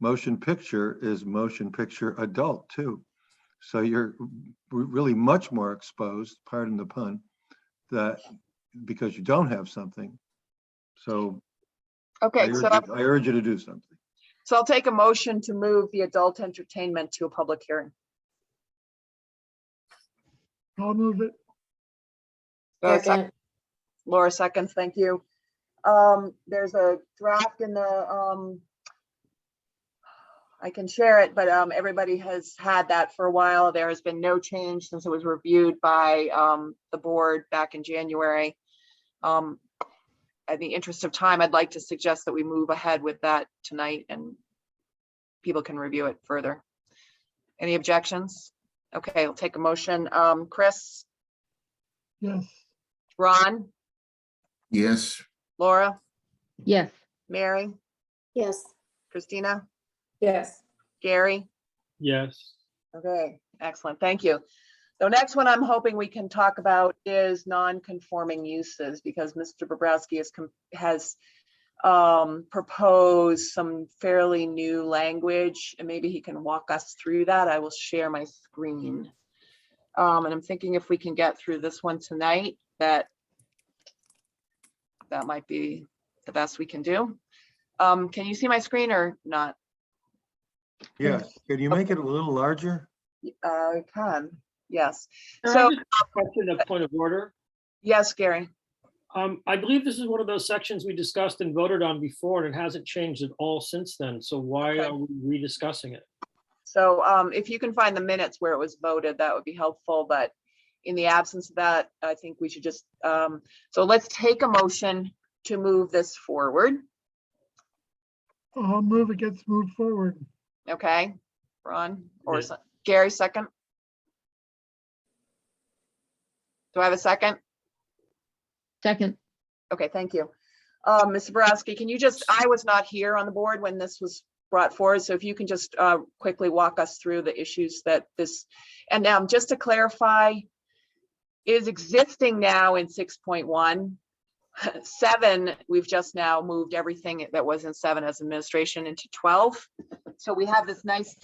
Motion picture is motion picture adult too. So you're really much more exposed, pardon the pun, that because you don't have something. So okay, I urge you to do something. So I'll take a motion to move the adult entertainment to a public hearing. I'll move it. Second. Laura seconds, thank you. There's a draft in the, I can share it, but everybody has had that for a while. There has been no change since it was reviewed by the board back in January. In the interest of time, I'd like to suggest that we move ahead with that tonight and people can review it further. Any objections? Okay, I'll take a motion. Chris? Yes. Ron? Yes. Laura? Yes. Mary? Yes. Christina? Yes. Gary? Yes. Okay, excellent, thank you. The next one I'm hoping we can talk about is non-conforming uses, because Mr. Bobrowski has proposed some fairly new language, and maybe he can walk us through that. I will share my screen. And I'm thinking if we can get through this one tonight, that might be the best we can do. Can you see my screen or not? Yes, can you make it a little larger? I can, yes. Can I So, just ask a question, a point of order? yes, Gary. I believe this is one of those sections we discussed and voted on before, and it hasn't changed at all since then. So why Okay. are we rediscussing it? So if you can find the minutes where it was voted, that would be helpful, but in the absence of that, I think we should just, so let's take a motion to move this forward, I'll move, it gets moved forward. okay? Ron, or Yeah. Gary, second? Do I have a second? Second, Okay, thank you. Mr. Borowski, can you just, I was not here on the board when this was brought forward, so if you can just quickly walk us through the issues that this, and just to clarify, is existing now in 6.1. 7, we've just now moved everything that was in 7 as administration into 12. So we have this nice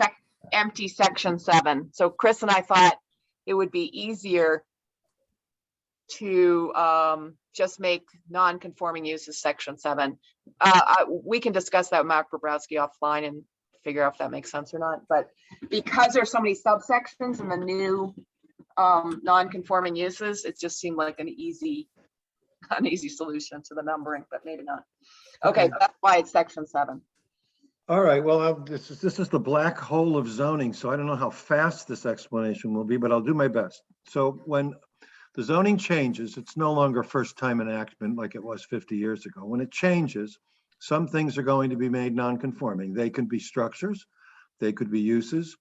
empty section 7. So Chris and I thought it would be easier to just make non-conforming uses section 7. We can discuss that with Mark Bobrowski offline and figure out if that makes sense or not. But because there's so many subsections in the new non-conforming uses, it just seemed like an easy solution to the numbering, but maybe not. Okay, Okay. so that's why it's section 7. All right, well, this is the black hole of zoning, so I don't know how fast this explanation will be, but I'll do my best. So when the zoning changes, it's no longer first time enactment like it was 50 years ago. When it changes, some things are going to be made non-conforming. They can be structures, they could be uses,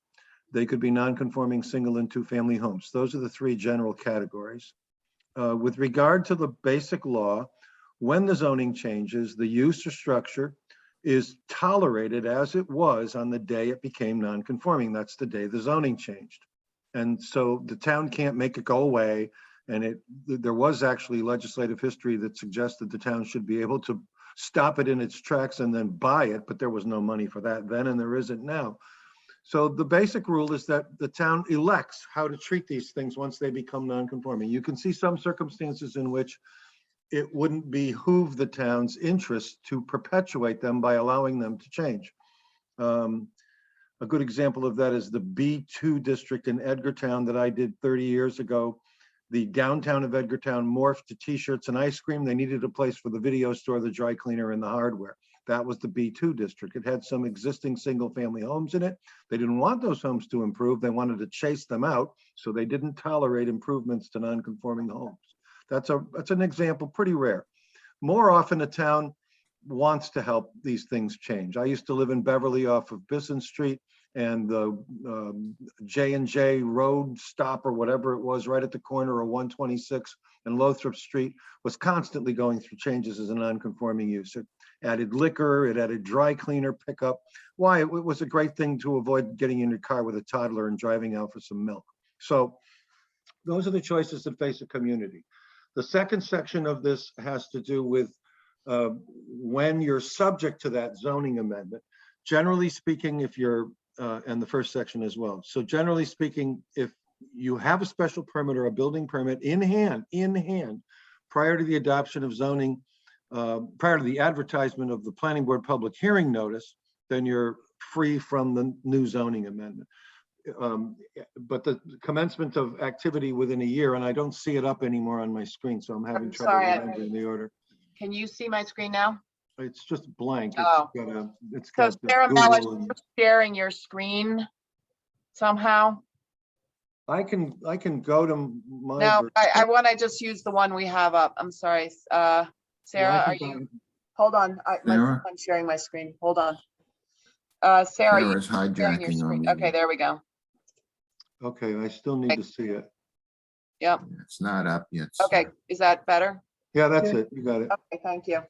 they could be non-conforming single and two-family homes. Those are the 3 general categories. With regard to the basic law, when the zoning changes, the use or structure is tolerated as it was on the day it became non-conforming. That's the day the zoning changed. And so the town can't make it go away. And there was actually legislative history that suggested the town should be able to stop it in its tracks and then buy it, but there was no money for that then, and there isn't now. So the basic rule is that the town elects how to treat these things once they become non-conforming. You can see some circumstances in which it wouldn't behoove the town's interest to perpetuate them by allowing them to change. A good example of that is the B2 district in Edgartown that I did 30 years ago. The downtown of Edgartown morphed to t-shirts and ice cream. They needed a place for the video store, the dry cleaner, and the hardware. That was the B2 district. It had some existing single family homes in it. They didn't want those homes to improve. They wanted to chase them out. So they didn't tolerate improvements to non-conforming homes. That's an example, pretty rare. More often a town wants to help these things change. I used to live in Beverly off of Bisson Street, and the J&J road stop or whatever it was right at the corner of 126 and Lothrop Street was constantly going through changes as a non-conforming use. It added liquor, it added dry cleaner pickup. Why? It was a great thing to avoid getting in your car with a toddler and driving out for some milk. So those are the choices that face a community. The second section of this has to do with when you're subject to that zoning amendment. Generally speaking, if you're, and the first section as well. So generally speaking, if you have a special permit or a building permit in hand, prior to the adoption of zoning, prior to the advertisement of the planning board public hearing notice, then you're free from the new zoning amendment. But the commencement of activity within a year, and I don't see it up anymore on my screen, so I'm having trouble remembering the order. Can you see my screen now? It's just blank. Oh. It's So got Sarah Google Melish, and- you're sharing your screen somehow? I can go to my. No, I want to just use the one we have up. I'm sorry. Sarah, are you? Hold on. Sarah? I'm sharing my screen. Hold on. Sarah, you Sarah's sharing your hijacking our screen. Okay, meeting. there we go. Okay, I still need to see it. Yep. It's not up yet. Okay, is that better? Yeah, that's it. You got it. Okay, thank you.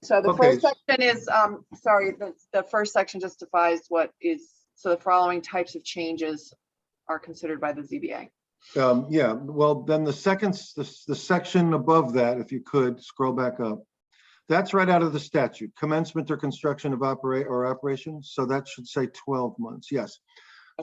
So the Okay. first section is, sorry, the first section just defines what is, so the following types of changes are considered by the ZBA. Yeah, well, then the section above that, if you could scroll back up, that's right out of the statute, commencement or construction of operation. So that should say 12 months. Yes.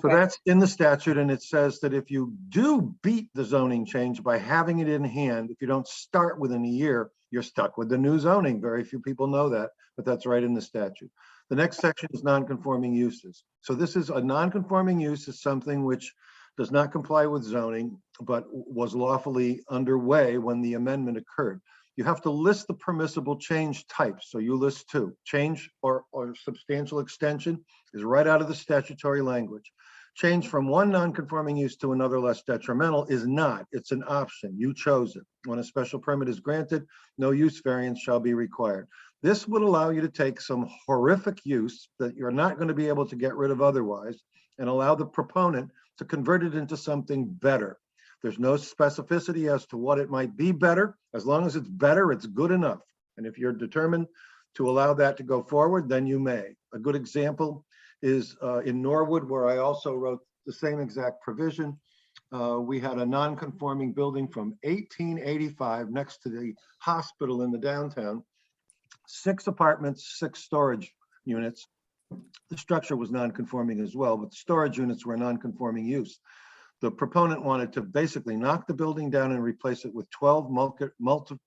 So Okay. that's in the statute, and it says that if you do beat the zoning change by having it in hand, if you don't start within a year, you're stuck with the new zoning. Very few people know that, but that's right in the statute. The next section is non-conforming uses. So this is a non-conforming use is something which does not comply with zoning, but was lawfully underway when the amendment occurred. You have to list the permissible change types. So you list two. Change or substantial extension is right out of the statutory language. Change from one non-conforming use to another less detrimental is not. It's an option. You chose it. When a special permit is granted, no use variance shall be required. This would allow you to take some horrific use that you're not going to be able to get rid of otherwise and allow the proponent to convert it into something better. There's no specificity as to what it might be better. As long as it's better, it's good enough. And if you're determined to allow that to go forward, then you may. A good example is in Norwood, where I also wrote the same exact provision. We had a non-conforming building from 1885 next to the hospital in the downtown. 6 apartments, 6 storage units. The structure was non-conforming as well, but the storage units were non-conforming use. The proponent wanted to basically knock the building down and replace it with 12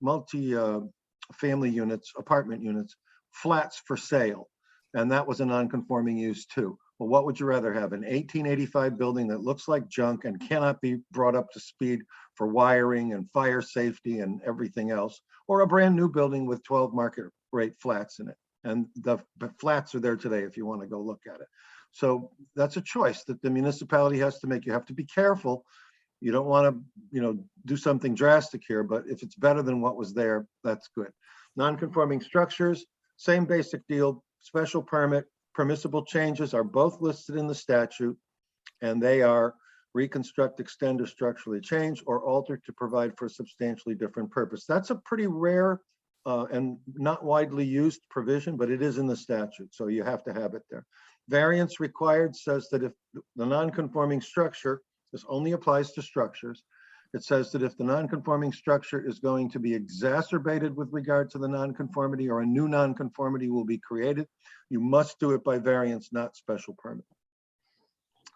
multi-family units, apartment units, flats for sale. And that was a non-conforming use too. Well, what would you rather have? An 1885 building that looks like junk and cannot be brought up to speed for wiring and fire safety and everything else, or a brand new building with 12 market rate flats in it? And the flats are there today if you want to go look at it. So that's a choice that the municipality has to make. You have to be careful. You don't want to, do something drastic here, but if it's better than what was there, that's good. Non-conforming structures, same basic deal. Special permit, permissible changes are both listed in the statute, and they are reconstruct, extend, or structurally change or alter to provide for a substantially different purpose. That's a pretty rare and not widely used provision, but it is in the statute, so you have to have it there. Variance required says that if the non-conforming structure, this only applies to structures. It says that if the non-conforming structure is going to be exacerbated with regard to the non-conformity or a new non-conformity will be created, you must do it by variance, not special permit.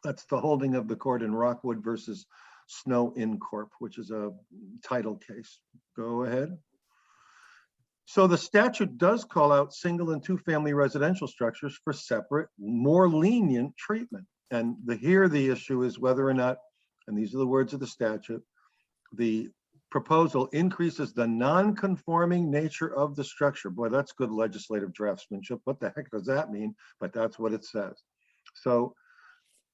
That's the holding of the court in Rockwood versus Snow Incorp, which is a title case. Go ahead. So the statute does call out single and 2-family residential structures for separate, more lenient treatment. And here the issue is whether or not, and these are the words of the statute, the proposal increases the non-conforming nature of the structure. Boy, that's good legislative draftsmanship. What the heck does that mean? But that's what it says. So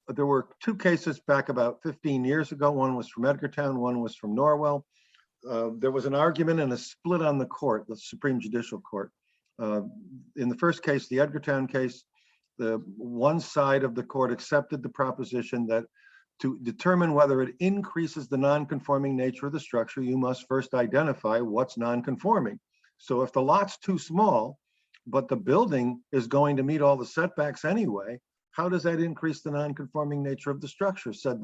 there were 2 cases back about 15 years ago. One was from Edgartown, one was from Norwell. There was an argument and a split on the court, the Supreme Judicial Court. In the first case, the Edgartown case, the one side of the court accepted the proposition that to determine whether it increases the non-conforming nature of the structure, you must first identify what's non-conforming. So if the lot's too small, but the building is going to meet all the setbacks anyway, how does that increase the non-conforming nature of the structure? Said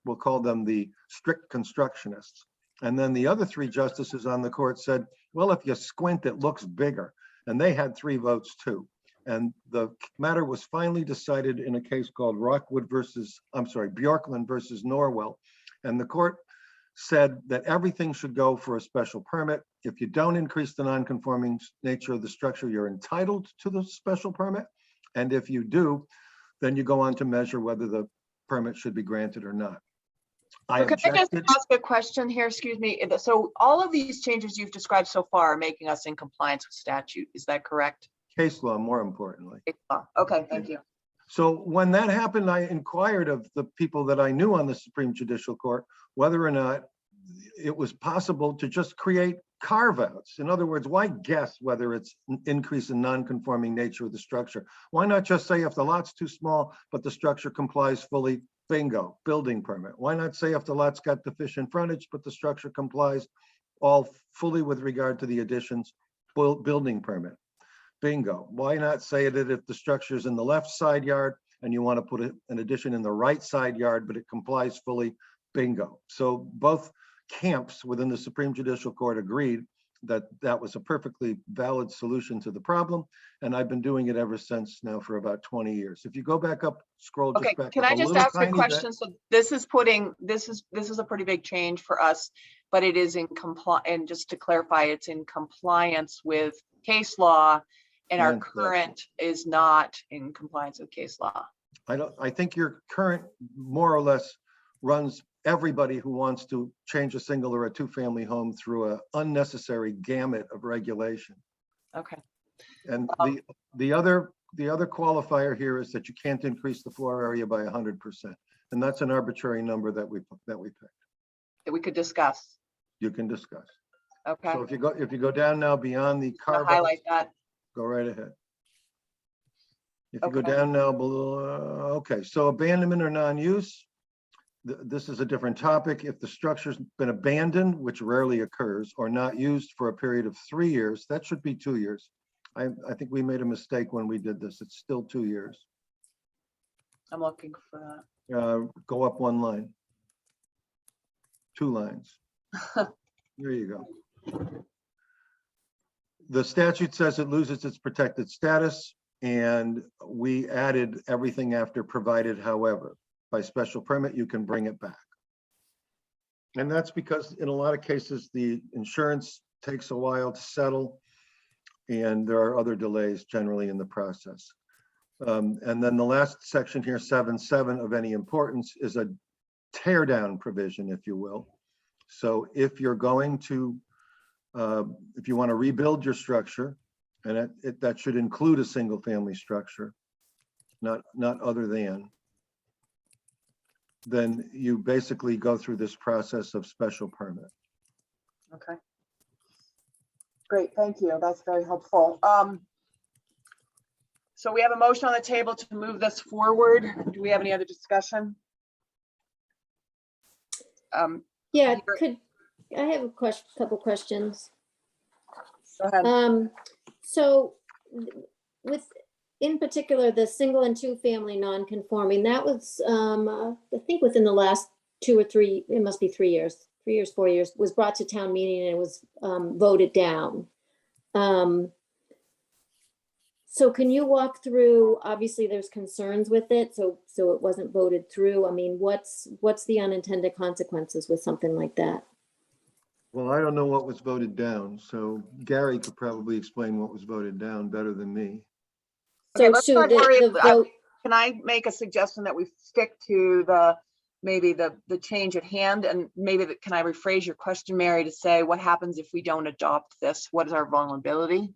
we'll call them the strict constructionists. And then the other 3 justices on the court said, well, if you squint, it looks bigger. And they had 3 votes too. And the matter was finally decided in a case called Bjorkland versus Norwell. And the court said that everything should go for a special permit. If you don't increase the non-conforming nature of the structure, you're entitled to the special permit. And if you do, then you go on to measure whether the permit should be granted or not. So can I just ask a question here? Excuse me. So all of these changes you've described so far are making us in compliance with statute. Is that correct? Case law, more importantly. Case law. Okay, thank you. So when that happened, I inquired of the people that I knew on the Supreme Judicial Court whether or not it was possible to just create carve-outs. In other words, why guess whether it's an increase in non-conforming nature of the structure? Why not just say if the lot's too small, but the structure complies fully, bingo, building permit? Why not say if the lot's got deficient frontage, but the structure complies all fully with regard to the additions, building permit? Bingo. Why not say that if the structure is in the left side yard and you want to put an addition in the right side yard, but it complies fully, bingo. So both camps within the Supreme Judicial Court agreed that was a perfectly valid solution to the problem. And I've been doing it ever since now for about 20 years. If you go back up, scroll just Okay, back can up I a just little ask a tiny bit. question? So this is a pretty big change for us, but it is in compliance, and just to clarify, it's in compliance with case law, and our And current is not in compliance with case law. I think your current more or less runs everybody who wants to change a single or a two-family home through an unnecessary gamut of regulation. Okay. And the other qualifier here is that you can't increase the floor area by 100%. And that's an arbitrary number that we picked. That we could discuss. You can discuss. Okay. So if you go down now beyond the I'm gonna carve out, highlight that. go right ahead. If you go Okay. down now below, okay, so abandonment or non-use. This is a different topic. If the structure's been abandoned, which rarely occurs, or not used for a period of 3 years, that should be 2 years. I think we made a mistake when we did this. It's still 2 years. I'm looking for that. Go up 1 line. 2 lines. There you go. The statute says it loses its protected status, and we added everything after provided, however. By special permit, you can bring it back. And that's because in a lot of cases, the insurance takes a while to settle, and there are other delays generally in the process. And then the last section here, 7.7 of any importance, is a tear down provision, if you will. So if you're going to, if you want to rebuild your structure, and that should include a single family structure, not other than, then you basically go through this process of special permit. Okay. Great, thank you. That's very helpful. So we have a motion on the table to move this forward. Do we have any other discussion? Yeah, Here- I have a couple questions. Go ahead. So with, in particular, the single and two family non-conforming, that was, I think within the last 2 or 3, it must be 3 years, 3 years, 4 years, was brought to town meeting and it was voted down. So can you walk through, obviously there's concerns with it, so it wasn't voted through. I mean, what's the unintended consequences with something like that? Well, I don't know what was voted down, so Gary could probably explain what was voted down better than me. Okay, So let's Sue, not worry. the vote, Can I make a suggestion that we stick to maybe the change at hand, and maybe can I rephrase your question, Mary, to say what happens if we don't adopt this? What is our vulnerability?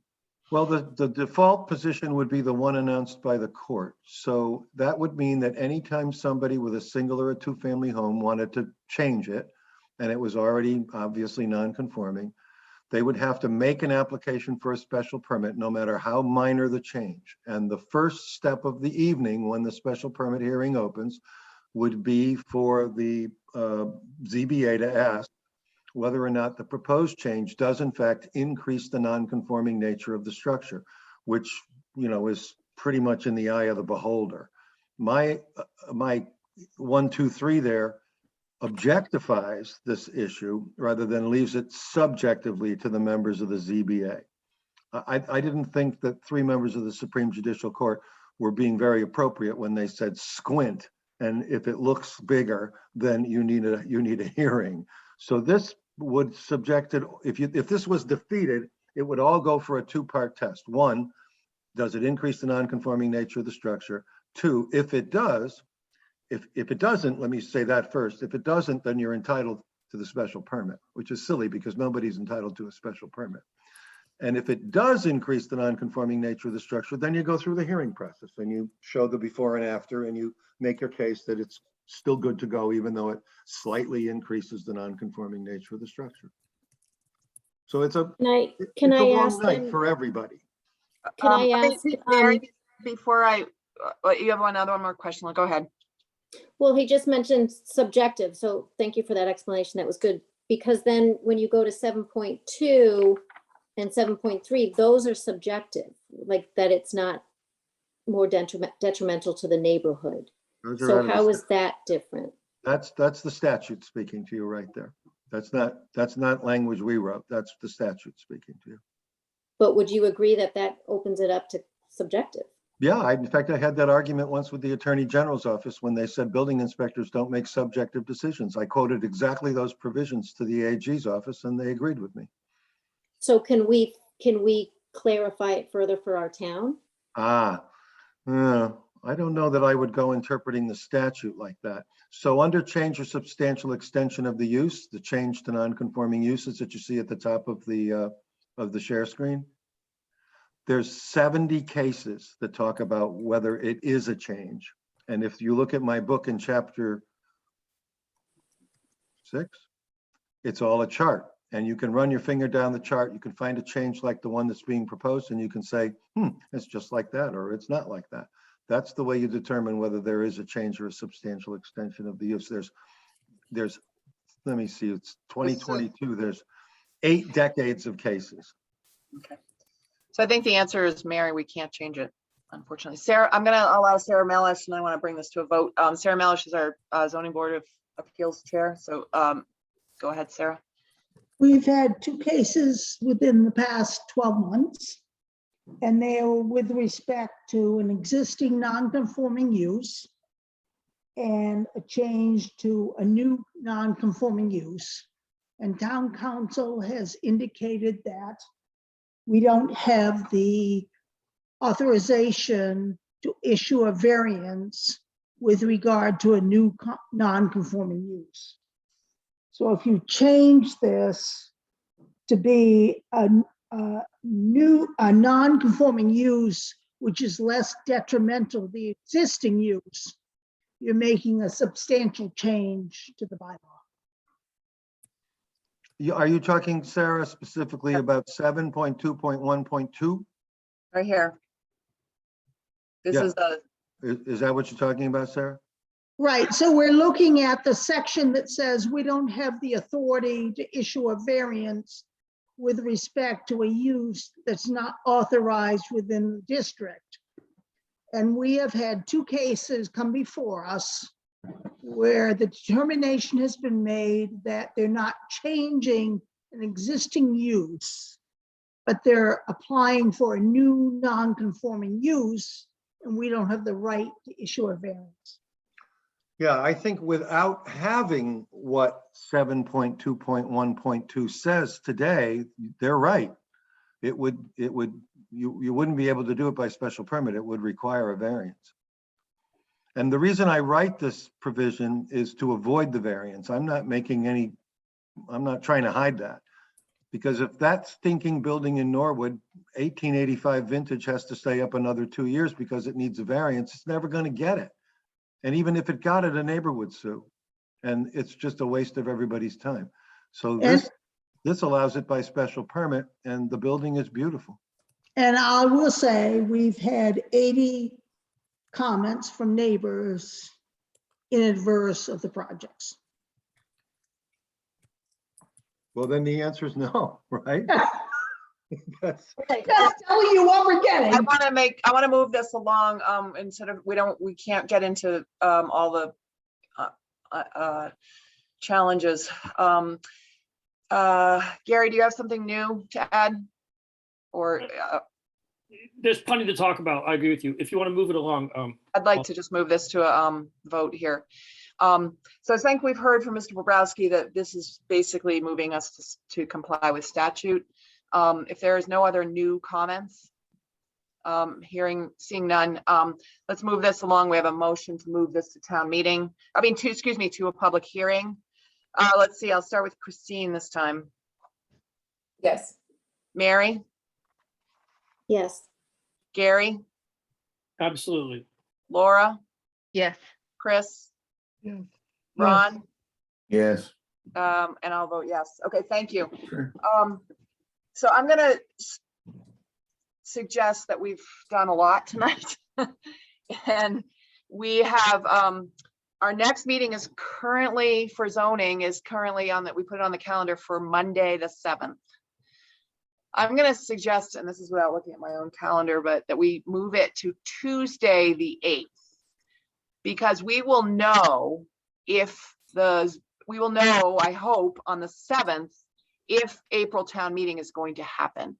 Well, the default position would be the one announced by the court. So that would mean that anytime somebody with a single or a two-family home wanted to change it, and it was already obviously non-conforming, they would have to make an application for a special permit, no matter how minor the change. And the first step of the evening, when the special permit hearing opens, would be for the ZBA to ask whether or not the proposed change does in fact increase the non-conforming nature of the structure, which, you know, is pretty much in the eye of the beholder. My 1, 2, 3 there objectifies this issue rather than leaves it subjectively to the members of the ZBA. I didn't think that 3 members of the Supreme Judicial Court were being very appropriate when they said squint, and if it looks bigger, then you need a hearing. So this would subject it, if this was defeated, it would all go for a 2-part test. 1, does it increase the non-conforming nature of the structure? 2, if it does, if it doesn't, let me say that first. If it doesn't, then you're entitled to the special permit, which is silly because nobody's entitled to a special permit. And if it does increase the non-conforming nature of the structure, then you go through the hearing process and you show the before and after, and you make your case that it's still good to go, even though it slightly increases the non-conforming nature of the structure. So it's a can I long ask night them, for everybody. can I ask, Mary, before you have one more question, go ahead. well, he just mentioned subjective, so thank you for that explanation. That was good. Because then when you go to 7.2 and 7.3, those are subjective, like that it's not more detrimental to the neighborhood. So how is that different? That's the statute speaking to you right there. That's not language we wrote. That's the statute speaking to you. But would you agree that that opens it up to subjective? Yeah, in fact, I had that argument once with the Attorney General's office when they said building inspectors don't make subjective decisions. I quoted exactly those provisions to the AG's office and they agreed with me. So can we clarify it further for our town? I don't know that I would go interpreting the statute like that. So under change or substantial extension of the use, the change to non-conforming uses that you see at the top of the share screen, there's 70 cases that talk about whether it is a change. And if you look at my book in chapter 6, it's all a chart. And you can run your finger down the chart. You can find a change like the one that's being proposed, and you can say, it's just like that, or it's not like that. That's the way you determine whether there is a change or a substantial extension of the use. There's, let me see, it's 2022. There's 8 decades of cases. Okay. So I think the answer is Mary, we can't change it, unfortunately. Sarah, I'm going to allow Sarah Mellish, and I want to bring this to a vote. Sarah Mellish is our zoning board of appeals chair. So go ahead, Sarah. We've had 2 cases within the past 12 months, and they are with respect to an existing non-conforming use and a change to a new non-conforming use. And town council has indicated that we don't have the authorization to issue a variance with regard to a new non-conforming use. So if you change this to be a non-conforming use, which is less detrimental to the existing use, you're making a substantial change to the bylaw. Are you talking, Sarah, specifically about 7.2.1.2? Right here. This Yeah. is the, Is that what you're talking about, Sarah? Right, so we're looking at the section that says we don't have the authority to issue a variance with respect to a use that's not authorized within the district. And we have had 2 cases come before us where the determination has been made that they're not changing an existing use, but they're applying for a new non-conforming use, and we don't have the right to issue a variance. Yeah, I think without having what 7.2.1.2 says today, they're right. You wouldn't be able to do it by special permit. It would require a variance. And the reason I write this provision is to avoid the variance. I'm not trying to hide that. Because if that stinking building in Norwood, 1885 vintage, has to stay up another 2 years because it needs a variance, it's never going to get it. And even if it got it, a neighbor would sue. And it's just a waste of everybody's time. So this allows it by special permit, and the building is beautiful. And I will say, we've had 80 comments from neighbors in adverse of the projects. Well, then the answer is no, right? Just telling you what we're getting. I want to move this along instead of, we can't get into all the challenges. Gary, do you have something new to add? Or There's plenty to talk about. I agree with you. If you want to move it along. I'd like to just move this to a vote here. So I think we've heard from Mr. Bobrowski that this is basically moving us to comply with statute. If there is no other new comments, seeing none, let's move this along. We have a motion to move this to town meeting. To a public hearing. Let's see, I'll start with Christine this time. Yes. Mary? Yes. Gary? Absolutely. Laura? Yes. Chris? Yes. Ron? Yes. And I'll vote yes. Okay, thank you. Sure. So I'm going to suggest that we've done a lot tonight. And we have our next meeting is currently for zoning is currently on that. We put it on the calendar for Monday, the 7th. I'm going to suggest, and this is without looking at my own calendar, but that we move it to Tuesday, the 8th, because we will know if the we will know, I hope, on the 7th, if April town meeting is going to happen.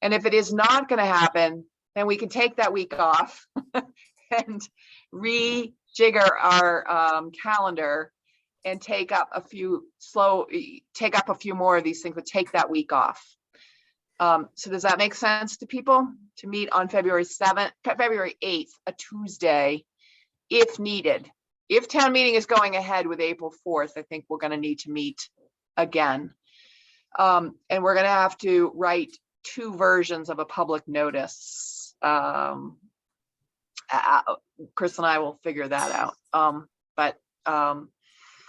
And if it is not going to happen, then we can take that week off and rejigger our calendar and take up a few more of these things, but take that week off. So does that make sense to people to meet on February 8th, a Tuesday, if needed? If town meeting is going ahead with April 4th, I think we're going to need to meet again. And we're going to have to write 2 versions of a public notice. Chris and I will figure that out.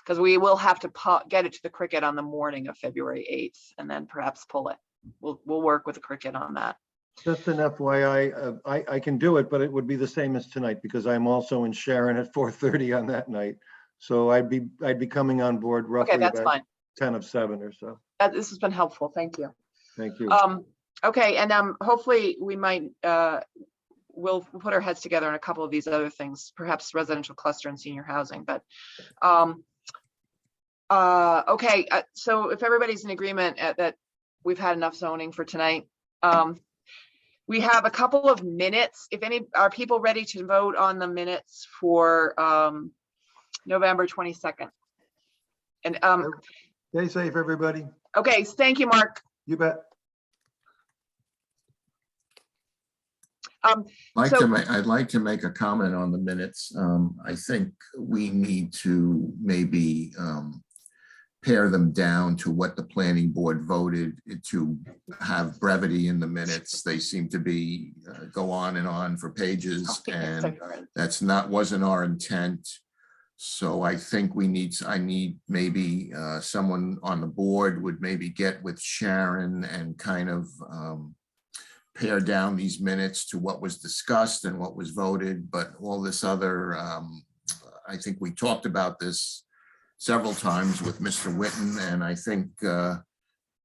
Because we will have to get it to the Cricket on the morning of February 8th and then perhaps pull it. We'll work with the Cricket on that. Just an FYI, I can do it, but it would be the same as tonight because I'm also in Sharon at 4:30 on that night. So I'd be coming on board roughly Okay, that's about fine. 10 of 7 or so. This has been helpful. Thank you. Thank you. Okay, and hopefully we might we'll put our heads together on a couple of these other things, perhaps residential cluster and senior housing. But okay, so if everybody's in agreement that we've had enough zoning for tonight, we have a couple of minutes. If any, are people ready to vote on the minutes for November 22nd? And Stay safe, everybody. okay, thank you, Mark. You bet. I'd like to make a comment on the minutes. I think we need to maybe pare them down to what the planning board voted, to have brevity in the minutes. They seem to be go on and on for pages, and wasn't our intent. So I think I need maybe someone on the board would maybe get with Sharon and kind of pare down these minutes to what was discussed and what was voted, but all this other, I think we talked about this several times with Mr. Whitten, and I think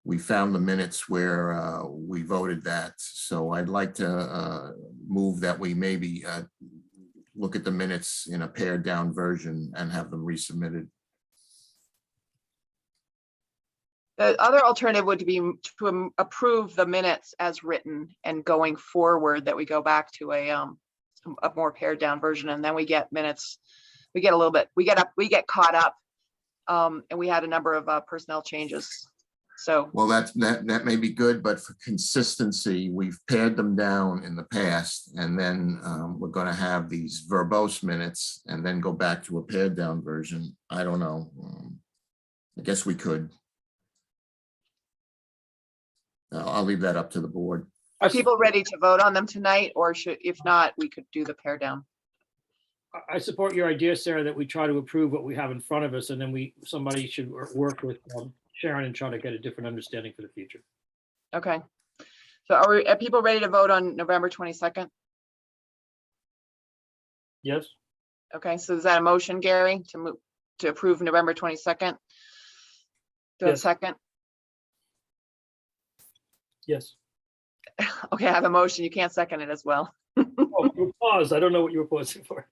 we found the minutes where we voted that. So I'd like to move that we maybe look at the minutes in a pared down version and have them resubmitted. The other alternative would be to approve the minutes as written, and going forward that we go back to a more pared down version, and then we get minutes. We get caught up, and we had a number of personnel changes. So well, that may be good, but for consistency, we've pared them down in the past, and then we're going to have these verbose minutes, and then go back to a pared down version. I don't know. I guess we could. I'll leave that up to the board. are people ready to vote on them tonight, or if not, we could do the pared down? I support your idea, Sarah, that we try to approve what we have in front of us, and then somebody should work with Sharon and try to get a different understanding for the future. Okay. So are people ready to vote on November 22nd? Yes. Okay, so is that a motion, Gary, to approve November 22nd? Do a Yes. second? Yes. Okay, I have a motion. You can't second it as well. Oh, you paused. I don't know what you were pausing for.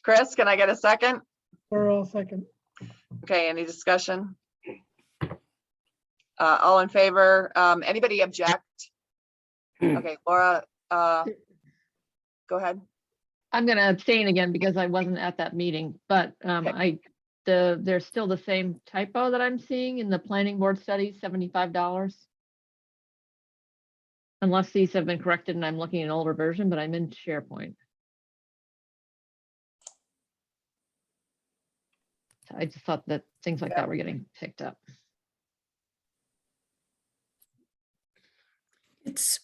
Chris, can I get a second? Or I'll second. Okay, any discussion? All in favor? Anybody object? Okay, Laura, go ahead. I'm gonna abstain again because I wasn't at that meeting, but there's still the same typo that I'm seeing in the planning board study, $75. Unless these have been corrected and I'm looking at an older version, but I'm in SharePoint. So I just thought that things like that were getting picked up. It's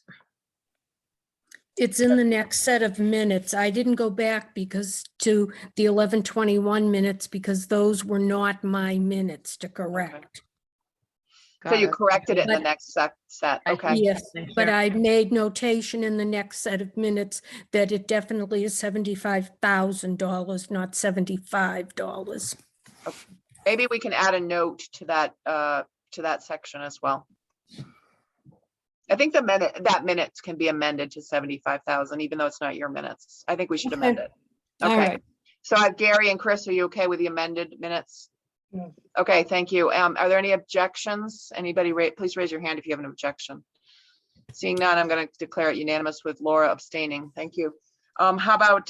in the next set of minutes. I didn't go back to the 11:21 minutes because those were not my minutes to correct. So you corrected it in the But- next set, okay. Yes, but I made notation in the next set of minutes that it definitely is $75,000, not $75. Maybe we can add a note to that section as well. I think that minutes can be amended to 75,000, even though it's not your minutes. I think we should amend it. All Okay. right. So Gary and Chris, are you okay with the amended minutes? Yes. Okay, thank you. Are there any objections? Anybody, please raise your hand if you have an objection. Seeing none, I'm going to declare it unanimous with Laura abstaining. Thank you. How about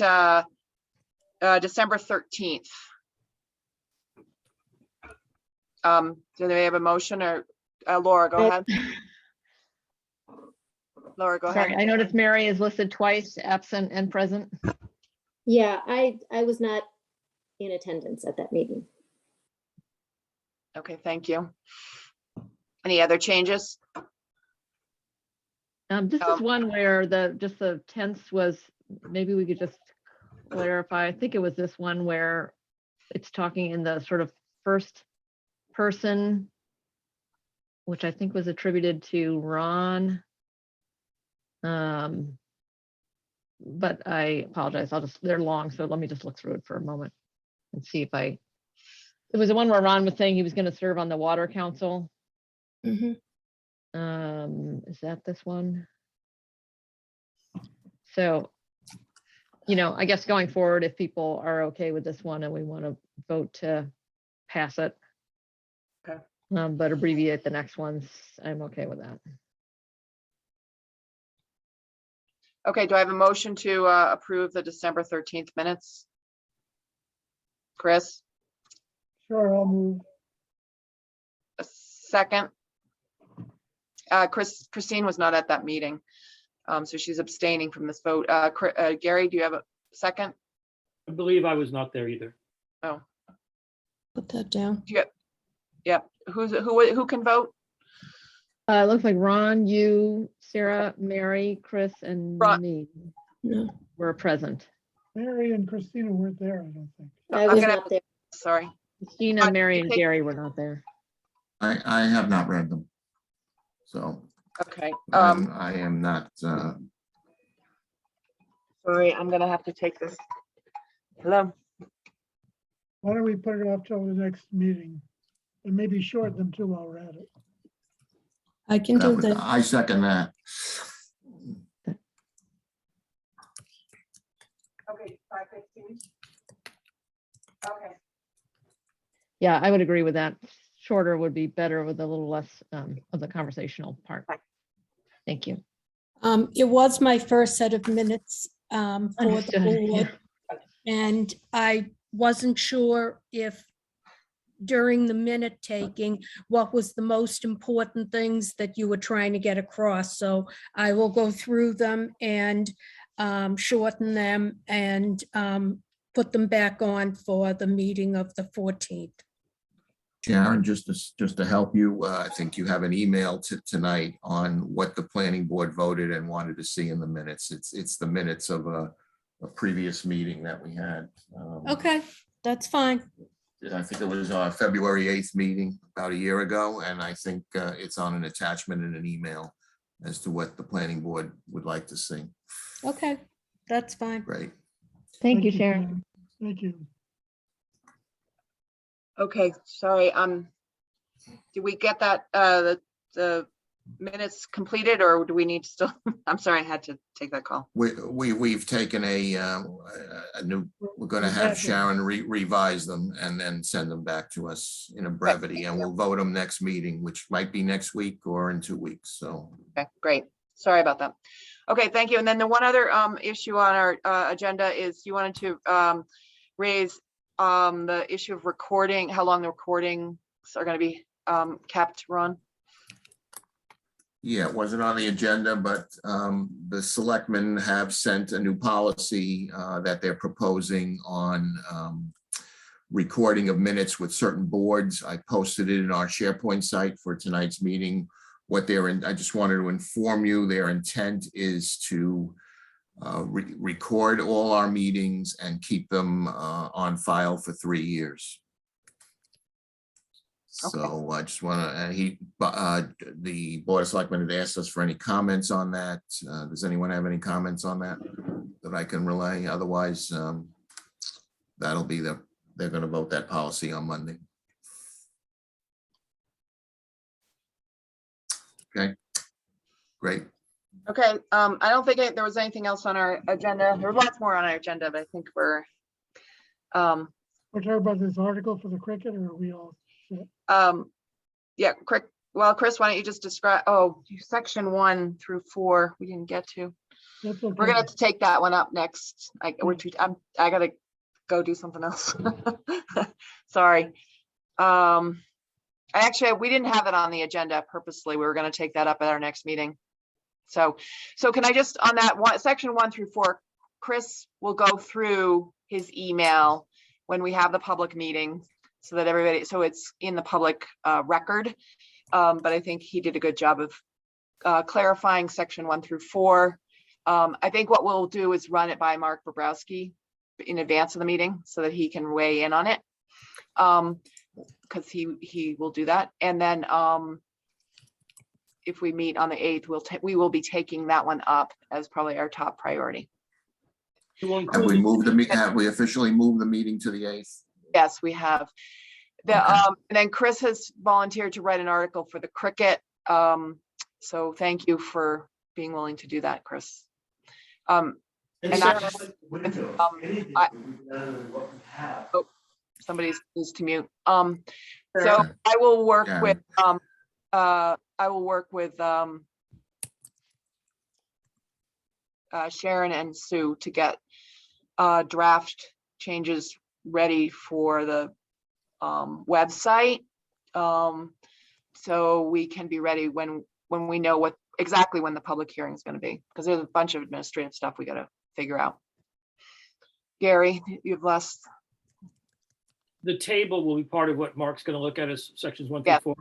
December 13th? Do they have a motion, or Laura, go ahead. Laura, go Sorry, ahead. I noticed Mary is listed twice, absent and present. Yeah, I was not in attendance at that meeting. Okay, thank you. Any other changes? This is one where just the tense was, maybe we could just clarify. I think it was this one where it's talking in the sort of first person, which I think was attributed to Ron. But I apologize. They're long, so let me just look through it for a moment and see if it was the one where Ron was saying he was going to serve on the Water Council. Mhm. Is that this one? So, I guess going forward, if people are okay with this one and we want to vote to pass it. Okay. But abbreviate the next ones, I'm okay with that. Okay, do I have a motion to approve the December 13th minutes? Chris, Sure, I'll move. a second. Christine was not at that meeting, so she's abstaining from this vote. Gary, do you have a second? I believe I was not there either. Oh, Put that down. yeah. Who can vote? It looks like Ron, you, Sarah, Mary, Chris, and Ron. me No. were present. Mary and Christina weren't there, I don't think. I I'm was gonna- not there. Sorry. Christina, Mary, and Gary were not there. I have not read them. So Okay. I am not, Sorry, I'm gonna have to take this. Hello. Why don't we put it off till the next meeting? And maybe shorten them too while we're at it. I can do that. I second that. Okay, 5:15. Okay. Yeah, I would agree with that. Shorter would be better with a little less of the conversational part. Thank you. It was my first set of minutes for the Understood, yeah. board. And I wasn't sure if during the minute taking, what was the most important things that you were trying to get across. So I will go through them and shorten them and put them back on for the meeting of the 14th. Sharon, just to help you, I think you have an email tonight on what the planning board voted and wanted to see in the minutes. It's the minutes of a previous meeting that we had. Okay, that's fine. I think it was our February 8th meeting about a year ago, and I think it's on an attachment in an email as to what the planning board would like to see. Okay, that's fine. Great. Thank you, Sharon. Thank you. Okay, sorry. Did we get that the minutes completed, or do we need to still? I'm sorry, I had to take that call. We've taken a new, we're going to have Sharon revise them and then send them back to us in a brevity, and we'll vote them next meeting, which might be next week or in 2 weeks. So. Okay, great. Sorry about that. Okay, thank you. And then the one other issue on our agenda is you wanted to raise the issue of recording, how long the recordings are going to be kept, Ron? Yeah, it wasn't on the agenda, but the selectmen have sent a new policy that they're proposing on recording of minutes with certain boards. I posted it in our SharePoint site for tonight's meeting. I just wanted to inform you, their intent is to record all our meetings and keep them on file for 3 years. So I just want to, the Board of Selectmen had asked us for any comments on that. Does anyone have any comments on that I can relay? Otherwise, that'll be they're going to vote that policy on Monday. Okay, great. Okay, I don't think there was anything else on our agenda. There was lots more on our agenda, but I think we're We're talking about this article for the cricket, or are we all set? Yeah, well, Chris, why don't you just describe, section 1 through 4, we didn't get to. That's We're gonna okay. have to take that one up next. I gotta go do something else. Sorry. Actually, we didn't have it on the agenda purposely. We were gonna take that up at our next meeting. So can I just, on that one, section 1 through 4, Chris will go through his email when we have the public meeting so that everybody, so it's in the public record. But I think he did a good job of clarifying section 1 through 4. I think what we'll do is run it by Mark Bobrowski in advance of the meeting so that he can weigh in on it. Because he will do that. And then if we meet on the 8th, we will be taking that one up as probably our top priority. Have we officially moved the meeting to the 8th? Yes, we have. And then Chris has volunteered to write an article for the cricket. So thank you for being willing to do that, Chris. Somebody needs to mute. So I will work with Sharon and Sue to get draft changes ready for the website, so we can be ready when we know exactly when the public hearing is going to be, because there's a bunch of administrative stuff we got to figure out. Gary, you've lost. The table will be part of what Mark's going to look at as sections 1 through 4.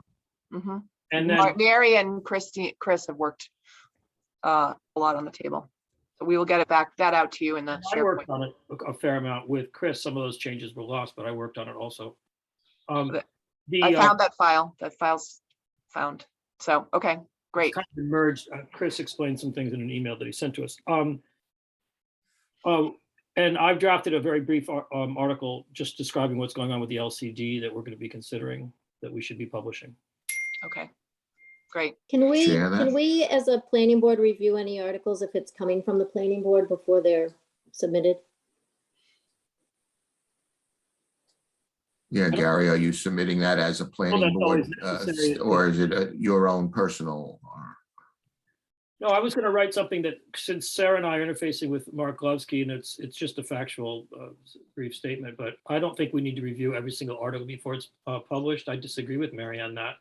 Mm-hmm. And then Mary and Chris have worked a lot on the table. So we will get that out to you in the I worked on it a fair amount with Chris. Some of those changes were lost, but I worked on it also. I found that file. That file's found. So, okay, great. Kind of merged. Chris explained some things in an email that he sent to us. And I've drafted a very brief article just describing what's going on with the LCD that we're going to be considering that we should be publishing. Okay, great. Can we as a planning board review any articles if it's coming from the planning board before they're submitted? Yeah, Gary, are you submitting that as a planning board or is it your own personal? No, I was going to write something that, since Sarah and I are interfacing with Mark Glovsky, and it's just a factual brief statement, but I don't think we need to review every single article before it's published. I disagree with Mary on that.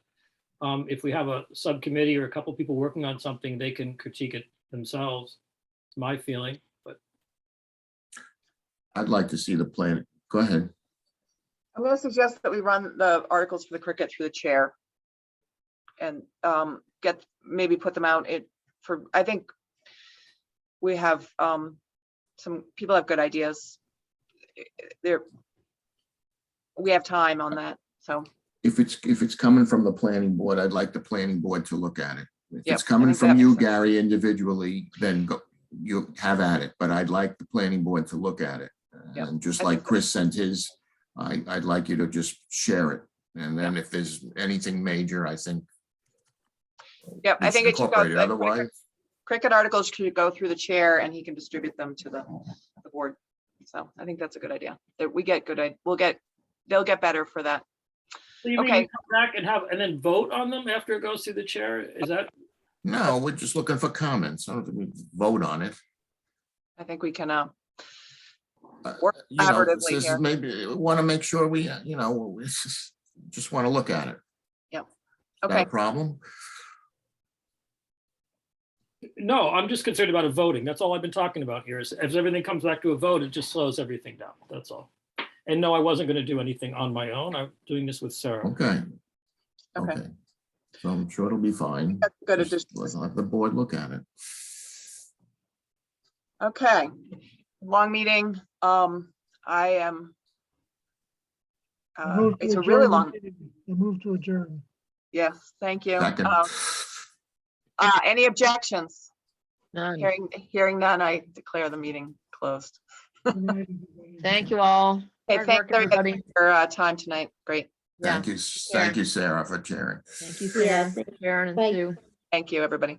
If we have a subcommittee or a couple people working on something, they can critique it themselves. It's my feeling, but. I'd like to see the plan. Go ahead. I'm going to suggest that we run the articles for the cricket through the chair and maybe put them out I think we have some people have good ideas. We have time on that. So if it's coming from the planning board, I'd like the planning board to look at it. If Yep, it's coming from you, Gary, individually, then you have at it. But I'd like the planning board to look at it. Yep, And just like Chris sent his, I'd like you to just share it. And then if there's anything major, I think. Yep, I think it should go. Otherwise, cricket articles should go through the chair and he can distribute them to the board. So I think that's a good idea. That we get good. They'll get better for that. So you mean we come back and then vote on them after it goes through the chair? Is that? No, we're just looking for comments. I don't think we vote on it. I think we can work collaboratively here. Maybe we want to make sure we just want to look at it. Yep. Okay. Not a problem? No, I'm just concerned about a voting. That's all I've been talking about here. Is if everything comes back to a vote, it just slows everything down. That's all. And no, I wasn't going to do anything on my own. I'm doing this with Sarah. Okay. So I'm sure it'll be fine. That's good. Let's let the board look at it. Okay. Long meeting. I am. It's a really long. Move to adjourn. Yes, thank you. Second. Any objections? None. Hearing none, I declare the meeting closed. Thank you all. Okay, thanks everybody for your time tonight. Great. Thank you, Sarah, for chairing. Thank you, Sharon and Sue. Thank you, everybody.